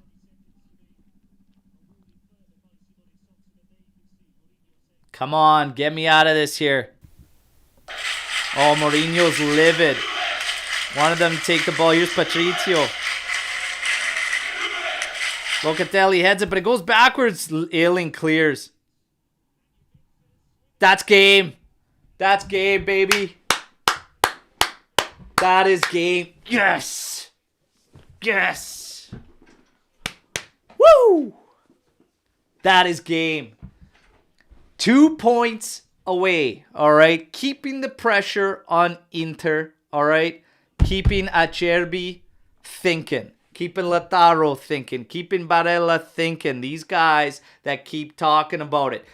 D: Come on, get me out of this here. Oh, Mourinho's livid. Wanted them to take the ball. Here's Patrizio. Locatelli heads it, but it goes backwards. Illing clears. That's game. That's game, baby. That is game. Yes. Yes. Woo. That is game. 2 points away, all right? Keeping the pressure on Inter, all right? Keeping Acerbi thinking. Keeping Lautaro thinking. Keeping Barella thinking. These guys that keep talking about it.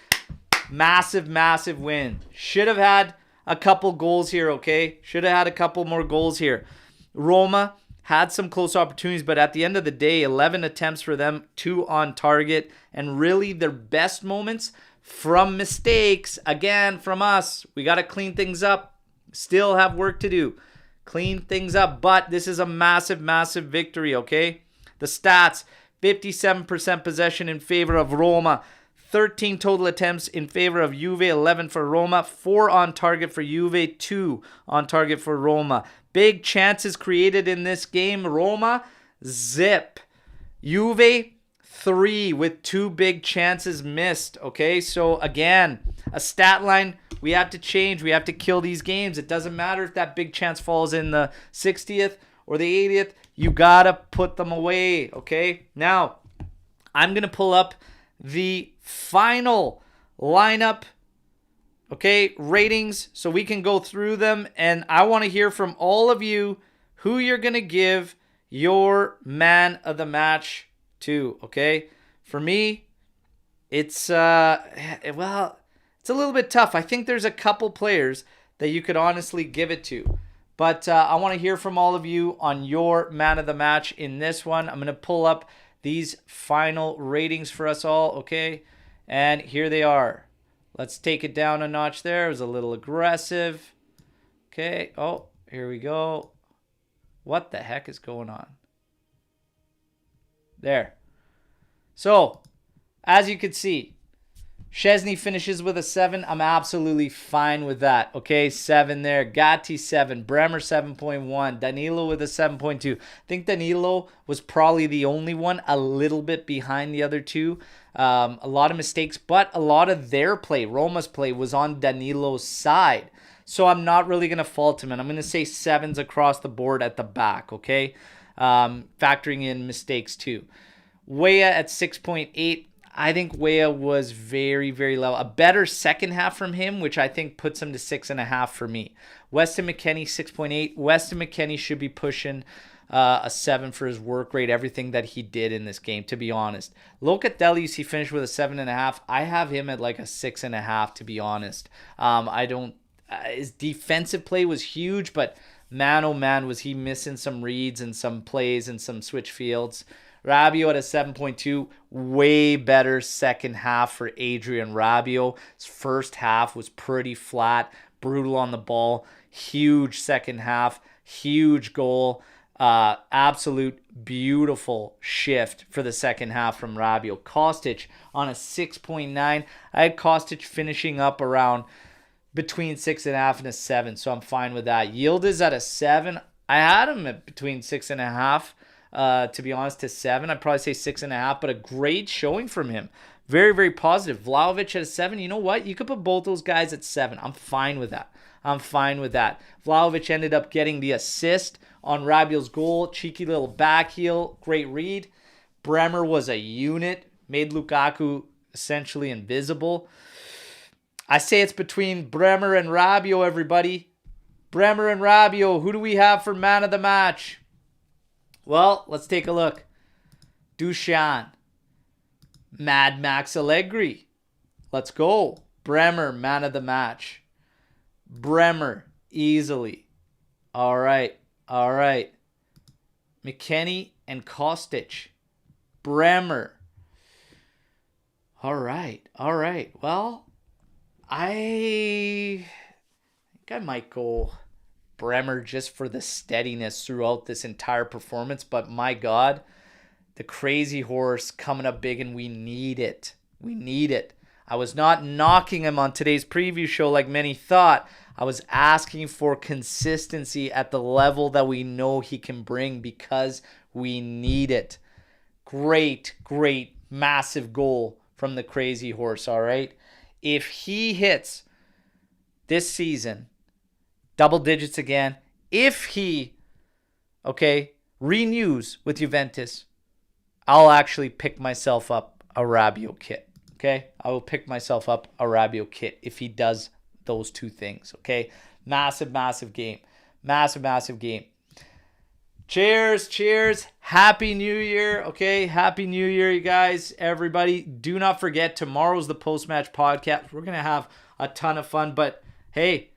D: Massive, massive win. Should have had a couple goals here, okay? Should have had a couple more goals here. Roma had some close opportunities, but at the end of the day, 11 attempts for them, 2 on target, and really their best moments from mistakes, again, from us. We got to clean things up. Still have work to do. Clean things up, but this is a massive, massive victory, okay? The stats, 57% possession in favor of Roma, 13 total attempts in favor of Juve, 11 for Roma, 4 on target for Juve, 2 on target for Roma. Big chances created in this game. Roma, zip. Juve, 3 with 2 big chances missed. Okay, so again, a stat line we have to change. We have to kill these games. It doesn't matter if that big chance falls in the 60th or the 80th. You got to put them away. Okay, now I'm going to pull up the final lineup, okay, ratings, so we can go through them. And I want to hear from all of you who you're going to give your man of the match to, okay? For me, it's, well, it's a little bit tough. I think there's a couple players that you could honestly give it to. But I want to hear from all of you on your man of the match in this one. I'm going to pull up these final ratings for us all, okay? And here they are. Let's take it down a notch there. It was a little aggressive. Okay. Oh, here we go. What the heck is going on? There. So, as you can see, Szczesny finishes with a 7. I'm absolutely fine with that. Okay, 7 there. Gatti 7. Bremer 7.1. Danilo with a 7.2. I think Danilo was probably the only one a little bit behind the other two. A lot of mistakes, but a lot of their play, Roma's play, was on Danilo's side. So I'm not really going to fault him. And I'm going to say 7s across the board at the back, okay? Factoring in mistakes too. Weah at 6.8. I think Weah was very, very low. A better second half from him, which I think puts him to 6.5 for me. Weston McKennie, 6.8. Weston McKennie should be pushing a 7 for his work rate, everything that he did in this game, to be honest. Locatelli's, he finished with a 7.5. I have him at like a 6.5, to be honest. I don't... his defensive play was huge, but man, oh man, was he missing some reads and some plays and some switch fields. Rabiot at a 7.2, way better second half for Adrian Rabiot. His first half was pretty flat, brutal on the ball, huge second half, huge goal, absolute beautiful shift for the second half from Rabiot. Kostic on a 6.9. I had Kostic finishing up around between 6.5 and a 7, so I'm fine with that. Yildiz at a 7. I had him at between 6.5. To be honest, to 7. I'd probably say 6.5, but a great showing from him. Very, very positive. Vlahovic at a 7. You know what? You could put both those guys at 7. I'm fine with that. Vlahovic ended up getting the assist on Rabiot's goal. Cheeky little back heel. Great read. Bremer was a unit. Made Lukaku essentially invisible. I say it's between Bremer and Rabiot, everybody. Bremer and Rabiot. Who do we have for man of the match? Well, let's take a look. Dushan. Mad Max Allegri. Let's go. Bremer, man of the match. Bremer, easily. All right. McKennie and Kostic. Bremer. All right. Well, I think I might go Bremer just for the steadiness throughout this entire performance. But my God, the crazy horse coming up big, and we need it. I was not knocking him on today's preview show like many thought. I was asking for consistency at the level that we know he can bring because we need it. Great, massive goal from the crazy horse, all right? If he hits this season double digits again, if he, renews with Juventus, I'll actually pick myself up a Rabiot kit, okay? I will pick myself up a Rabiot kit if he does those two things, okay? Massive game. Massive game. Cheers. Happy New Year, okay? Happy New Year, you guys, everybody. Do not forget, tomorrow's the post-match podcast. We're going to have a ton of fun, but hey,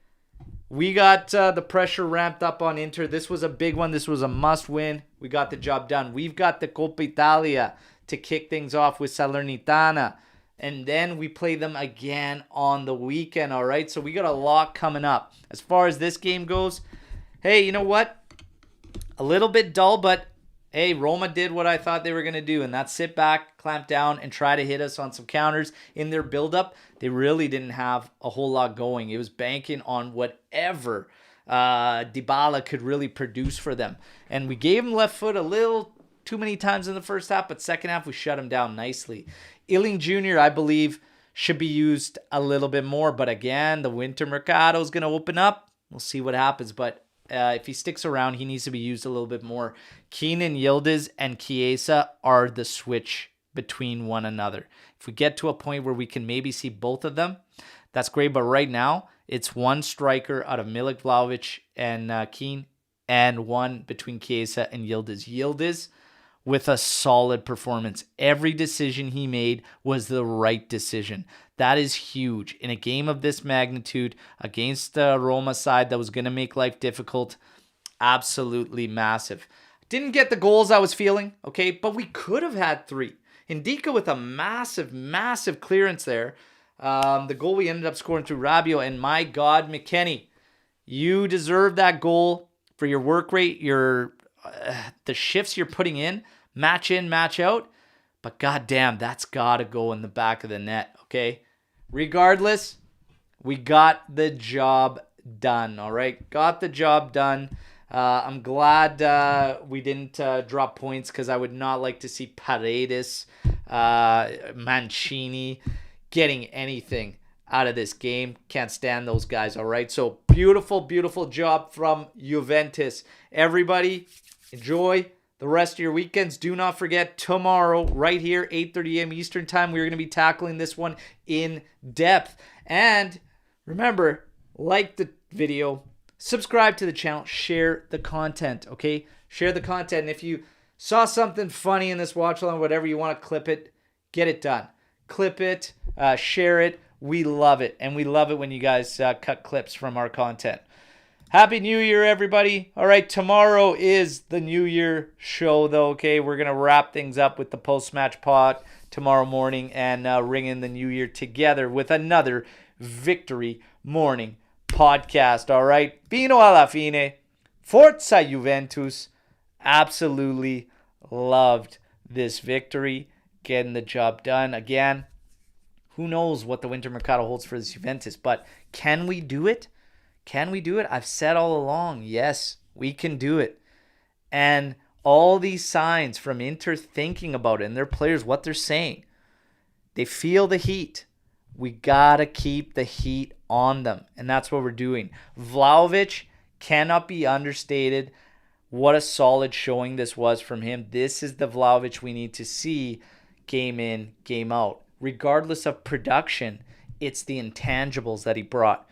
D: we got the pressure ramped up on Inter. This was a big one. This was a must-win. We got the job done. We've got the Coppa Italia to kick things off with Salernitana. And then we play them again on the weekend, all right? So we got a lot coming up. As far as this game goes, hey, you know what? A little bit dull, but hey, Roma did what I thought they were going to do, and that's sit back, clamp down, and try to hit us on some counters. In their build-up, they really didn't have a whole lot going. It was banking on whatever Dybala could really produce for them. And we gave them left foot a little too many times in the first half, but second half we shut him down nicely. Illing Jr., I believe, should be used a little bit more, but again, the winter mercado is going to open up. We'll see what happens, but if he sticks around, he needs to be used a little bit more. Keenan, Yildiz, and Chiesa are the switch between one another. If we get to a point where we can maybe see both of them, that's great, but right now, it's one striker out of Milik, Vlahovic, and Keane, and one between Chiesa and Yildiz. Yildiz with a solid performance. Every decision he made was the right decision. That is huge. In a game of this magnitude, against the Roma side that was going to make life difficult, absolutely massive. Didn't get the goals I was feeling, okay, but we could have had 3. Indika with a massive, massive clearance there. The goal we ended up scoring through Rabiot, and my God, McKennie, you deserve that goal for your work rate, the shifts you're putting in, match in, match out. But goddamn, that's got to go in the back of the net, okay? Regardless, we got the job done, all right? Got the job done. I'm glad we didn't drop points because I would not like to see Paredes, Mancini getting anything out of this game. Can't stand those guys, all right? So beautiful, beautiful job from Juventus. Everybody, enjoy the rest of your weekends. Do not forget, tomorrow, right here, 8:30 a.m. Eastern Time, we're going to be tackling this one in depth. And remember, like the video, subscribe to the channel, share the content, okay? Share the content. And if you saw something funny in this watch along, whatever you want to clip it, get it done. Clip it, share it. We love it. And we love it when you guys cut clips from our content. Happy New Year, everybody. All right, tomorrow is the New Year show, though, okay? We're going to wrap things up with the post-match pod tomorrow morning and ring in the New Year together with another Victory Morning podcast, all right? Fino alla fine. Forza Juventus. Absolutely loved this victory. Getting the job done. Again, who knows what the winter mercado holds for this Juventus, but can we do it? Can we do it? I've said all along, yes, we can do it. And all these signs from Inter thinking about it and their players, what they're saying, they feel the heat. We got to keep the heat on them, and that's what we're doing. Vlahovic cannot be understated. What a solid showing this was from him. This is the Vlahovic we need to see game in, game out. Regardless of production, it's the intangibles that he brought.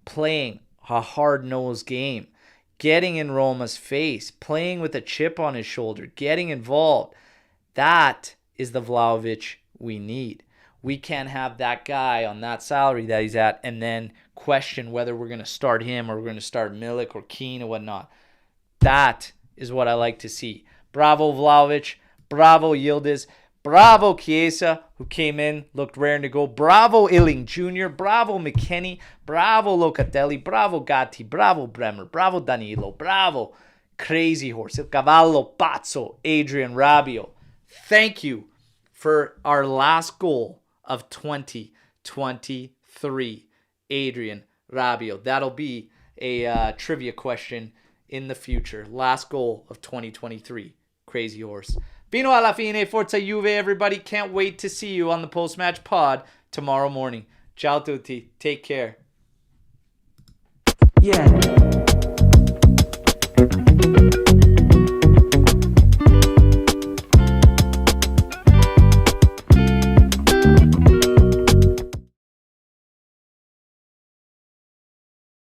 D: Playing a hard-nosed game, getting in Roma's face, playing with a chip on his shoulder, getting involved. That is the Vlahovic we need. We can't have that guy on that salary that he's at and then question whether we're going to start him or we're going to start Milik or Keane or whatnot. That is what I like to see. Bravo Vlahovic, bravo Yildiz, bravo Chiesa, who came in, looked raring to go. Bravo Illing Jr., bravo McKennie, bravo Locatelli, bravo Gatti, bravo Bremer, bravo Danilo, bravo Crazy Horse, Il Cavallo Pazzo, Adrian Rabiot. Thank you for our last goal of 2023, Adrian Rabiot. That'll be a trivia question in the future. Last goal of 2023, Crazy Horse. Fino alla fine, Forza Juve, everybody. Can't wait to see you on the post-match pod tomorrow morning. Ciao tutti. Take care.
C: Yeah.